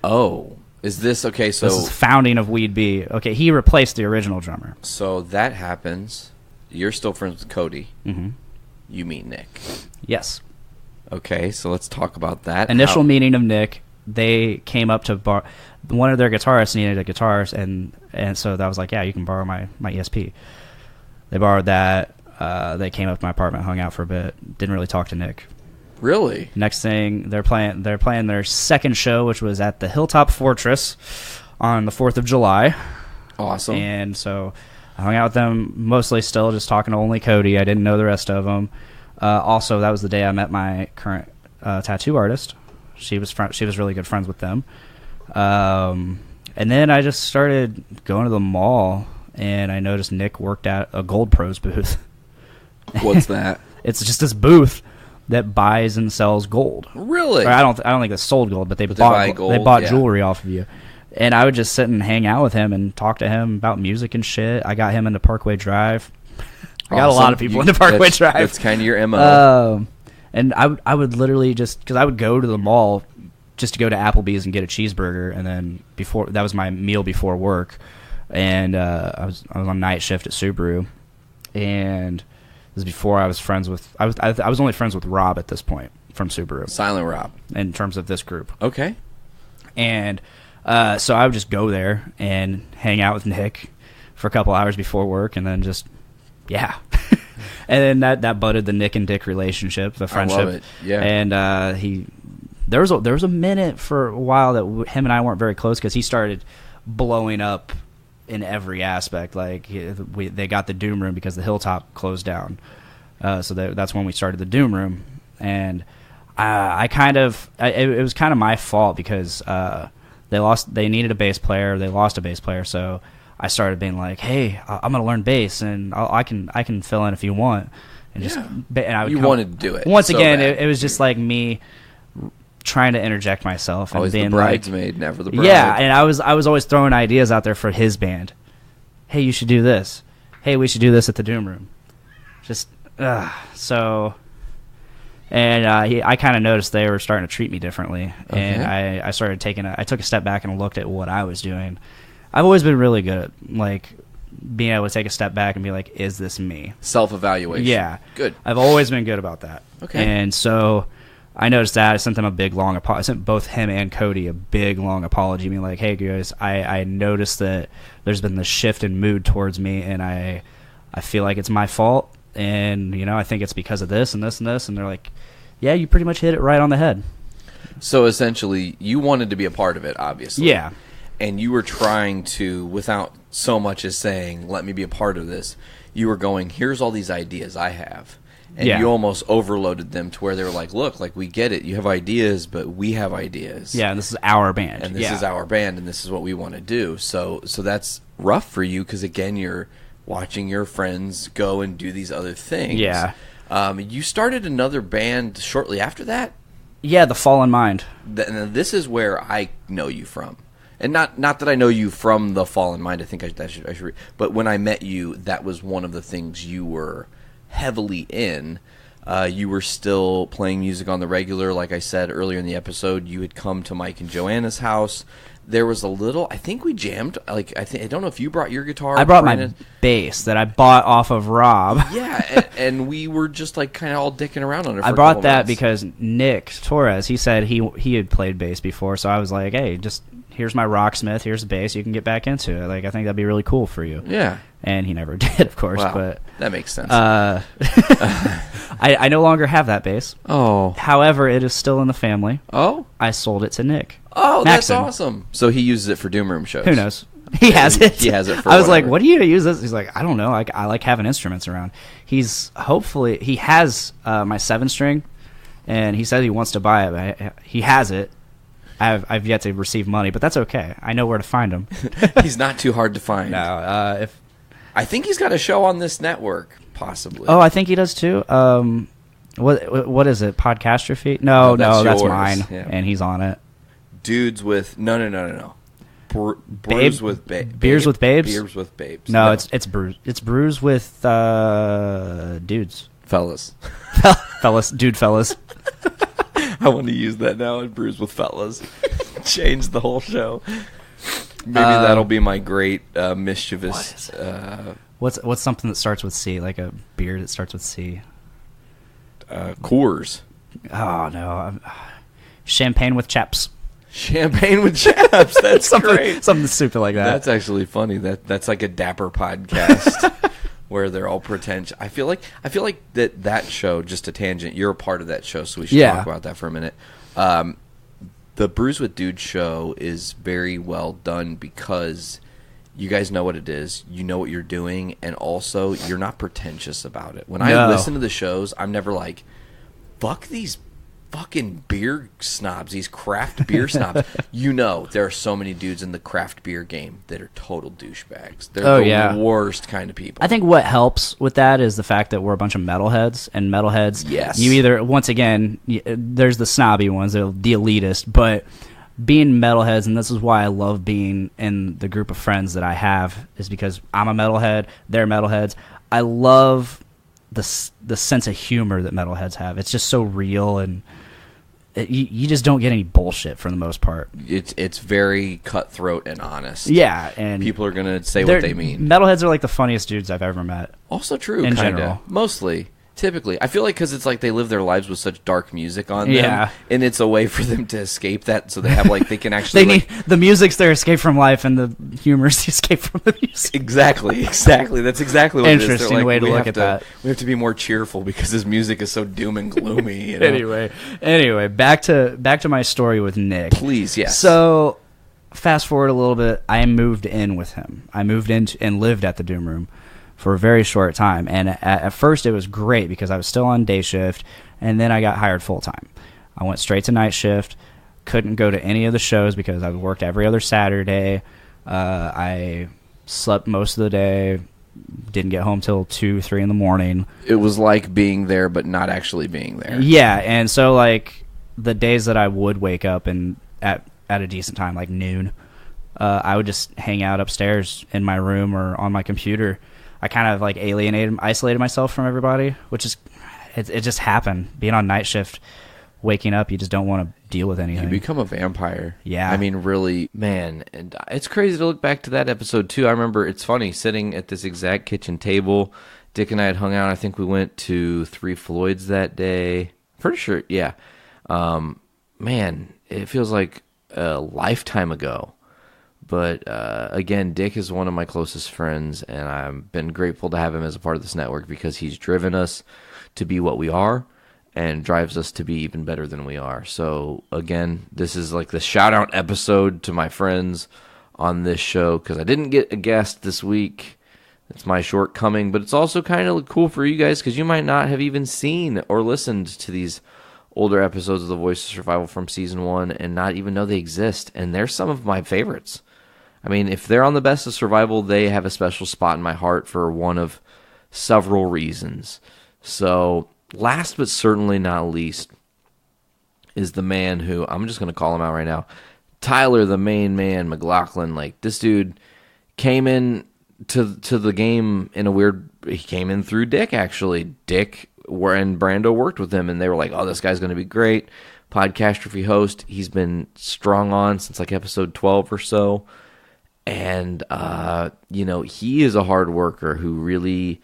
Oh. Is this okay? So this is founding of Weed B. Okay, he replaced the original drummer. So that happens. You're still friends with Cody. Mm-hmm. You meet Nick. Yes. Okay, so let's talk about that. Initial meeting of Nick. They came up to one of their guitarists needed a guitarist, and so that was like, yeah, you can borrow my ESP. They borrowed that. They came up to my apartment, hung out for a bit. Didn't really talk to Nick. Really? Next thing, they're playing their second show, which was at the Hilltop Fortress on the 4th of July. Awesome. And so I hung out with them, mostly still just talking to only Cody. I didn't know the rest of them. Also, that was the day I met my current tattoo artist. She was really good friends with them. And then I just started going to the mall, and I noticed Nick worked at a Gold Pros booth. What's that? It's just this booth that buys and sells gold. Really? Or I don't think they sold gold, but they buy bought jewelry off of you. And I would just sit and hang out with him and talk to him about music and shit. I got him into Parkway Drive. I got a lot of people into Parkway Drive. That's kind of your MO. And I would literally just, because I would go to the mall just to go to Applebee's and get a cheeseburger, and then that was my meal before work. And I was on night shift at Subaru, and this is before I was friends with. I was only friends with Rob at this point from Subaru. Silent Rob. In terms of this group. Okay. And so I would just go there and hang out with Nick for a couple hours before work, and then just and then that budded the Nick and Dick relationship, the friendship. I love it. Yeah. And there was a minute for a while that him and I weren't very close because he started blowing up in every aspect. Like they got the Doom Room because the Hilltop closed down, so that's when we started the Doom Room. And it was kind of my fault because they needed a bass player, they lost a bass player, so I started being like, hey, I'm gonna learn bass and I can fill in if you want, and just and I would wanted to do it once so again. bad. It was just like me trying to interject myself and always being the bridesmaid, never the bride. Yeah, and I was always throwing ideas out there for his band. Hey, you should do this. Hey, we should do this at the Doom Room. Just so, and I kind of noticed they were starting to treat me differently, and I took a step back and looked at what I was doing. I've always been really good at, like, being able to take a step back and be like, is this me? Self-evaluation. Yeah. Good. I've always been good about that. Okay. And so I noticed that. I sent them a big, long apology. I sent both him and Cody a big, long apology, being like, hey, guys, I noticed that there's been this shift in mood towards me, and I feel like it's my fault. And, I think it's because of this and this and this. And they're like, yeah, you pretty much hit it right on the head. So essentially, you wanted to be a part of it, obviously. Yeah. And you were trying to, without so much as saying, let me be a part of this, you were going, here's all these ideas I have. And you almost overloaded them to where they were like, look, like, we get it. You have ideas, but we have ideas. Yeah, and this is our band. And this is our band, and this is what we want to do. So that's rough for you because, again, you're watching your friends go and do these other things. Yeah. You started another band shortly after that? Yeah, The Fallen Mind. And this is where I know you from. And not that I know you from The Fallen Mind. I think I should. But when I met you, that was one of the things you were heavily in. You were still playing music on the regular. Like I said earlier in the episode, you had come to Mike and Joanna's house. There was a little. I think we jammed. I don't know if you brought your guitar. I brought my bass that I bought off of Rob. Yeah, and we were just like kind of all dicking around on it. I brought that because Nick Torres. He said he had played bass before, so I was like, hey, just here's my Rocksmith. Here's the bass. You can get back into it. Like, I think that'd be really cool for you. Yeah. And he never did, of course. Wow, but that makes sense. I no longer have that bass. Oh. However, it is still in the family. Oh. I sold it to Nick. Oh, that's Maxon. awesome. So he uses it for Doom Room shows. Who knows? He has it. He has it for I was whatever. like, what do you use this? He's like, I don't know. I like having instruments around. He has my 7-string, and he said he wants to buy it. But he has it. I've yet to receive money, but that's okay. I know where to find him. He's not too hard to find. No, I think he's got a show on this network, possibly. Oh, I think he does too. What is it? Podcastrophe? No, that's yours. mine, Yeah. and he's on it. Dudes with no. Brews Babe? with Beers with babes? Beers with babes. No, it's brews. It's brews with dudes, fellas. fellas. I want to use that now in Brews with Fellas. Change the whole show. Maybe that'll be my great mischievous. What's something that starts with C? Like a beer that starts with C? Coors. Oh no, champagne with chaps. Champagne with chaps. That's great. Something stupid like that. That's actually funny. That's like a dapper podcast where they're all pretentious. I feel like that show, just a tangent. You're a part of that show, so we should talk about that for a minute. The Brews with Dude show is very well done because you guys know what it is. You know what you're doing, and also you're not pretentious about it. When I listen to the shows, I'm never like, fuck these fucking beer snobs, these craft beer snobs. You know, there are so many dudes in the craft beer game that are total douchebags. They're the worst kind of people. I think what helps with that is the fact that we're a bunch of metalheads, and metalheads, you either, once again, there's the snobby ones, the elitist, but being metalheads, and this is why I love being in the group of friends that I have, is because I'm a metalhead, they're metalheads. I love the sense of humor that metalheads have. It's just so real, and you just don't get any bullshit for the most part. It's very cutthroat and honest. Yeah, and people are gonna say what they mean. Metalheads are like the funniest dudes I've ever met. Also true, in kinda. general. Mostly. Typically. I feel like because it's like they live their lives with such dark music on them. Yeah. And it's a way for them to escape that, so they have like, they can actually... they need, the music's their escape from life, and the humor's the escape from the music. Exactly. That's exactly what Interesting it is. Like, way to look at that. We have to be more cheerful because his music is so doom and gloomy. You know? Anyway, back to my story with Nick. Please, yes. So, fast forward a little bit, I moved in with him. I moved in and lived at the Doom Room for a very short time, and at first it was great because I was still on day shift, and then I got hired full-time. I went straight to night shift, couldn't go to any of the shows because I worked every other Saturday. I slept most of the day, didn't get home till 2, 3 in the morning. It was like being there but not actually being there. Yeah, and so like the days that I would wake up and at a decent time, like noon, I would just hang out upstairs in my room or on my computer. I kind of like isolated myself from everybody, which is, it just happened. Being on night shift, waking up, you just don't want to deal with anything. You become a vampire. Yeah. I mean, really, man. And it's crazy to look back to that episode, too. I remember, it's funny, sitting at this exact kitchen table, Dick and I had hung out. I think we went to Three Floyds that day. Pretty sure, yeah. Man, it feels like a lifetime ago. But, again, Dick is one of my closest friends, and I've been grateful to have him as a part of this network because he's driven us to be what we are and drives us to be even better than we are. So, again, this is like the shout-out episode to my friends on this show because I didn't get a guest this week. It's my shortcoming, but it's also kind of cool for you guys because you might not have even seen or listened to these older episodes of The Voice of Survival from Season 1 and not even know they exist. And they're some of my favorites. I mean, if they're on the Best of Survival, they have a special spot in my heart for one of several reasons. So, last but certainly not least is the man who, I'm just going to call him out right now, Tyler, the main man, McLaughlin. Like, this dude came in to the game in a weird, he came in through Dick, actually. Dick and Brando worked with him, and they were like, oh, this guy's going to be great. Podcastrophe host. He's been strong on since like episode 12 or so. And, he is a hard worker who really,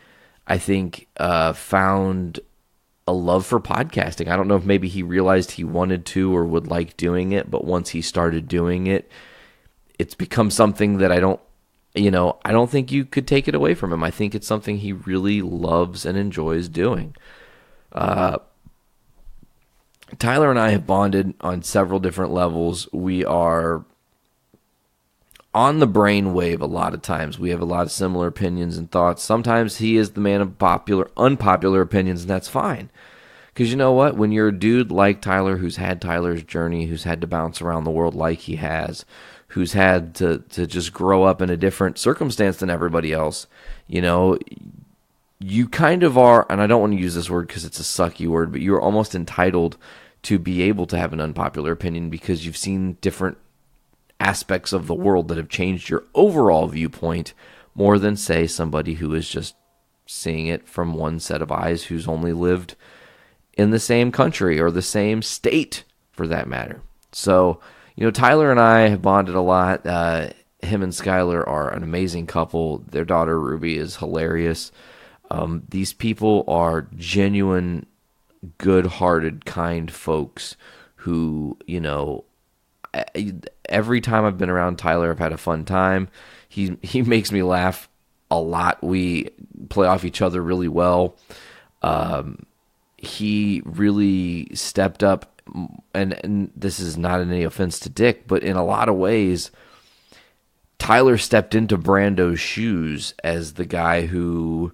I think, found a love for podcasting. I don't know if maybe he realized he wanted to or would like doing it, but once he started doing it, it's become something that I don't think you could take it away from him. I think it's something he really loves and enjoys doing. Tyler and I have bonded on several different levels. We are on the brainwave a lot of times. We have a lot of similar opinions and thoughts. Sometimes he is the man of unpopular opinions, and that's fine. Because you know what? When you're a dude like Tyler, who's had Tyler's journey, who's had to bounce around the world like he has, who's had to just grow up in a different circumstance than everybody else, you kind of are, and I don't want to use this word because it's a sucky word, but you're almost entitled to be able to have an unpopular opinion because you've seen different aspects of the world that have changed your overall viewpoint more than, say, somebody who is just seeing it from one set of eyes who's only lived in the same country or the same state, for that matter. So, Tyler and I have bonded a lot. Him and Skylar are an amazing couple. Their daughter, Ruby, is hilarious. These people are genuine, good-hearted, kind folks who, every time I've been around Tyler, I've had a fun time. He makes me laugh a lot. We play off each other really well. He really stepped up, and this is not any offense to Dick, but in a lot of ways, Tyler stepped into Brando's shoes as the guy who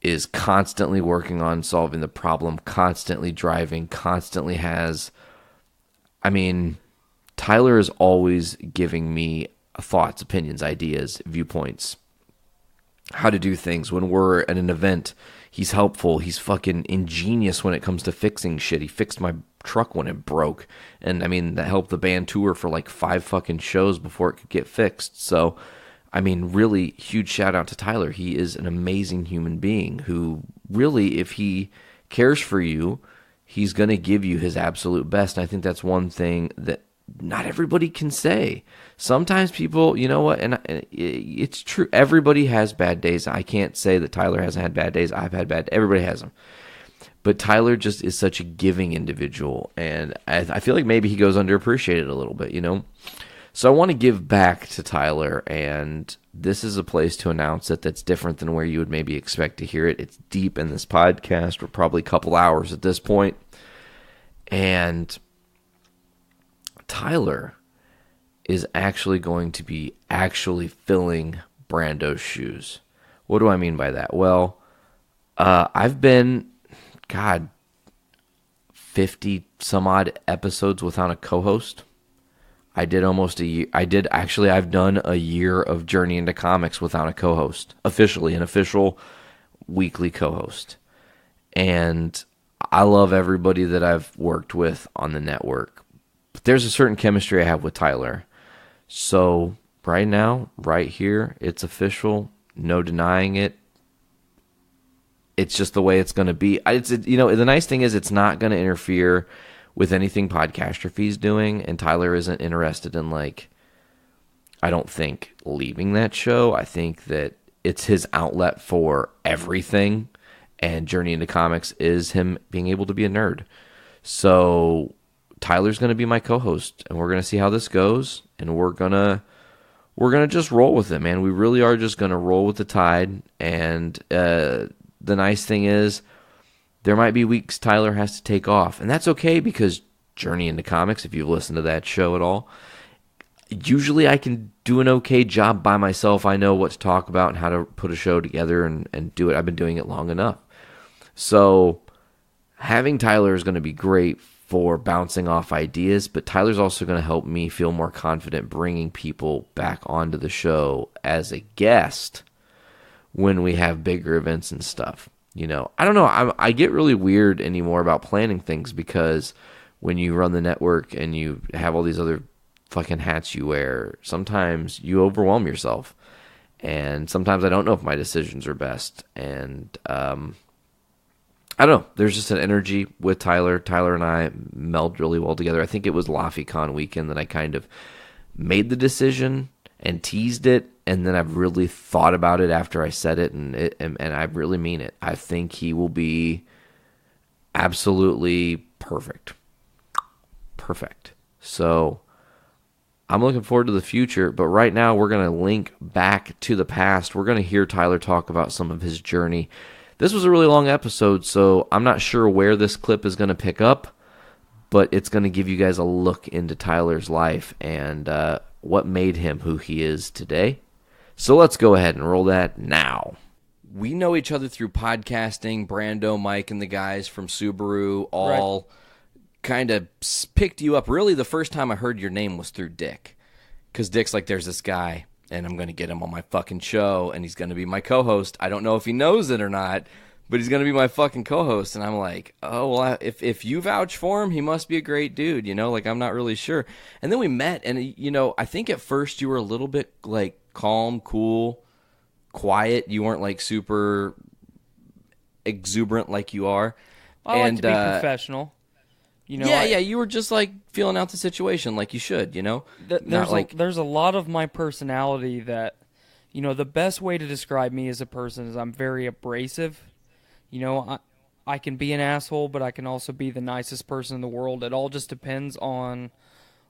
is constantly working on solving the problem, constantly driving, constantly has, Tyler is always giving me thoughts, opinions, ideas, viewpoints, how to do things. When we're at an event, he's helpful. He's fucking ingenious when it comes to fixing shit. He fixed my truck when it broke. And, that helped the band tour for like 5 fucking shows before it could get fixed. So, really huge shout out to Tyler. He is an amazing human being who really, if he cares for you, he's going to give you his absolute best. And I think that's one thing that not everybody can say. Sometimes people, you know what, and it's true, everybody has bad days. I can't say that Tyler hasn't had bad days. I've had everybody has them. But Tyler just is such a giving individual, and I feel like maybe he goes underappreciated a little bit, So I want to give back to Tyler, and this is a place to announce it that's different than where you would maybe expect to hear it. It's deep in this podcast. We're probably a couple hours at this point. And Tyler is actually going to be filling Brando's shoes. What do I mean by that? Well, I've been, 50 some odd episodes without a co-host. I did almost a year. I've done a year of Journey into Comics without a co-host. Officially, an official weekly co-host. And I love everybody that I've worked with on the network. But there's a certain chemistry I have with Tyler. So right now, right here, it's official. No denying it. It's just the way it's going to be. The nice thing is it's not going to interfere with anything Podcastrophe is doing, and Tyler isn't interested in, like, I don't think leaving that show. I think that it's his outlet for everything, and Journey into Comics is him being able to be a nerd. So Tyler's going to be my co-host, and we're going to see how this goes, and we're going to just roll with it, man. We really are just going to roll with the tide, and the nice thing is there might be weeks Tyler has to take off, and that's okay because Journey into Comics, if you've listened to that show at all, usually I can do an okay job by myself. I know what to talk about and how to put a show together and do it. I've been doing it long enough. So having Tyler is going to be great for bouncing off ideas, but Tyler's also going to help me feel more confident bringing people back onto the show as a guest when we have bigger events and stuff. You know, I don't know. I get really weird anymore about planning things because when you run the network and you have all these other fucking hats you wear, sometimes you overwhelm yourself. And sometimes I don't know if my decisions are best. And I don't know. There's just an energy with Tyler. Tyler and I meld really well together. I think it was LaFiCon weekend that I kind of made the decision and teased it, and then I've really thought about it after I said it, and I really mean it. I think he will be absolutely perfect. Perfect. So I'm looking forward to the future, but right now we're going to link back to the past. We're going to hear Tyler talk about some of his journey. This was a really long episode, so I'm not sure where this clip is going to pick up, but it's going to give you guys a look into Tyler's life and what made him who he is today. So let's go ahead and roll that now. We know each other through podcasting. Brando, Mike, and the guys from Subaru all kind of picked you up. Really, the first time I heard your name was through Dick. Because Dick's like, there's this guy, and I'm going to get him on my fucking show, and he's going to be my co-host. I don't know if he knows it or not, but he's going to be my fucking co-host. And I'm like, oh, well, if you vouch for him, he must be a great dude, you know? Like, I'm not really sure. And then we met, and, you know, I think at first you were a little bit, like, calm, cool, quiet. You weren't, like, super exuberant like you are. I like to be professional. You know, yeah, you were just, like, feeling out the situation like you should, you know? There's a lot of my personality that, you know, the best way to describe me as a person is I'm very abrasive. You know, I can be an asshole, but I can also be the nicest person in the world. It all just depends on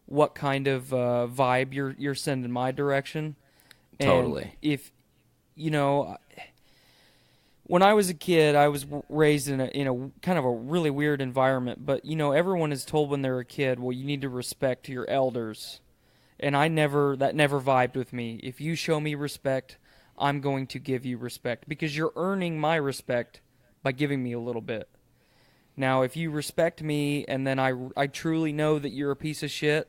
what kind of vibe you're sending my direction. Totally. And if, you know, when I was a kid, I was raised in a kind of a really weird environment. But, you know, everyone is told when they're a kid, well, you need to respect your elders. And that never vibed with me. If you show me respect, I'm going to give you respect because you're earning my respect by giving me a little bit. Now, if you respect me and then I truly know that you're a piece of shit,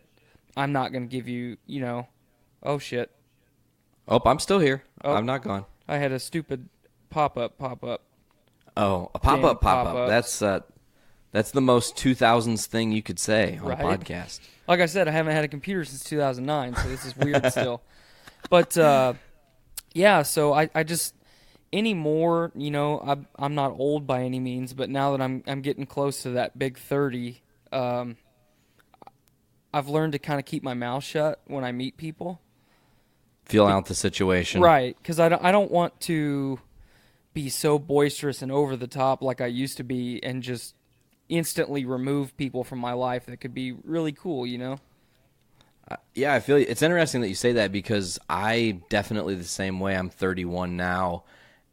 I'm not going to give you, you know, oh shit. Oh, I'm still here. Oh, I'm not gone. I had a stupid pop-up. Oh, a pop-up. That's the most 2000s thing you could say on a podcast. Like I said, I haven't had a computer since 2009, so this is weird still. But, yeah, so I just, anymore, you know, I'm not old by any means, but now that I'm getting close to that big 30, I've learned to kind of keep my mouth shut when I meet people. Feel out the situation. Right, because I don't want to be so boisterous and over the top like I used to be and just instantly remove people from my life that could be really cool, you know? Yeah, I feel it's interesting that you say that because I definitely the same way. I'm 31 now,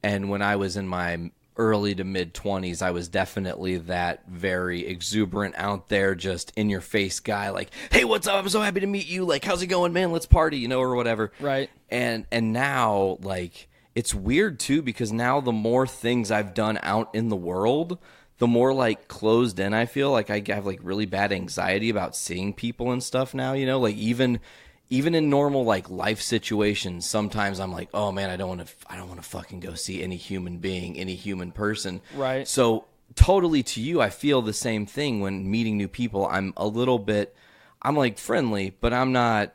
and when I was in my early to mid-20s, I was definitely that very exuberant, out there, just in-your-face guy, like, hey, what's up? I'm so happy to meet you. Like, how's it going, man? Let's party, you know, or whatever. Right. And now, like, it's weird, too, because now the more things I've done out in the world, the more, like, closed in I feel. Like, I have, like, really bad anxiety about seeing people and stuff now, you know? Like, even in normal, like, life situations, sometimes I'm like, oh, man, I don't want to fucking go see any human being, any human person. Right. So, totally to you, I feel the same thing when meeting new people. I'm like, friendly, but I'm not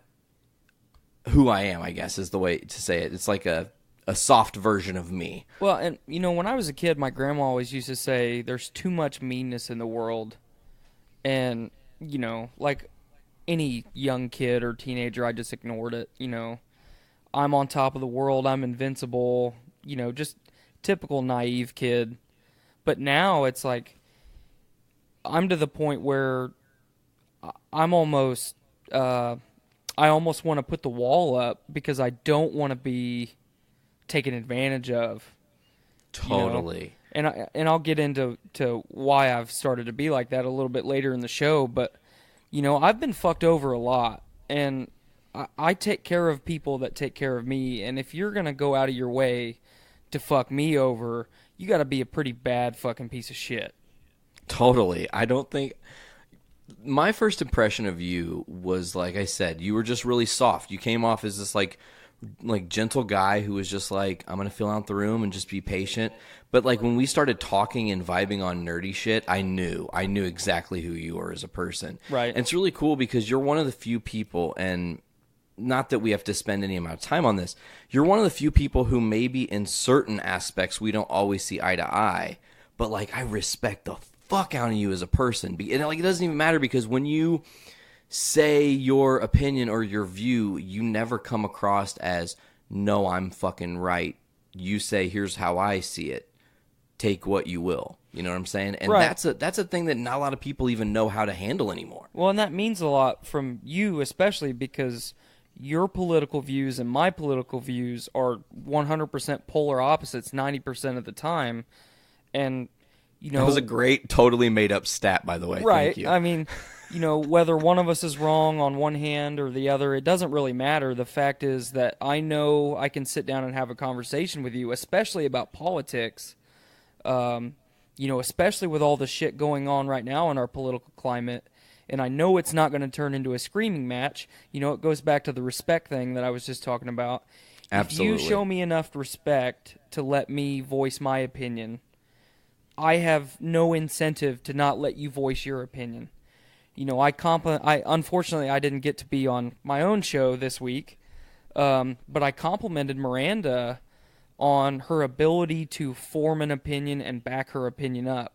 who I am, I guess, is the way to say it. It's like a soft version of me. Well, and, you know, when I was a kid, my grandma always used to say, there's too much meanness in the world. And like any young kid or teenager, I just ignored it. I'm on top of the world. I'm invincible. Just typical naive kid. But now it's like I'm to the point where I'm almost I almost want to put the wall up because I don't want to be taken advantage of. Totally. And I'll get into why I've started to be like that a little bit later in the show, but I've been fucked over a lot, and I take care of people that take care of me, and if you're gonna go out of your way to fuck me over, you got to be a pretty bad fucking piece of shit. Totally. I don't think my first impression of you was, like I said, you were just really soft. You came off as this like gentle guy who was just like, I'm gonna fill out the room and just be patient. But like when we started talking and vibing on nerdy shit, I knew exactly who you were as a person. Right. And it's really cool because you're one of the few people, and not that we have to spend any amount of time on this, you're one of the few people who maybe in certain aspects we don't always see eye to eye, but like I respect the fuck out of you as a person. And like it doesn't even matter because when you say your opinion or your view, you never come across as, no, I'm fucking right. You say, here's how I see it. Take what you will. You know what I'm saying? And right. that's a thing that not a lot of people even know how to handle anymore. Well, and that means a lot from you, especially because your political views and my political views are 100% polar opposites 90% of the time. And, that was a great, totally made up stat, by the way. Right. Thank you. I mean, whether one of us is wrong on one hand or the other, it doesn't really matter. The fact is that I know I can sit down and have a conversation with you, especially about politics, especially with all the shit going on right now in our political climate. And I know it's not going to turn into a screaming match. It goes back to the respect thing that I was just talking about. Absolutely. If you show me enough respect to let me voice my opinion, I have no incentive to not let you voice your opinion. Unfortunately, I didn't get to be on my own show this week, but I complimented Miranda on her ability to form an opinion and back her opinion up.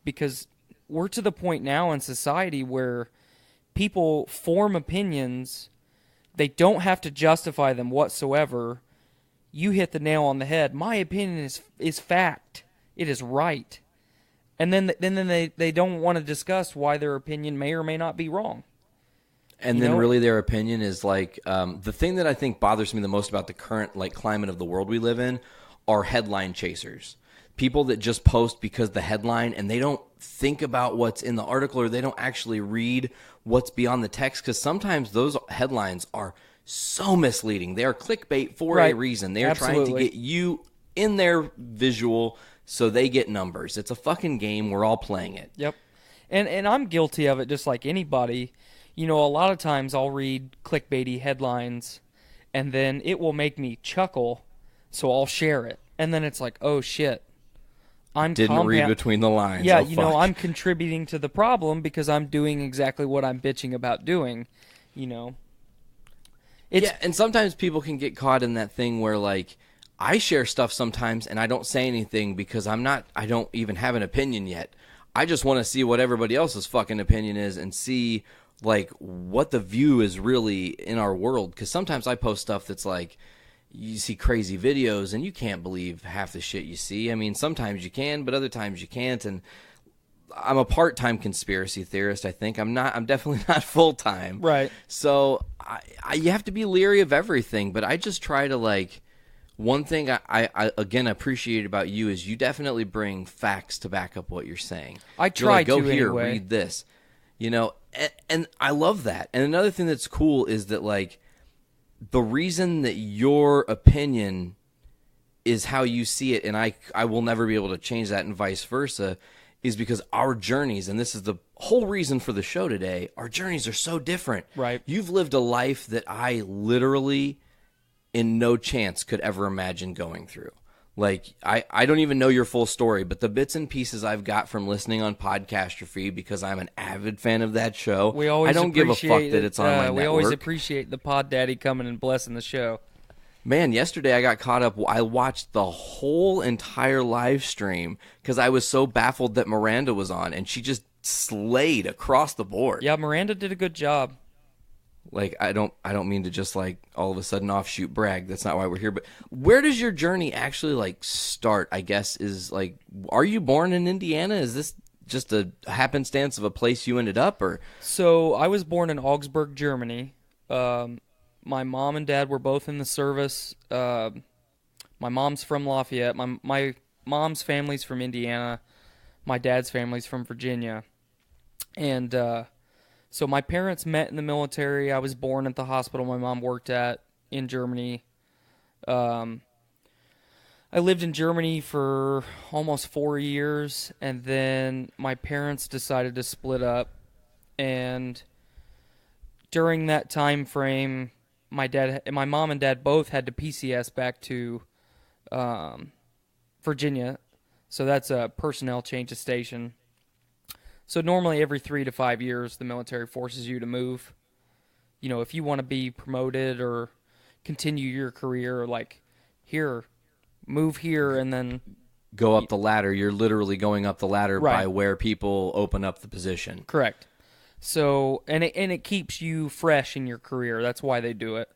Because we're to the point now in society where people form opinions, they don't have to justify them whatsoever. You hit the nail on the head. My opinion is fact. It is right. And then they don't want to discuss why their opinion may or may not be wrong. And then really their opinion is like, the thing that I think bothers me the most about the current like climate of the world we live in are headline chasers. People that just post because the headline, and they don't think about what's in the article, or they don't actually read what's beyond the text, because sometimes those headlines are so misleading. They are clickbait for a reason. They are trying to get you in their visual so they get numbers. It's a fucking game. We're all playing it. Yep. And I'm guilty of it just like anybody. A lot of times I'll read clickbaity headlines, and then it will make me chuckle, so I'll share it. And then it's like, oh, shit. Didn't read between the lines. Yeah, fuck. I'm contributing to the problem because I'm doing exactly what I'm bitching about doing, Yeah, and sometimes people can get caught in that thing where, like, I share stuff sometimes and I don't say anything because I don't even have an opinion yet. I just want to see what everybody else's fucking opinion is and see, like, what the view is really in our world. Because sometimes I post stuff that's like, you see crazy videos and you can't believe half the shit you see. I mean, sometimes you can, but other times you can't. And I'm a part-time conspiracy theorist, I think. I'm definitely not full-time. Right. So you have to be leery of everything, but I just try to, like, one thing I again appreciate about you is you definitely bring facts to back up what you're saying. I try like, Go to here, anyway. read this. And I love that. And another thing that's cool is that, like, the reason that your opinion is how you see it, and I will never be able to change that, and vice versa, is because our journeys, and this is the whole reason for the show today, our journeys are so different. Right. You've lived a life that I literally, in no chance, could ever imagine going through. Like, I don't even know your full story, but the bits and pieces I've got from listening on Podcastrophe, because I'm an avid fan of that show, I don't give a fuck that it's on my network. We always appreciate the Pod Daddy coming and blessing the show. Man, yesterday I got caught up. I watched the whole entire live stream because I was so baffled that Miranda was on, and she just slayed across the board. Yeah, Miranda did a good job. Like, I don't mean to just like all of a sudden offshoot brag. That's not why we're here. But where does your journey actually like start? I guess is like, are you born in Indiana? Is this just a happenstance of a place you ended up, or? So I was born in Augsburg, Germany. My mom and dad were both in the service. My mom's from Lafayette. My mom's family's from Indiana. My dad's family's from Virginia. And so my parents met in the military. I was born at the hospital my mom worked at in Germany. I lived in Germany for almost 4 years, and then my parents decided to split up. And during that time frame, my mom and dad both had to PCS back to Virginia. So that's a personnel change of station. So normally every 3 to 5 years, the military forces you to move. You know, if you want to be promoted or continue your career, like, here, move here, and then Go up the ladder. You're literally going up the ladder Right. by where people open up the position. Correct. So, and it keeps you fresh in your career. That's why they do it.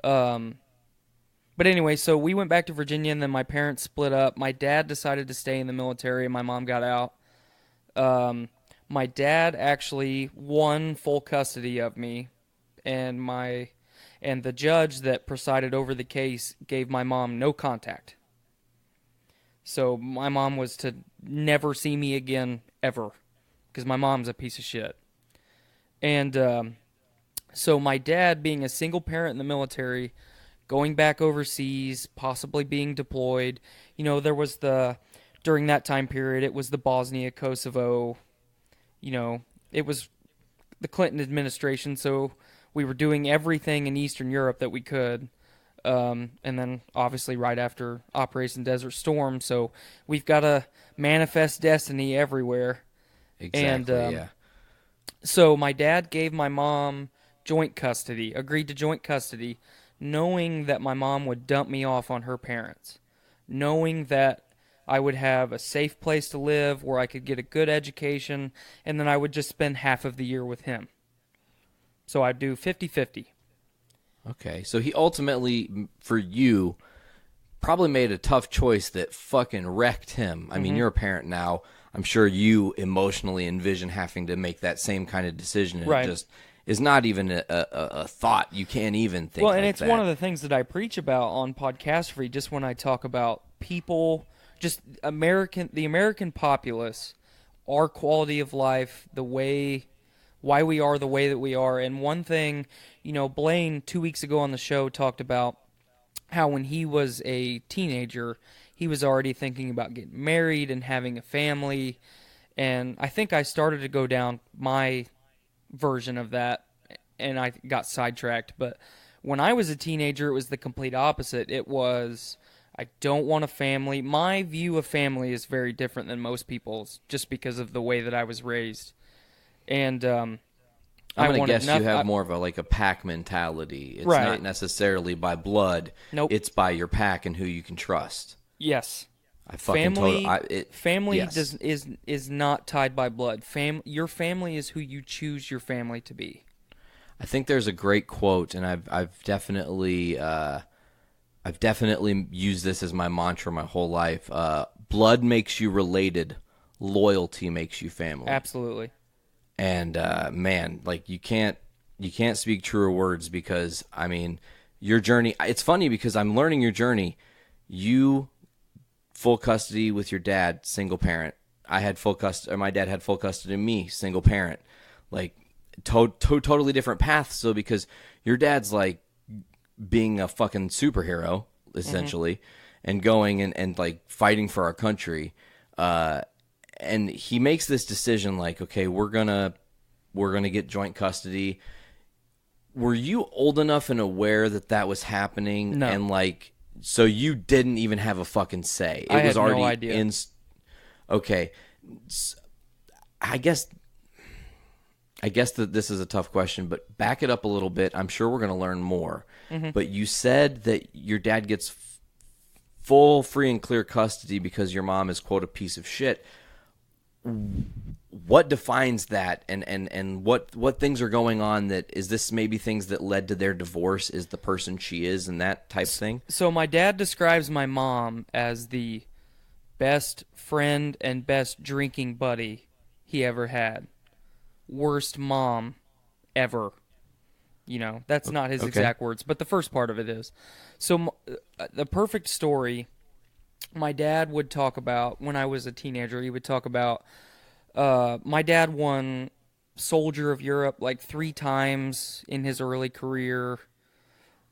But anyway, so we went back to Virginia, and then my parents split up. My dad decided to stay in the military, and my mom got out. My dad actually won full custody of me, and the judge that presided over the case gave my mom no contact. So my mom was to never see me again, ever, because my mom's a piece of shit. And so my dad, being a single parent in the military, going back overseas, possibly being deployed, you know, there was during that time period, it was the Bosnia, Kosovo, you know, it was the Clinton administration, so we were doing everything in Eastern Europe that we could. And then obviously right after Operation Desert Storm, so we've got to manifest destiny everywhere. Exactly, And, yeah. So my dad gave my mom joint custody, agreed to joint custody, knowing that my mom would dump me off on her parents, knowing that I would have a safe place to live where I could get a good education, and then I would just spend half of the year with him. So I'd do 50-50. Okay, so he ultimately, for you, probably made a tough choice that fucking wrecked him. I mean, you're a parent now. I'm sure you emotionally envision having to make that same kind of decision. And Right. It just is not even a thought. You can't even think Well, like and it's that. one of the things that I preach about on Podcast Free, just when I talk about people, just the American populace, our quality of life, why we are the way that we are. And one thing, you know, Blaine 2 weeks ago on the show talked about how when he was a teenager, he was already thinking about getting married and having a family. And I think I started to go down my version of that, and I got sidetracked. But when I was a teenager, it was the complete opposite. It was, I don't want a family. My view of family is very different than most people's, just because of the way that I was raised. And I'm going to guess you have more of a pack mentality. It's Right. not necessarily by blood. Nope. It's by your pack and who you can trust. Yes. I fucking Family yes. is not tied by blood. Your family is who you choose your family to be. I think there's a great quote, and I've definitely used this as my mantra my whole life. Blood makes you related. Loyalty makes you family. Absolutely. And man, like you can't speak truer words, because I mean, your journey. It's funny because I'm learning your journey. You full custody with your dad, single parent. I had full custody, or my dad had full custody of me, single parent. Like totally different paths. So because your dad's like being a fucking superhero essentially, and going and like fighting for our country. And he makes this decision like, okay, we're gonna get joint custody. Were you old enough and aware that was happening? No. And like, so you didn't even have a fucking say. I was had already no idea. Okay, I guess that this is a tough question, but back it up a little bit. I'm sure we're gonna learn more. But you said that your dad gets full, free, and clear custody because your mom is, quote, a piece of shit. what defines that, and what things are going on? That is this maybe things that led to their divorce? Is the person she is and that type thing? So my dad describes my mom as the best friend and best drinking buddy he ever had. Worst mom ever. That's not his exact words, but the first part of it is. So the perfect story, my dad would talk about, when I was a teenager, he would talk about, my dad won Soldier of Europe like 3 times in his early career.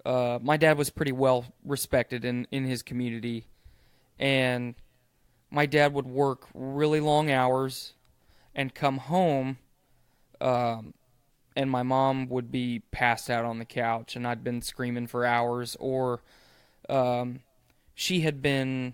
My dad was pretty well respected in his community, and my dad would work really long hours and come home, and my mom would be passed out on the couch, and I'd been screaming for hours, or she had been,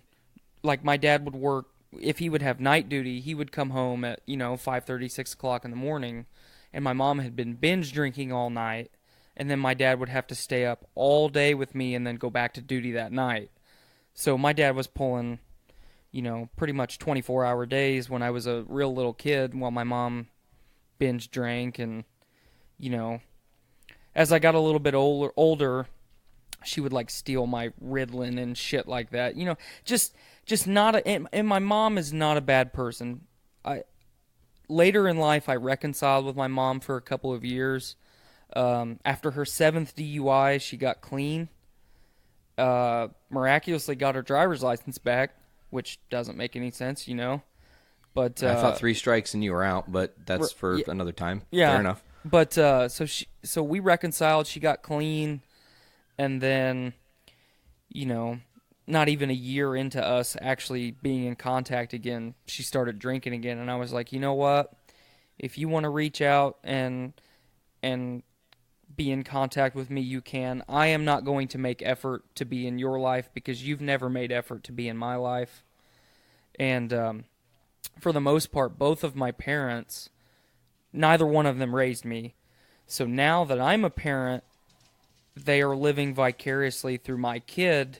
like, my dad would work, if he would have night duty, he would come home at, 5:30, 6 o'clock in the morning, and my mom had been binge drinking all night, and then my dad would have to stay up all day with me and then go back to duty that night. So my dad was pulling, pretty much 24-hour days when I was a real little kid while my mom binge drank. And, as I got a little bit older, she would, like, steal my Ritalin and shit like that. Just not and my mom is not a bad person. Later in life, I reconciled with my mom for a couple of years. After her 7th DUI, she got clean. Miraculously got her driver's license back, which doesn't make any sense, But I thought 3 strikes and you were out, but that's for another time. Yeah, fair enough. But so we reconciled. She got clean, and then, not even a year into us actually being in contact again, she started drinking again, and I was like, you know what? If you want to reach out and be in contact with me, you can. I am not going to make effort to be in your life because you've never made effort to be in my life. And for the most part, both of my parents, neither one of them raised me. So now that I'm a parent, they are living vicariously through my kid.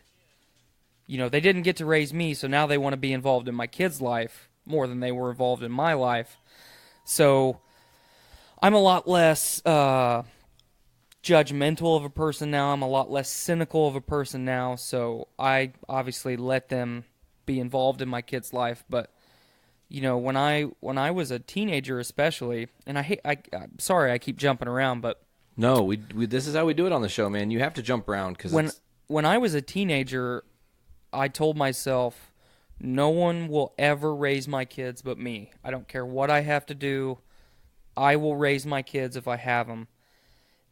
They didn't get to raise me, so now they want to be involved in my kid's life more than they were involved in my life. So I'm a lot less judgmental of a person now. I'm a lot less cynical of a person now. So I obviously let them be involved in my kid's life. But when I was a teenager, especially, and I'm sorry I keep jumping around, but no, we this is how we do it on the show, man. You have to jump around because when I was a teenager, I told myself, no one will ever raise my kids but me. I don't care what I have to do. I will raise my kids if I have them.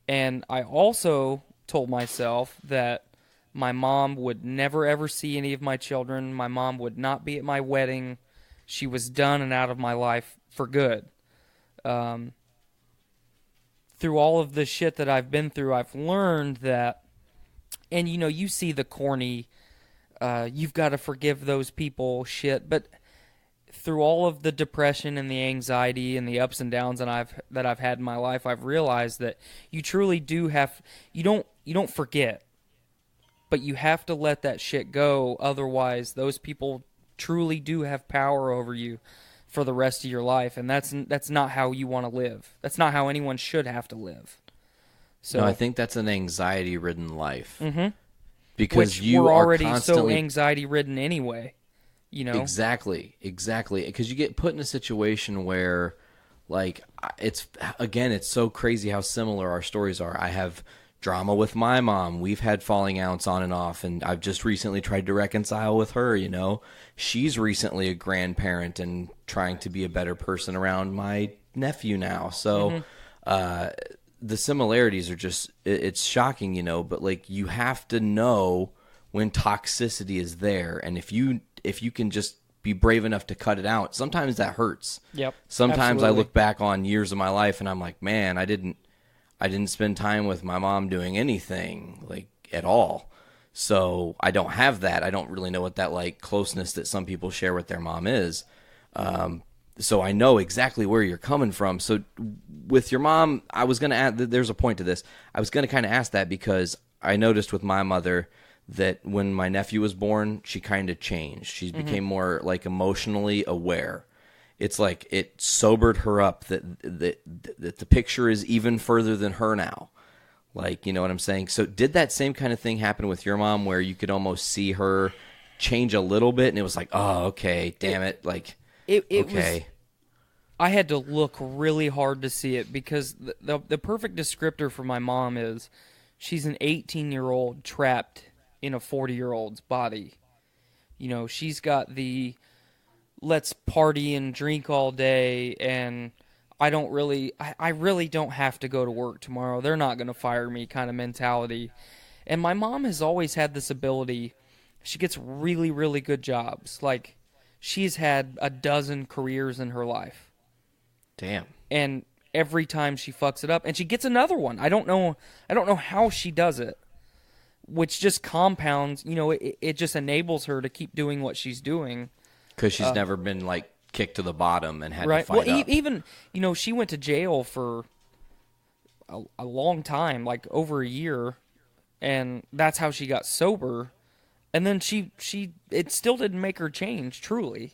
And I also told myself that my mom would never ever see any of my children. My mom would not be at my wedding. She was done and out of my life for good. Through all of the shit that I've been through, I've learned that, and you see the corny, you've got to forgive those people shit, but through all of the depression and the anxiety and the ups and downs that I've had in my life, I've realized that you truly do you don't forget, but you have to let that shit go. Otherwise, those people truly do have power over you for the rest of your life, and that's not how you want to live. That's not how anyone should have to live. So no, I think that's an anxiety-ridden life. Mm-hmm. Because which you we're are already constantly so anxiety-ridden anyway. Exactly. Because you get put in a situation where, like, it's so crazy how similar our stories are. I have drama with my mom. We've had falling outs on and off, and I've just recently tried to reconcile with her, She's recently a grandparent and trying to be a better person around my nephew now. So the similarities are just, it's shocking, but, like, you have to know when toxicity is there, and if you can just be brave enough to cut it out, sometimes that hurts. Yep. Sometimes absolutely. I look back on years of my life and I'm like, man, I didn't spend time with my mom doing anything, like, at all. So I don't have that. I don't really know what that, like, closeness that some people share with their mom is. So I know exactly where you're coming from. So with your mom, I was going to add, there's a point to this. I was going to kind of ask that because I noticed with my mother that when my nephew was born, she kind of changed. She became more, like, emotionally aware. it's like it sobered her up that the picture is even further than her now. Like, you know what I'm saying? So did that same kind of thing happen with your mom where you could almost see her change a little bit and it was like, oh, okay, damn it. Like, it okay. was, I had to look really hard to see it because the perfect descriptor for my mom is she's an 18-year-old trapped in a 40-year-old's body. You know, she's got the let's party and drink all day and I really don't have to go to work tomorrow. They're not going to fire me kind of mentality. And my mom has always had this ability. She gets really, really good jobs. Like, she's had a dozen careers in her life. Damn. And every time she fucks it up, and she gets another one. I don't know how she does it, which just compounds, you know, it just enables her to keep doing what she's doing. Because she's never been, like, kicked to the bottom and had right. to fight well, up. Even, you know, she went to jail for a long time, like over a year, and that's how she got sober. And then it still didn't make her change, truly.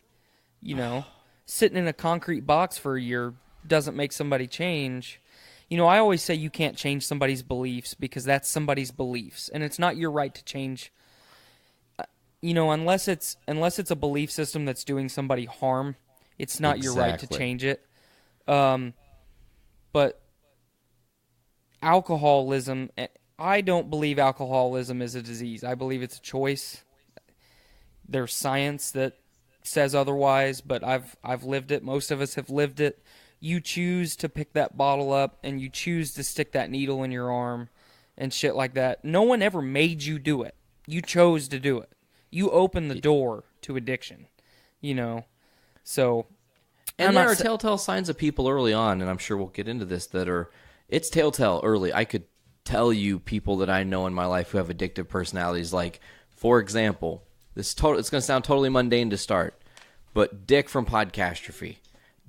You know, sitting in a concrete box for a year doesn't make somebody change. You know, I always say you can't change somebody's beliefs because that's somebody's beliefs, and it's not your right to change. You know, unless it's a belief system that's doing somebody harm, it's not your right to change it. But alcoholism, I don't believe alcoholism is a disease. I believe it's a choice. There's science that says otherwise, but I've lived it. Most of us have lived it. You choose to pick that bottle up and you choose to stick that needle in your arm and shit like that. No one ever made you do it. You chose to do it. You opened the door to addiction, you know. So, and there are telltale signs of people early on, and I'm sure we'll get into this, it's telltale early. I could tell you people that I know in my life who have addictive personalities. Like, for example, it's going to sound totally mundane to start, but Dick from Podcastrophe.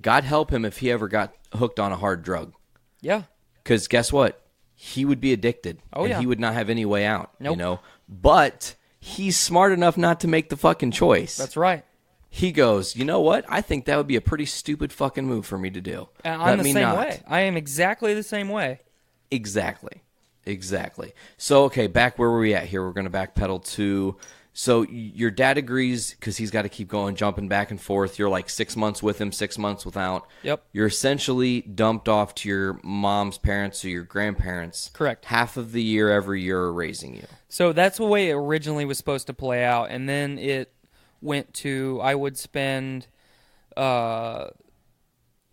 God help him if he ever got hooked on a hard drug. Yeah. Because guess what? He would be addicted. Oh, yeah. And he would not have any way out. Nope. You know? But he's smart enough not to make the fucking choice. That's right. He goes, you know what? I think that would be a pretty stupid fucking move for me to do. And I'm the same way. I am exactly the same way. Exactly. So, okay, back where were we at here? We're going to backpedal to... So your dad agrees because he's got to keep going, jumping back and forth. You're like 6 months with him, 6 months without. Yep. You're essentially dumped off to your mom's parents or your grandparents. Correct. Half of the year, every year, are raising you. So that's the way it originally was supposed to play out. And then it went to, I would spend end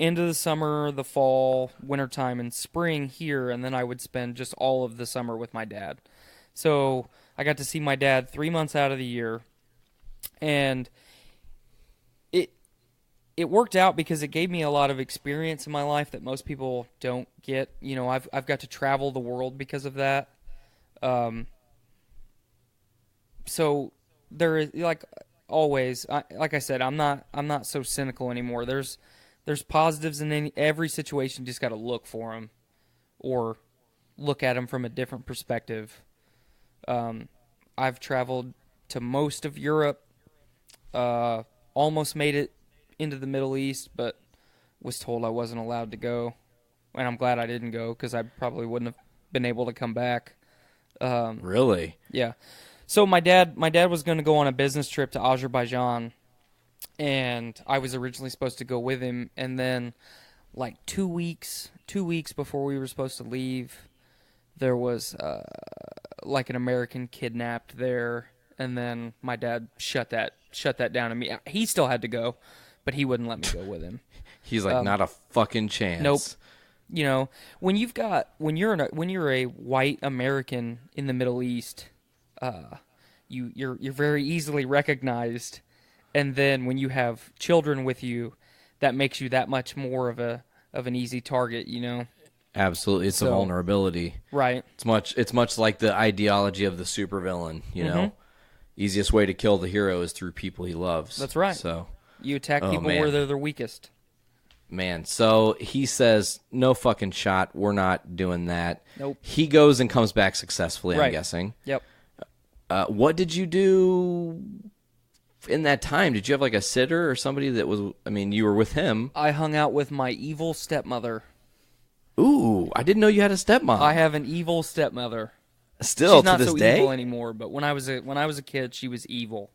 of the summer, the fall, wintertime, and spring here. And then I would spend just all of the summer with my dad. So I got to see my dad 3 months out of the year, and it worked out because it gave me a lot of experience in my life that most people don't get. You know, I've got to travel the world because of that. So there is, like always, like I said, I'm not so cynical anymore. There's positives in every situation. You just got to look for them, or look at them from a different perspective. I've traveled to most of Europe, almost made it into the Middle East, but was told I wasn't allowed to go. And I'm glad I didn't go because I probably wouldn't have been able to come back. Really? Yeah. So my dad was going to go on a business trip to Azerbaijan, and I was originally supposed to go with him. And then, like 2 weeks before we were supposed to leave, there was like an American kidnapped there, and then my dad shut that down on me. He still had to go, but he wouldn't let me go with him. He's like, not a fucking chance. Nope. You know, when you're a white American in the Middle East, you're very easily recognized, and then when you have children with you, that makes you that much more of an easy target. You know. Absolutely, it's a vulnerability. Right. It's much like the ideology of the supervillain. You know, easiest way to kill the hero is through people he loves. That's right. So you attack people where they're their weakest. Man, so he says, no fucking shot. We're not doing that. Nope. He goes and comes back successfully. Right. I'm guessing. Yep. What did you do in that time, did you have like a sitter or somebody that was? I mean, you were with him. I hung out with my evil stepmother. Ooh, I didn't know you had a stepmom. I have an evil stepmother. Still She's to not this so day? evil anymore, but when I was a kid, she was evil.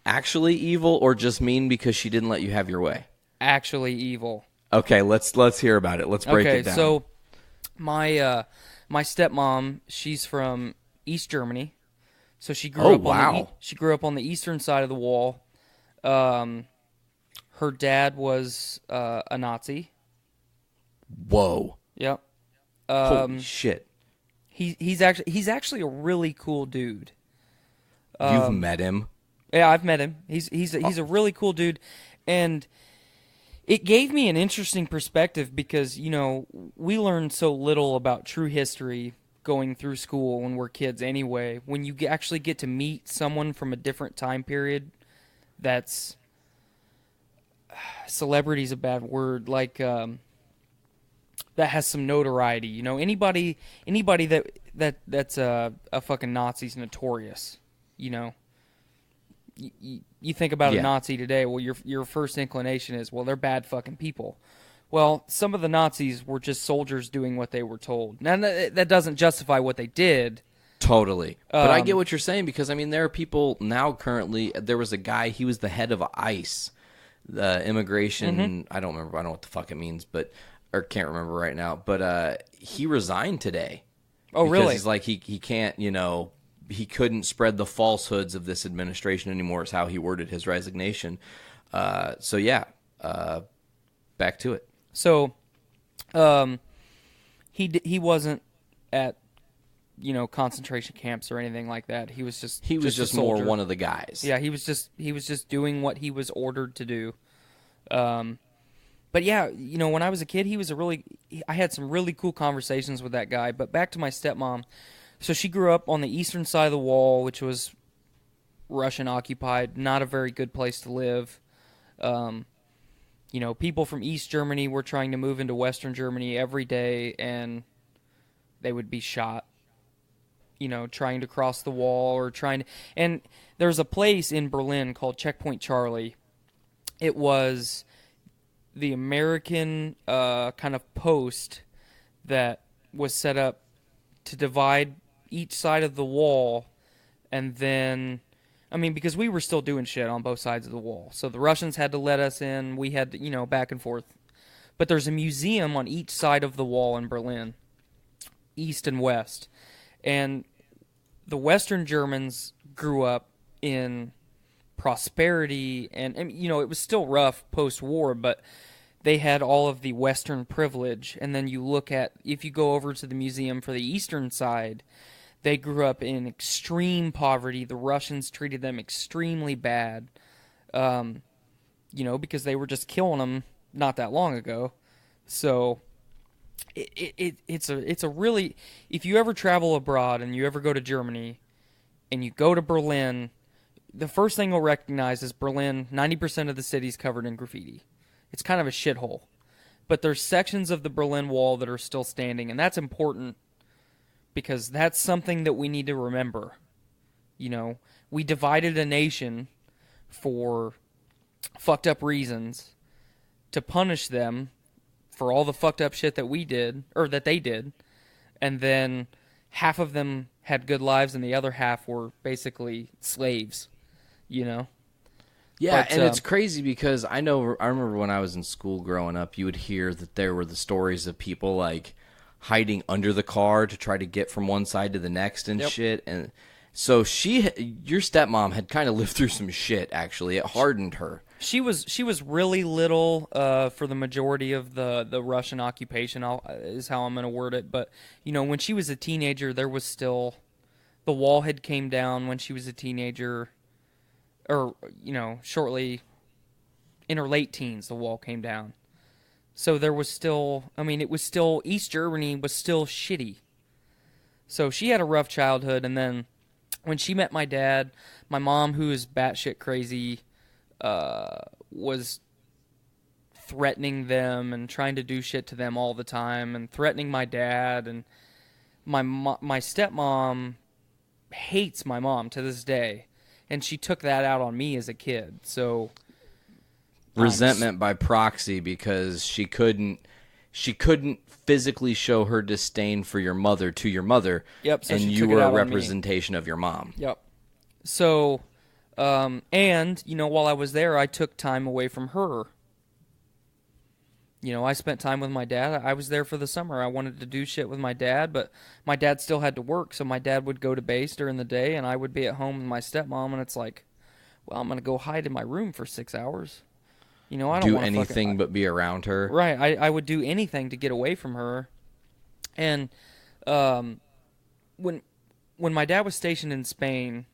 Actually evil, or just mean because she didn't let you have your way? Actually evil. Okay, let's hear about it. Let's break it down. So my stepmom, she's from East Germany. So she grew she grew up on the eastern side of the wall. Her dad was a Nazi. Whoa. Yep. Holy shit. He's actually a really cool dude. You've met him? Yeah, I've met him. He's a really cool dude, and it gave me an interesting perspective because, you know, we learn so little about true history going through school when we're kids anyway. When you actually get to meet someone from a different time period, that's celebrity's a bad word, like that has some notoriety. You know, anybody that's a fucking Nazi's notorious. You know, you think about a Nazi today. Well, your first inclination is, well, they're bad fucking people. Well, some of the Nazis were just soldiers doing what they were told. Now, that doesn't justify what they did. Totally. But I get what you're saying because, I mean, there are people now currently. There was a guy, he was the head of ICE, the immigration. I don't remember. I don't know what the fuck it means, or can't remember right now. But he resigned today. Oh, really? Because he's like, he can't, you know, he couldn't spread the falsehoods of this administration anymore, is how he worded his resignation. So, yeah, back to it. So, he wasn't at, you know, concentration camps or anything like that. He was just more one of the guys. Yeah, he was just doing what he was ordered to do. But yeah, you know, when I was a kid, I had some really cool conversations with that guy. But back to my stepmom. So she grew up on the eastern side of the wall, which was Russian occupied, not a very good place to live. You know, people from East Germany were trying to move into Western Germany every day, and they would be shot, you know, trying to cross the wall or and there's a place in Berlin called Checkpoint Charlie. It was the American kind of post that was set up to divide each side of the wall, and then, I mean, because we were still doing shit on both sides of the wall. So the Russians had to let us in. We had to, you know, back and forth. But there's a museum on each side of the wall in Berlin, east and west. And the Western Germans grew up in prosperity, and you know, it was still rough post-war, but they had all of the Western privilege. And then you look at, if you go over to the museum for the eastern side, they grew up in extreme poverty. The Russians treated them extremely bad, you know, because they were just killing them not that long ago. So it's a really, if you ever travel abroad and you ever go to Germany and you go to Berlin, the first thing you'll recognize is Berlin, 90% of the city's covered in graffiti. It's kind of a shithole. But there's sections of the Berlin Wall that are still standing, and that's important because that's something that we need to remember. You know, we divided a nation for fucked up reasons to punish them for all the fucked up shit that we did, or that they did, and then half of them had good lives and the other half were basically slaves, you know? Yeah, and it's crazy because I remember when I was in school growing up, you would hear that there were the stories of people like hiding under the car to try to get from one side to the next and shit. And so your stepmom had kind of lived through some shit, actually. It hardened her. She was really little for the majority of the Russian occupation, is how I'm going to word it. But, you know, when she was a teenager, there was still, the wall had came down when she was a teenager. Or, you know, shortly in her late teens, the wall came down. So there was still, I mean, it was still, East Germany was still shitty. So she had a rough childhood, and then when she met my dad, my mom, who is batshit crazy, was threatening them and trying to do shit to them all the time and threatening my dad. And my stepmom hates my mom to this day. and she took that out on me as a kid. So resentment by proxy, because she couldn't physically show her disdain for your mother to your mother. Yep. So and she you took it were a out on me. representation of your mom. Yep. So, and while I was there, I took time away from her. I spent time with my dad. I was there for the summer. I wanted to do shit with my dad, but my dad still had to work, so my dad would go to base during the day, and I would be at home with my stepmom, and it's like, well, I'm going to go hide in my room for 6 hours. I don't do wanna anything but be around her. Right. I would do anything to get away from her. And when my dad was stationed in Spain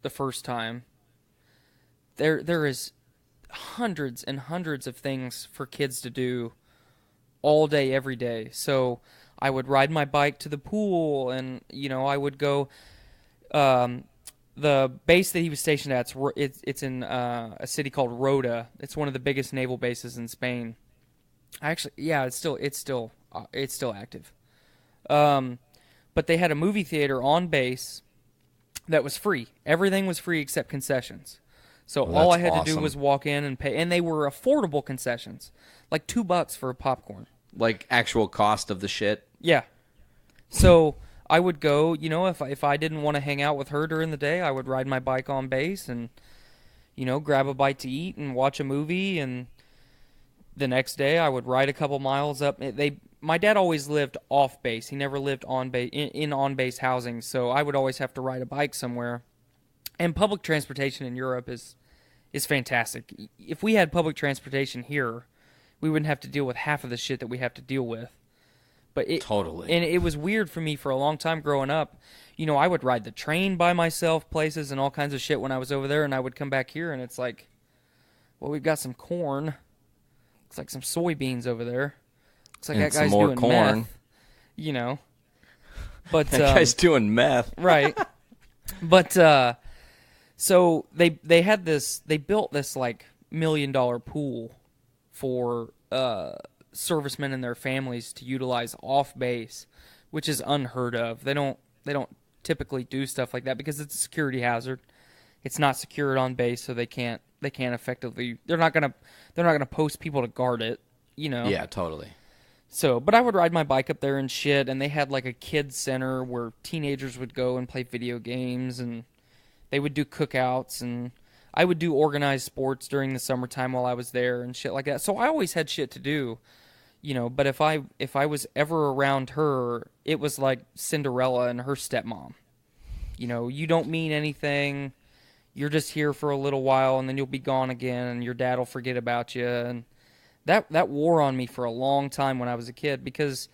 the first time, there is hundreds and hundreds of things for kids to do all day, every day. So I would ride my bike to the pool, and I would go. The base that he was stationed at, it's in a city called Rota. It's one of the biggest naval bases in Spain. It's still active. But they had a movie theater on base that was free. Everything was free except concessions. So all I had to do was walk in and pay, and they were affordable concessions, like $2 for a popcorn. Like actual cost of the shit. Yeah. So I would go, if I didn't want to hang out with her during the day, I would ride my bike on base and, grab a bite to eat and watch a movie. And the next day I would ride a couple miles up. My dad always lived off base. He never lived on base in on base housing. So I would always have to ride a bike somewhere. And public transportation in Europe is fantastic. If we had public transportation here, we wouldn't have to deal with half of the shit that we have to deal with. But Totally. And it was weird for me for a long time growing up. I would ride the train by myself places and all kinds of shit when I was over there, and I would come back here and it's like, well, we've got some corn. Looks like some soybeans over there. Looks like and that guy's some more doing corn. meth. But that guy's doing meth. Right. But so they built this like $1 million pool for servicemen and their families to utilize off base, which is unheard of. They don't typically do stuff like that because it's a security hazard. It's not secured on base, so they can't effectively. They're not gonna post people to guard it. Yeah, totally. So, but I would ride my bike up there and shit, and they had like a kids center where teenagers would go and play video games, and they would do cookouts, and I would do organized sports during the summertime while I was there and shit like that. So I always had shit to do, but if I was ever around her, it was like Cinderella and her stepmom. You don't mean anything. You're just here for a little while, and then you'll be gone again, and your dad will forget about you, and that wore on me for a long time when I was a kid, because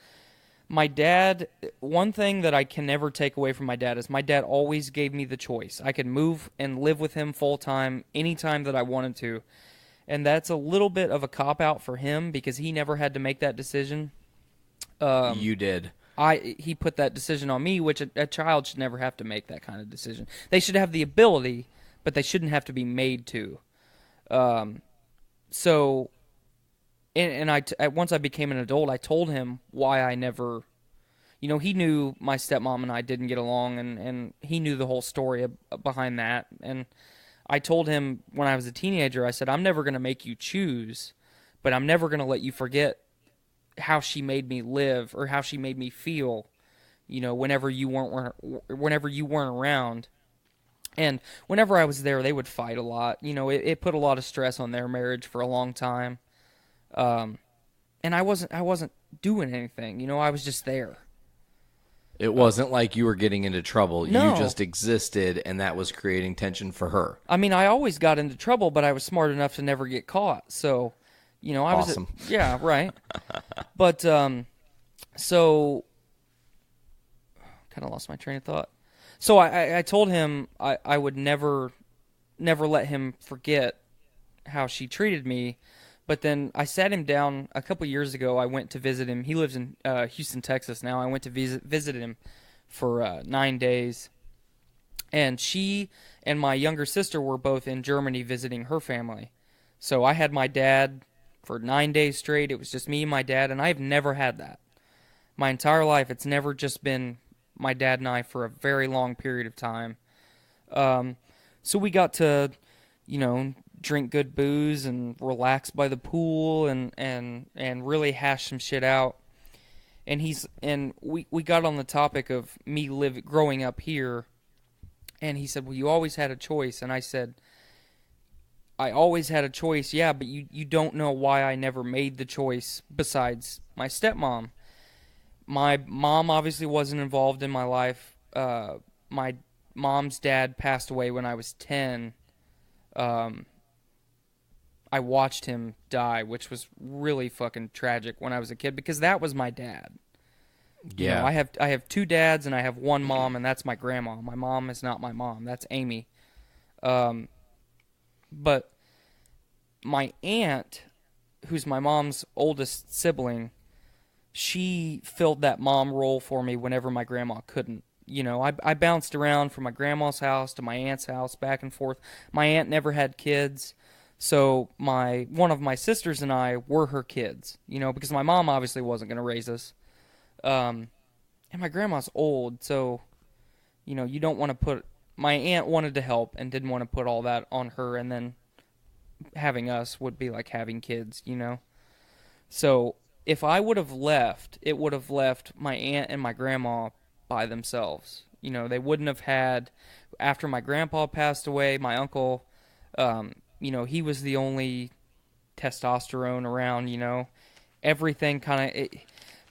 my dad, one thing that I can never take away from my dad is my dad always gave me the choice. I could move and live with him full time anytime that I wanted to. And that's a little bit of a cop-out for him because he never had to make that decision. You did. He put that decision on me, which a child should never have to make that kind of decision. They should have the ability, but they shouldn't have to be made to. So... And once I became an adult, I told him why I never, he knew my stepmom and I didn't get along, and he knew the whole story behind that. And I told him when I was a teenager, I said, I'm never going to make you choose, but I'm never going to let you forget how she made me live or how she made me feel, whenever you weren't around. And whenever I was there, they would fight a lot. It put a lot of stress on their marriage for a long time. And I wasn't doing anything, I was just there. It wasn't like you were getting into trouble. No. You just existed, and that was creating tension for her. I mean, I always got into trouble, but I was smart enough to never get caught. So, I awesome. Yeah, right. But, so, kind of lost my train of thought. So I told him I would never let him forget how she treated me. But then I sat him down a couple years ago. I went to visit him. He lives in Houston, Texas now. I went to visit him for 9 days. And she and my younger sister were both in Germany visiting her family. So I had my dad for 9 days straight. It was just me and my dad, and I've never had that. My entire life, it's never just been my dad and I for a very long period of time. So we got to, drink good booze and relax by the pool and really hash some shit out. And we got on the topic of me growing up here, and he said, "Well, you always had a choice." And I said, "I always had a choice, yeah, but you don't know why I never made the choice besides my stepmom. My mom obviously wasn't involved in my life. My mom's dad passed away when I was 10. I watched him die, which was really fucking tragic when I was a kid, because that was my dad. Yeah. I have two dads and I have one mom, and that's my grandma. My mom is not my mom. That's Amy. But my aunt, who's my mom's oldest sibling, she filled that mom role for me whenever my grandma couldn't. I bounced around from my grandma's house to my aunt's house, back and forth. My aunt never had kids, so one of my sisters and I were her kids, because my mom obviously wasn't going to raise us. And my grandma's old, so, you don't want to put... My aunt wanted to help and didn't want to put all that on her, and then having us would be like having kids, So if I would have left, it would have left my aunt and my grandma by themselves. They wouldn't have had... After my grandpa passed away, my uncle, he was the only testosterone around, Everything kind of...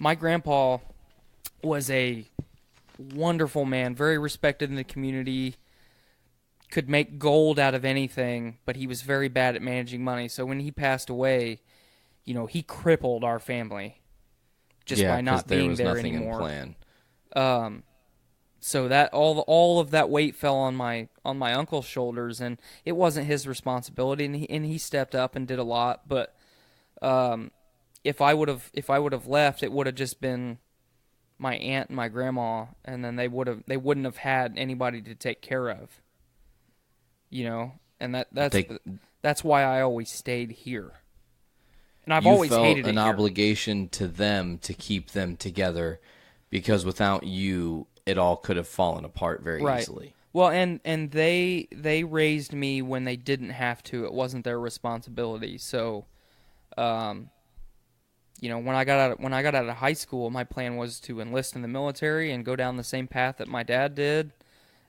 My grandpa was a wonderful man, very respected in the community, could make gold out of anything, but he was very bad at managing money. So when he passed away, he crippled our family just by not being there anymore. In plan. So that all of that weight fell on my uncle's shoulders, and it wasn't his responsibility, and he stepped up and did a lot. But if I would have left, it would have just been my aunt and my grandma, and then they wouldn't have had anybody to take care of. And that's why I always stayed here. And I've always hated it. You felt an obligation to them to keep them together, because without you, it all could have fallen apart very easily. Well, and they raised me when they didn't have to. It wasn't their responsibility. So, when I got out of high school, my plan was to enlist in the military and go down the same path that my dad did,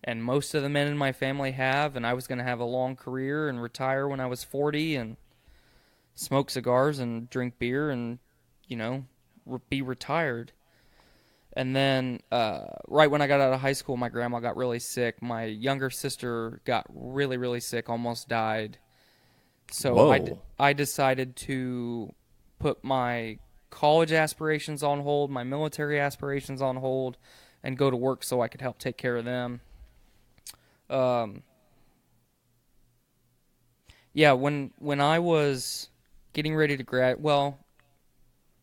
and most of the men in my family have. And I was going to have a long career and retire when I was 40 and smoke cigars and drink beer and be retired. And then right when I got out of high school, my grandma got really sick. My younger sister got really, really sick, almost died. So I decided to put my college aspirations on hold, my military aspirations on hold, and go to work so I could help take care of them. When I was getting ready to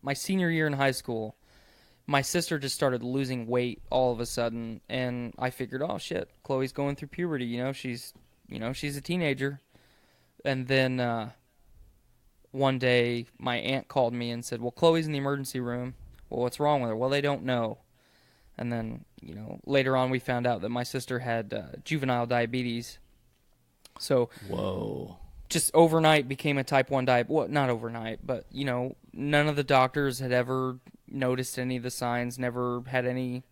my senior year in high school, my sister just started losing weight all of a sudden, and I figured, oh shit, Chloe's going through puberty, she's a teenager. And then one day my aunt called me and said, well, Chloe's in the emergency room. Well, what's wrong with her? Well, they don't know. And then, later on we found out that my sister had juvenile diabetes. So, whoa. Just overnight became a type 1 diabetes. Well, not overnight, but, none of the doctors had ever noticed any of the signs, never had any,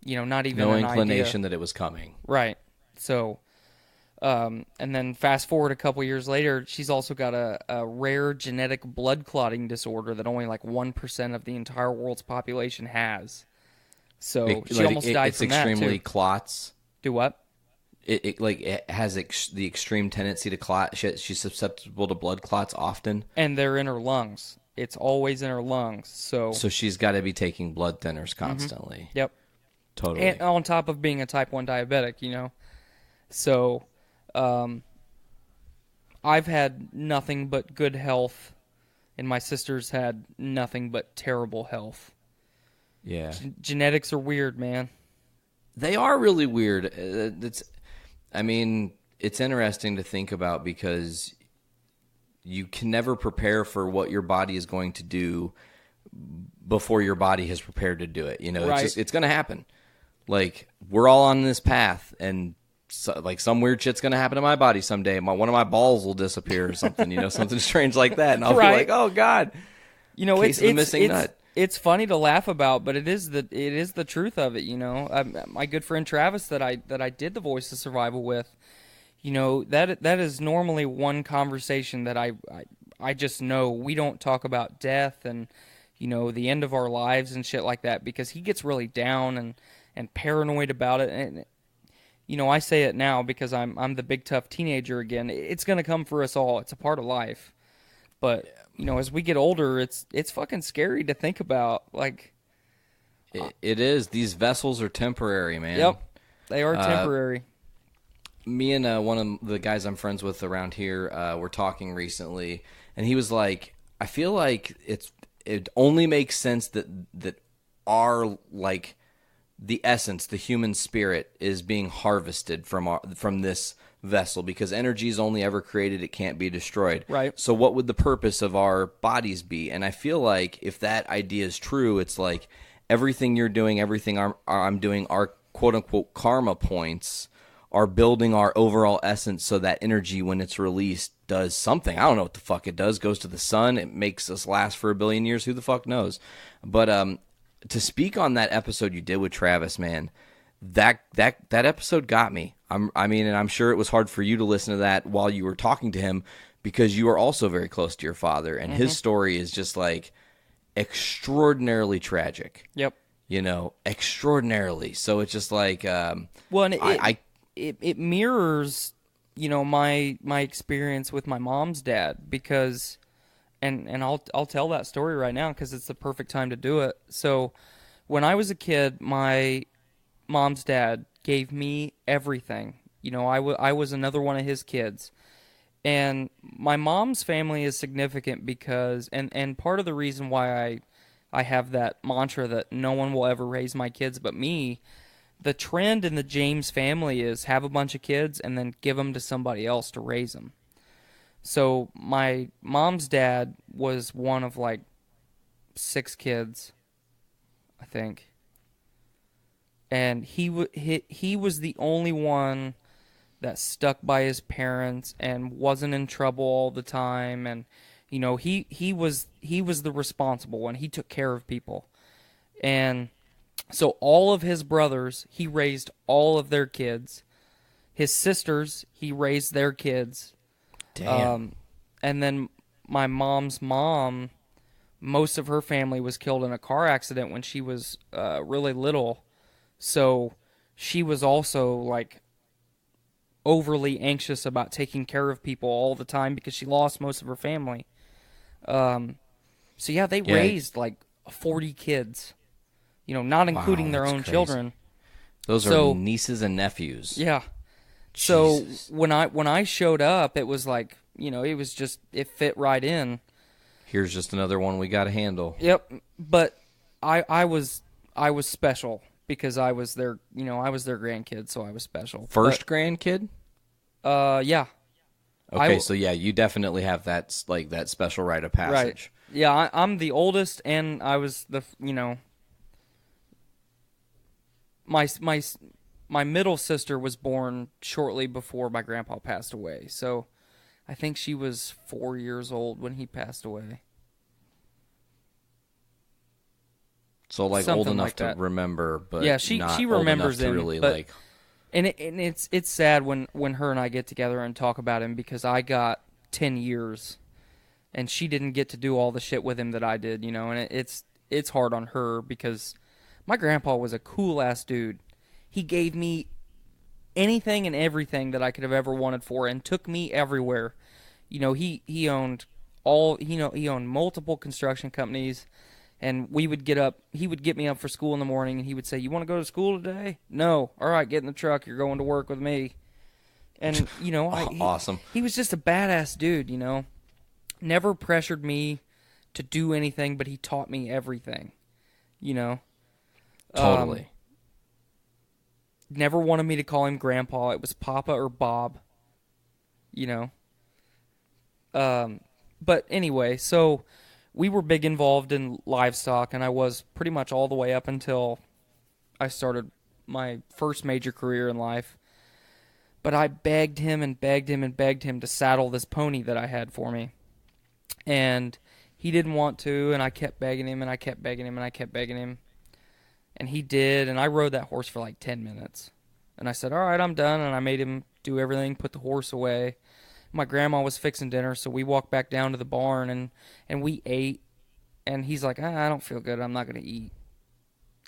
not even no an inclination idea that it was coming. Right. So, and then fast forward a couple years later, she's also got a rare genetic blood clotting disorder that only like 1% of the entire world's population has. So she almost died from that too. It's extremely clots. Do what? It has the extreme tendency to clot. She's susceptible to blood clots often. And they're in her lungs. It's always in her lungs. So she's got to be taking blood thinners constantly. Mm-hmm. Yep. Totally. And on top of being a type 1 diabetic, So, I've had nothing but good health, and my sister's had nothing but terrible health. Yeah. Genetics are weird, man. They are really weird. It's interesting to think about, because you can never prepare for what your body is going to do before your body has prepared to do it. Right. It's going to happen. Like, we're all on this path, and like some weird shit's gonna happen to my body someday. One of my balls will disappear or something, something strange like that, and I'll be like, oh God, case of the missing nut. It's funny to laugh about, but it is the truth of it. My good friend Travis that I did the Voice of Survival with, that is normally one conversation that I just know we don't talk about death and the end of our lives and shit like that, because he gets really down and paranoid about it. And I say it now because I'm the big tough teenager again. It's gonna come for us all. It's a part of life. But as we get older, it's fucking scary to think about. Like, it is. These vessels are temporary, man. Yep, they are temporary. Me and one of the guys I'm friends with around here were talking recently, and he was like, I feel like it only makes sense that our, like, the essence, the human spirit, is being harvested from this vessel, because energy is only ever created, it can't be destroyed. Right. So what would the purpose of our bodies be? And I feel like if that idea is true, it's like everything you're doing, everything I'm doing, our quote-unquote karma points are building our overall essence, so that energy, when it's released, does something. I don't know what the fuck it does. Goes to the sun. It makes us last for 1 billion years. Who the fuck knows? But to speak on that episode you did with Travis, man, that episode got me. And I'm sure it was hard for you to listen to that while you were talking to him, because you are also very close to your father, and his story is just like extraordinarily tragic. Yep. Extraordinarily. So it's just like, well, and it mirrors, my experience with my mom's dad, because, and I'll tell that story right now because it's the perfect time to do it. So, when I was a kid, my mom's dad gave me everything. I was another one of his kids. And my mom's family is significant because, and part of the reason why I have that mantra that no one will ever raise my kids but me, the trend in the James family is have a bunch of kids and then give them to somebody else to raise them. So my mom's dad was one of like 6 kids, I think. And he was the only one that stuck by his parents and wasn't in trouble all the time, and he was the responsible one. He took care of people. And so all of his brothers, he raised all of their kids. His sisters, he raised their kids. Damn. And then my mom's mom, most of her family was killed in a car accident when she was really little. So she was also like overly anxious about taking care of people all the time because she lost most of her family. So yeah, they raised like 40 kids, not including their own children. Those are nieces and nephews. Yeah. Jesus. So when I showed up, it was like, it fit right in. Here's just another one we got to handle. Yep. But I was special because I was their grandkid, so I was special. First grandkid? Yeah. Okay, so yeah, you definitely have that special rite of passage. Right. Yeah, I'm the oldest, and I was my middle sister was born shortly before my grandpa passed away. So I think she was 4 years old when he passed away. So Something old enough like that. to remember, but yeah, she remembers him. Really but, and it's sad when her and I get together and talk about him, because I got 10 years, and she didn't get to do all the shit with him that I did, and it's hard on her because my grandpa was a cool ass dude. He gave me anything and everything that I could have ever wanted for, and took me everywhere. He owned he owned multiple construction companies. And he would get me up for school in the morning, and he would say, "You want to go to school today?" "No." "All right, get in the truck. You're going to work with me." And, awesome. He was just a badass dude, Never pressured me to do anything, but he taught me everything, Totally. Never wanted me to call him Grandpa. It was Papa or Bob, But anyway, so we were big involved in livestock, and I was pretty much all the way up until I started my first major career in life. But I begged him and begged him and begged him to saddle this pony that I had for me. And he didn't want to, and I kept begging him, and I kept begging him, and I kept begging him. And he did, and I rode that horse for like 10 minutes. And I said, all right, I'm done, and I made him do everything, put the horse away. My grandma was fixing dinner, so we walked back down to the barn, and we ate. And he's like, I don't feel good, I'm not going to eat.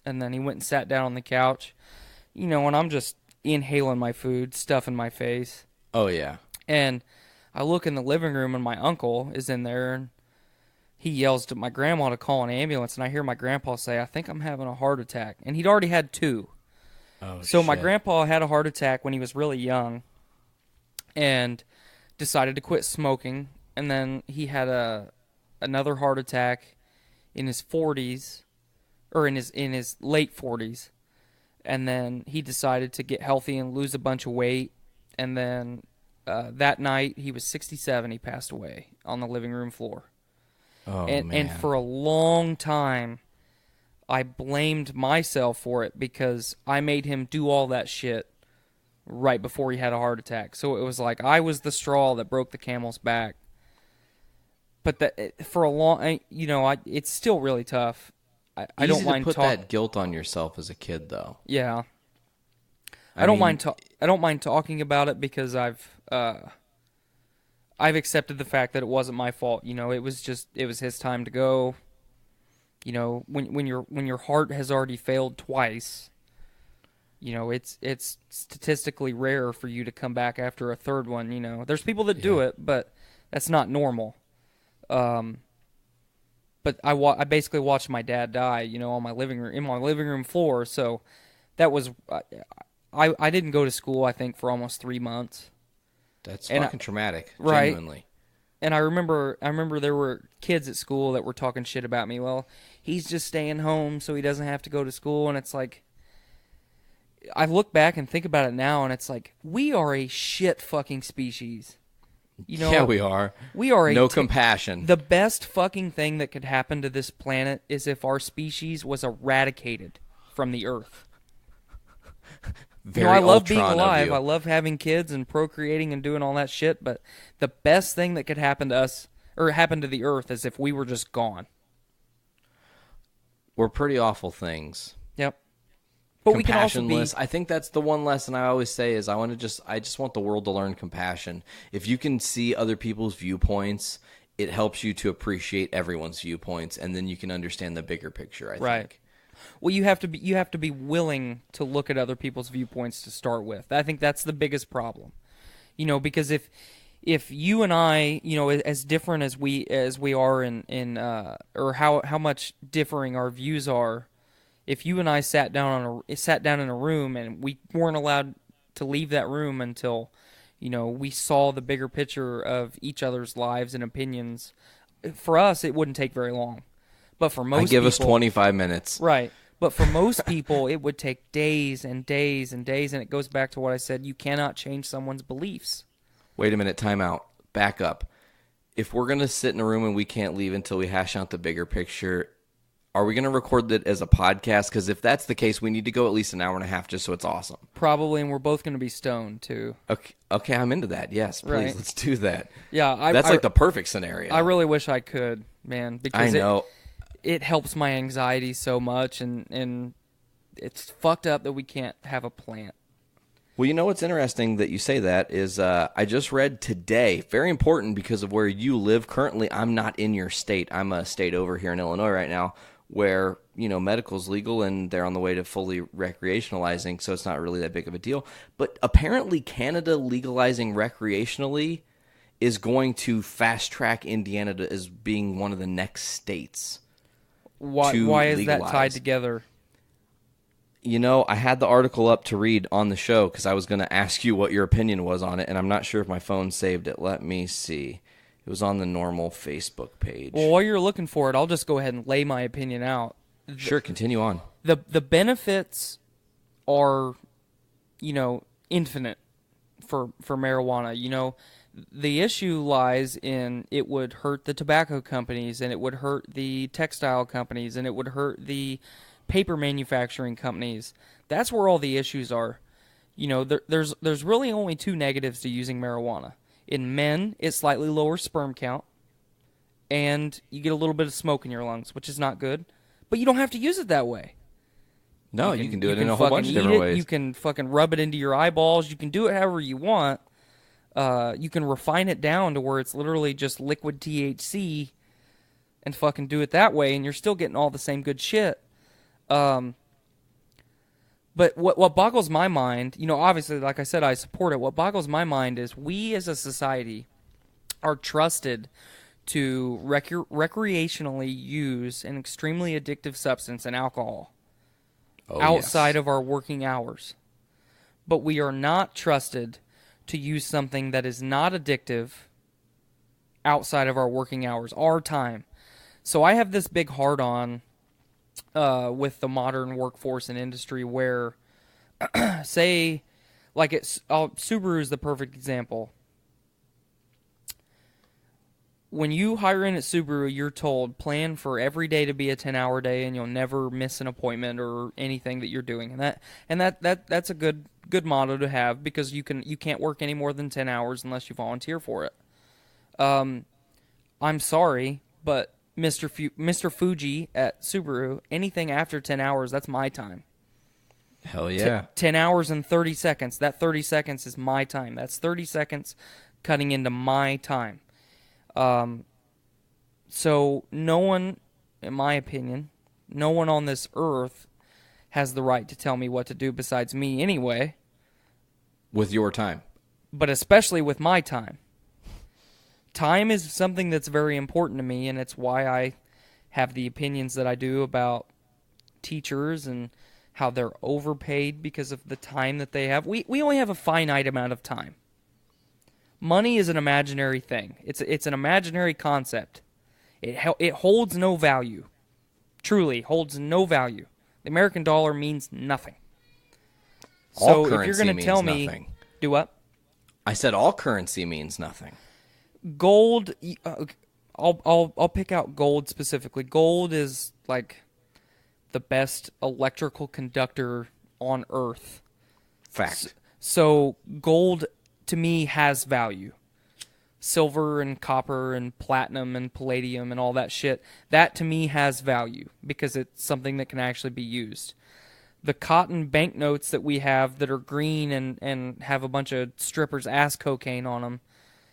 And then he went and sat down on the couch. You know, and I'm just inhaling my food, stuff in my face. Oh, yeah. And I look in the living room, and my uncle is in there, and he yells to my grandma to call an ambulance, and I hear my grandpa say, I think I'm having a heart attack. And he'd already had 2. Oh, so shit. my grandpa had a heart attack when he was really young and decided to quit smoking. And then he had another heart attack in his 40s, or in his late 40s. And then he decided to get healthy and lose a bunch of weight. And then that night, he was 67, he passed away on the living room floor. Oh, man. man. And for a long time, I blamed myself for it because I made him do all that shit right before he had a heart attack. So it was like I was the straw that broke the camel's back. But for a long, it's still really tough. I don't mind to put that guilt on yourself as a kid, though. Yeah, I don't mind talking about it because I've accepted the fact that it wasn't my fault. You know, it was his time to go. You know, when your heart has already failed twice, you know, it's statistically rare for you to come back after a third one. You know, there's people that do it, but that's not normal. But I basically watched my dad die, you know, in my living room floor. So that was I didn't go to school, I think, for almost 3 months. That's fucking traumatic, right? Genuinely. And I remember there were kids at school that were talking shit about me. Well, he's just staying home so he doesn't have to go to school. And it's like, I look back and think about it now, and it's like, we are a shit fucking species. You know, yeah, we are. We are no compassion. The best fucking thing that could happen to this planet is if our species was eradicated from the earth. I love being alive. I love having kids and procreating and doing all that shit. But the best thing that could happen to us, or happen to the earth, is if we were just gone. We're pretty awful things. Yep. But we can also be. I think that's the one lesson I always say is I just want the world to learn compassion. If you can see other people's viewpoints, it helps you to appreciate everyone's viewpoints, and then you can understand the bigger picture. I think. Well, you have to be willing to look at other people's viewpoints to start with. I think that's the biggest problem. You know, because if you and I, you know, as different as we are in or how much differing our views are, if you and I sat down in a room and we weren't allowed to leave that room until, you know, we saw the bigger picture of each other's lives and opinions, for us it wouldn't take very long. But for most give people, us 25 minutes. Right. But for most people, it would take days and days and days, and it goes back to what I said. You cannot change someone's beliefs. Wait a minute, time out. Back up. If we're going to sit in a room and we can't leave until we hash out the bigger picture, are we going to record that as a podcast? Because if that's the case, we need to go at least an hour and a half just so it's awesome. Probably, and we're both going to be stoned, too. Okay, I'm into that. Yes, please, right. Let's do that. Yeah, that's like the perfect scenario. I really wish I could, man. Because I know. It helps my anxiety so much, and it's fucked up that we can't have a plant. Well, you know what's interesting that you say that is I just read today, very important because of where you live currently. I'm not in your state. I'm a state over here in Illinois right now where, you know, medical's legal and they're on the way to fully recreationalizing, so it's not really that big of a deal. But apparently Canada legalizing recreationally is going to fast-track Indiana as being one of the next states. Why is that tied together? You know, I had the article up to read on the show because I was going to ask you what your opinion was on it, and I'm not sure if my phone saved it. Let me see. It was on the normal Facebook page. Well, while you're looking for it, I'll just go ahead and lay my opinion out. Sure, continue on. The benefits are, you know, infinite for marijuana. You know, the issue lies in it would hurt the tobacco companies, and it would hurt the textile companies, and it would hurt the paper manufacturing companies. That's where all the issues are. there's really only two negatives to using marijuana. In men, it's slightly lower sperm count, and you get a little bit of smoke in your lungs, which is not good. But you don't have to use it that way. No, you can do it in a whole bunch of different ways. You can fucking rub it into your eyeballs. You can do it however you want. You can refine it down to where it's literally just liquid THC and fucking do it that way, and you're still getting all the same good shit. But what boggles my mind, obviously, like I said, I support it. What boggles my mind is we as a society are trusted to recreationally use an extremely addictive substance and alcohol outside of our working hours. But we are not trusted to use something that is not addictive outside of our working hours, our time. So I have this big hard-on with the modern workforce and industry where, say, like Subaru is the perfect example. When you hire in at Subaru, you're told plan for every day to be a 10-hour day, and you'll never miss an appointment or anything that you're doing. And that's a good motto to have, because you can't work any more than 10 hours unless you volunteer for it. I'm sorry, but Mr. Fuji at Subaru, anything after 10 hours, that's my time. Hell yeah. 10 hours and 30 seconds. That 30 seconds is my time. That's 30 seconds cutting into my time. So no one, in my opinion, no one on this earth has the right to tell me what to do besides me anyway. With your time. But especially with my time. Time is something that's very important to me, and it's why I have the opinions that I do about teachers and how they're overpaid because of the time that they have. We only have a finite amount of time. Money is an imaginary thing. It's an imaginary concept. It holds no value. Truly holds no value. The American dollar means nothing. All so currency if you're going to tell me, nothing. Do what? I said all currency means nothing. Gold. I'll pick out gold specifically. Gold is like the best electrical conductor on Earth. Fact. So gold, to me, has value. Silver and copper and platinum and palladium and all that shit, that to me has value because it's something that can actually be used. The cotton banknotes that we have that are green and have a bunch of strippers' ass cocaine on them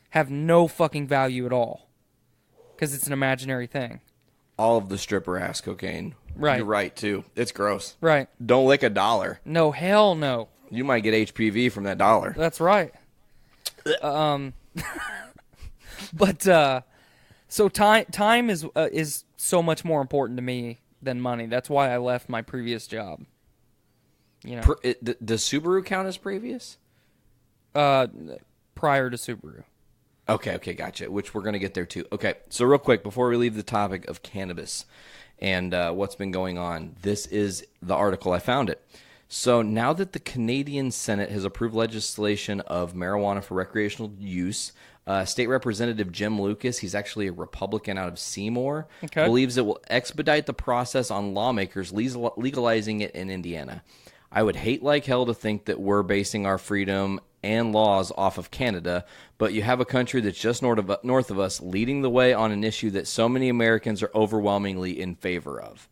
have no fucking value at all because it's an imaginary thing. All of the stripper ass cocaine. Right. You're right, too. It's gross. Right. Don't lick $1. No, hell no. You might get HPV from that $1. That's right. But so time is so much more important to me than money. That's why I left my previous job. Does Subaru count as previous? Prior to Subaru. Okay, gotcha. Which we're going to get there too. Okay, so real quick, before we leave the topic of cannabis and what's been going on, this is the article. I found it. So now that the Canadian Senate has approved legislation of marijuana for recreational use, State Representative Jim Lucas, he's actually a Republican out of Seymour, believes it will expedite the process on lawmakers legalizing it in Indiana. I would hate like hell to think that we're basing our freedom and laws off of Canada, but you have a country that's just north of us leading the way on an issue that so many Americans are overwhelmingly in favor of.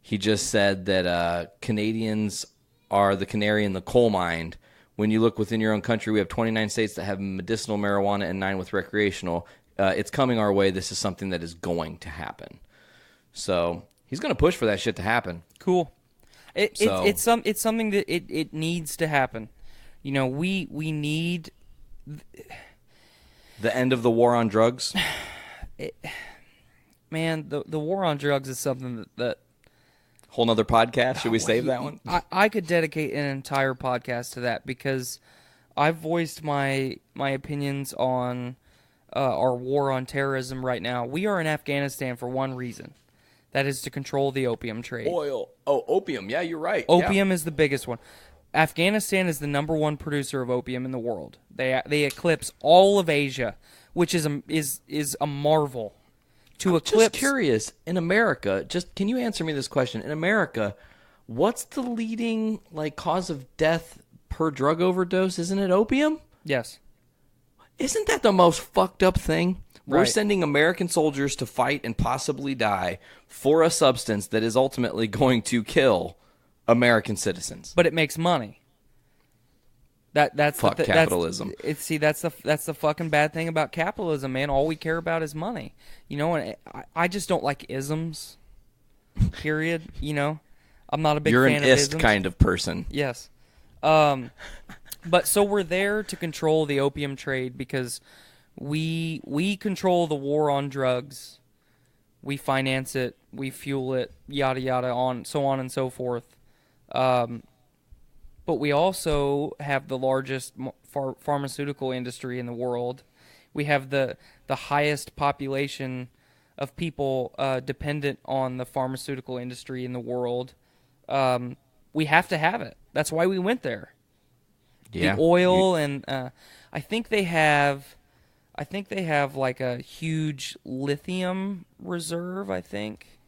He just said that Canadians are the canary in the coal mine. When you look within your own country, we have 29 states that have medicinal marijuana and 9 with recreational. It's coming our way. This is something that is going to happen. So he's going to push for that shit to happen. Cool. It's something that it needs to happen. We need the end of the war on drugs. Man, the war on drugs is something that whole nother podcast. Should we save that one? I could dedicate an entire podcast to that because I've voiced my opinions on our war on terrorism right now. We are in Afghanistan for one reason. That is to control the opium trade. Oil. Oh, opium. Yeah, you're right. Opium is the biggest one. Afghanistan is the number one producer of opium in the world. They eclipse all of Asia, which is a marvel. I'm just curious, in America, can you answer me this question? In America, what's the leading cause of death per drug overdose, isn't it opium? Yes. Isn't that the most fucked up thing? We're Right. sending American soldiers to fight and possibly die for a substance that is ultimately going to kill American citizens. But it makes money. That's Fuck capitalism. That's the fucking bad thing about capitalism, man. All we care about is money. You know, and I just don't like isms. Period. You know, I'm not a big You're fan an of ist isms. kind of person. Yes. But so we're there to control the opium trade because we control the war on drugs. We finance it, we fuel it, yada yada, so on and so forth. But we also have the largest pharmaceutical industry in the world. We have the highest population of people dependent on the pharmaceutical industry in the world. We have to have it. That's why we went there. Yeah. The oil and I think they have like a huge lithium reserve, I think.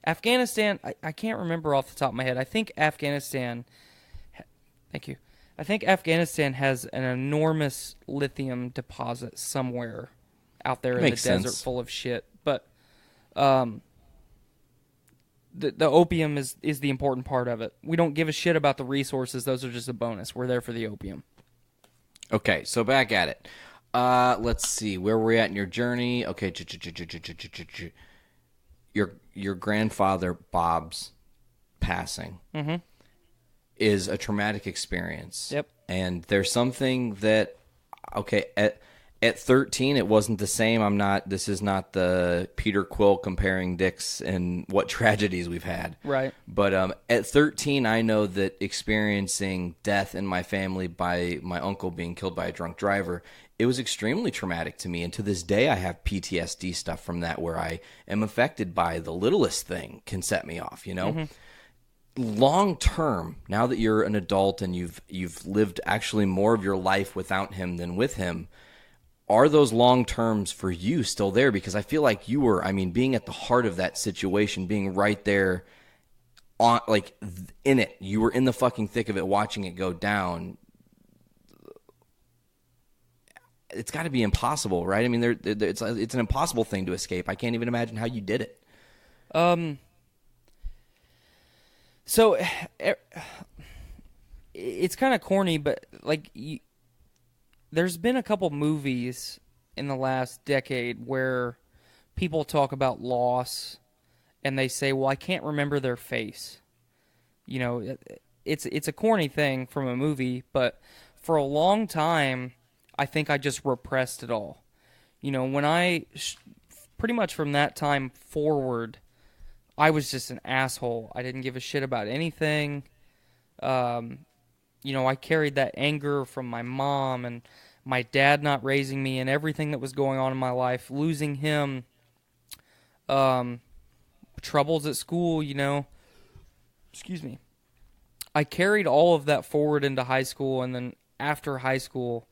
Afghanistan, I can't remember off the top of my head. I think Afghanistan has an enormous lithium deposit somewhere out there in the desert full of shit. But the opium is the important part of it. We don't give a shit about the resources. Those are just a bonus. We're there for the opium. Okay, so back at it. Let's see. Where were we at in your journey? Okay. Your grandfather, Bob's passing is a traumatic experience. Yep. And there's something that, okay, at 13, it wasn't the same. This is not the Peter Quill comparing dicks and what tragedies we've had. Right. But at 13, I know that experiencing death in my family by my uncle being killed by a drunk driver, it was extremely traumatic to me. And to this day, I have PTSD stuff from that where I am affected by the littlest thing can set me off, you know? Long term, now that you're an adult and you've lived actually more of your life without him than with him, are those long terms for you still there? Because I feel like you were, being at the heart of that situation, being right there on, like, in it. You were in the fucking thick of it, watching it go down. It's got to be impossible, right? I mean, it's an impossible thing to escape. I can't even imagine how you did it. So it's kind of corny, but like there's been a couple movies in the last decade where people talk about loss and they say, well, I can't remember their face. You know, it's a corny thing from a movie, but for a long time, I think I just repressed it all. You know, when pretty much from that time forward, I was just an asshole. I didn't give a shit about anything. You know, I carried that anger from my mom and my dad not raising me and everything that was going on in my life, losing him, troubles at school, you know. Excuse me. I carried all of that forward into high school, and then after high school,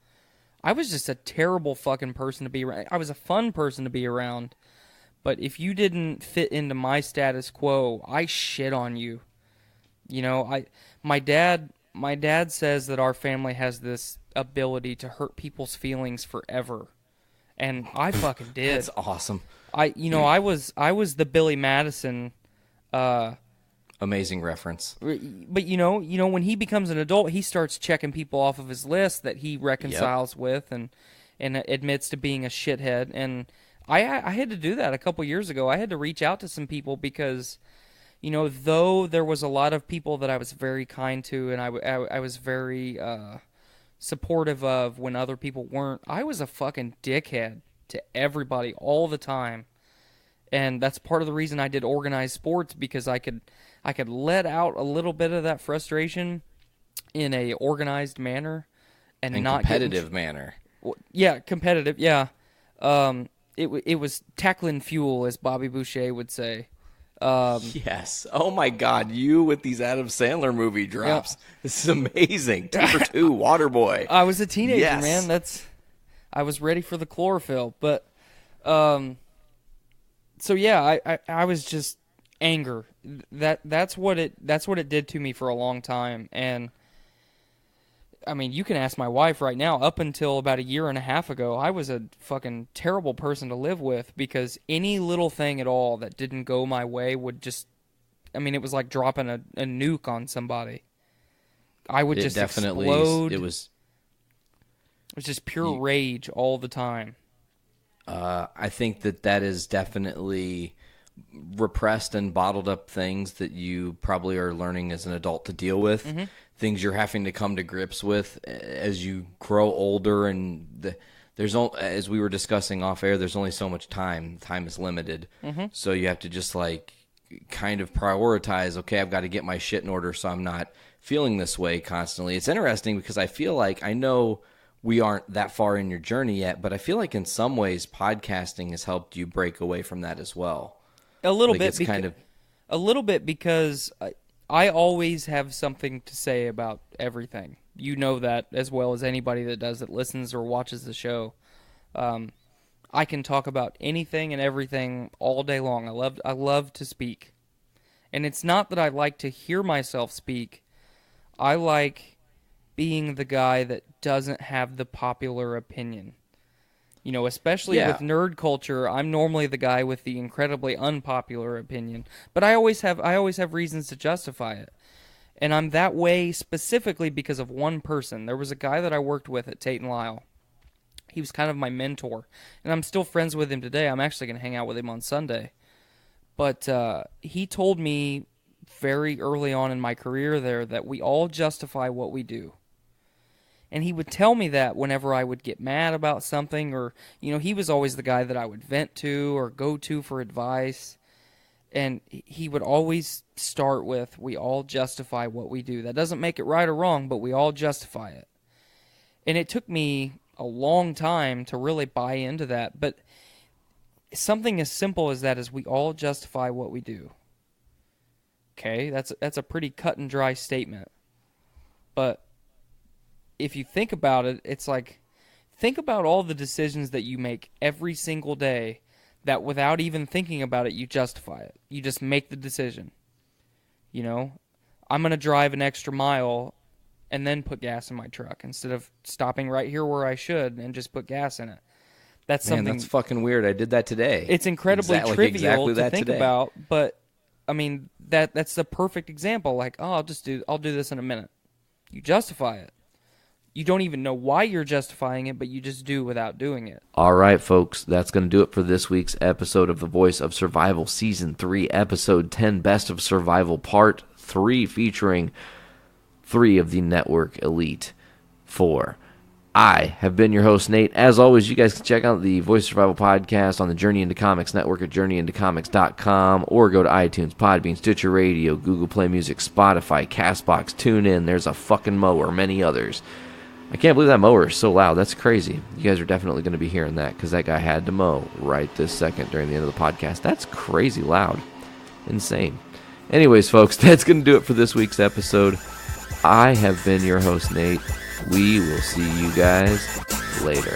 I was just a terrible fucking person to be around. I was a fun person to be around, but if you didn't fit into my status quo, I shit on you. You know, my dad says that our family has this ability to hurt people's feelings forever, and I fucking did. That's awesome. I was the Billy Madison. Amazing reference. But you know, when he becomes an adult, he starts checking people off of his list that he reconciles with and admits to being a shithead. And I had to do that a couple years ago. I had to reach out to some people because, you know, though there was a lot of people that I was very kind to and I was very supportive of when other people weren't, I was a fucking dickhead to everybody all the time. And that's part of the reason I did organized sports, because I could let out a little bit of that frustration in a organized manner and not competitive manner. Yeah, competitive. Yeah, it was tackling fuel, as Bobby Boucher would say. Yes. Oh my God, you with these Adam Sandler movie drops. Yeah. This is amazing. 2 for 2, Waterboy. I was a teenager, yes. Man. I was ready for the chlorophyll, but so yeah, I was just anger. That's what it did to me for a long time. And I mean, you can ask my wife right now. Up until about a year and a half ago, I was a fucking terrible person to live with because any little thing at all that didn't go my way would just, I mean, it was like dropping a nuke on somebody. I would just explode. It was just pure rage all the time. I think that is definitely repressed and bottled up things that you probably are learning as an adult to deal with. Mm-hmm. Things you're having to come to grips with as you grow older, and as we were discussing off air, there's only so much time. Time is limited, so you have to just like kind of prioritize. Okay, I've got to get my shit in order, so I'm not feeling this way constantly. It's interesting because I feel like I know we aren't that far in your journey yet, but I feel like in some ways podcasting has helped you break away from that as well. A little bit, a little bit because I always have something to say about everything. You know that as well as anybody that listens or watches the show. I can talk about anything and everything all day long. I love to speak. And it's not that I like to hear myself speak. I like being the guy that doesn't have the popular opinion. You know, especially with nerd culture, I'm normally the guy with the incredibly unpopular opinion. But I always have reasons to justify it. And I'm that way specifically because of one person. There was a guy that I worked with at Tate & Lyle. He was kind of my mentor. And I'm still friends with him today. I'm actually going to hang out with him on Sunday. But he told me very early on in my career there that we all justify what we do. And he would tell me that whenever I would get mad about something, or, you know, he was always the guy that I would vent to or go to for advice. And he would always start with, we all justify what we do. That doesn't make it right or wrong, but we all justify it. And it took me a long time to really buy into that. But something as simple as that is we all justify what we do. Okay, that's a pretty cut and dry statement. But if you think about it, it's like, think about all the decisions that you make every single day that without even thinking about it, you justify it. You just make the decision. You know, I'm going to drive an extra mile and then put gas in my truck instead of stopping right here where I should and just put gas in it. That's something. That's fucking weird. I did that today. It's incredibly trivial to think about, but I mean, that's the perfect example. Like, oh, I'll do this in a minute. You justify it. You don't even know why you're justifying it, but you just do without doing it. All right, folks, that's going to do it for this week's episode of The Voice of Survival, Season 3, Episode 10, Best of Survival, Part 3, featuring 3 of the Network Elite 4. I have been your host, Nate. As always, you guys can check out the Voice of Survival podcast on the Journey into Comics network at journeyintocomics.com, or go to iTunes, Podbean, Stitcher Radio, Google Play Music, Spotify, CastBox, TuneIn. There's a fucking mower, many others. I can't believe that mower is so loud. That's crazy. You guys are definitely going to be hearing that because that guy had to mow right this second during the end of the podcast. That's crazy loud. Insane. Anyways, folks, that's going to do it for this week's episode. I have been your host, Nate. We will see you guys later.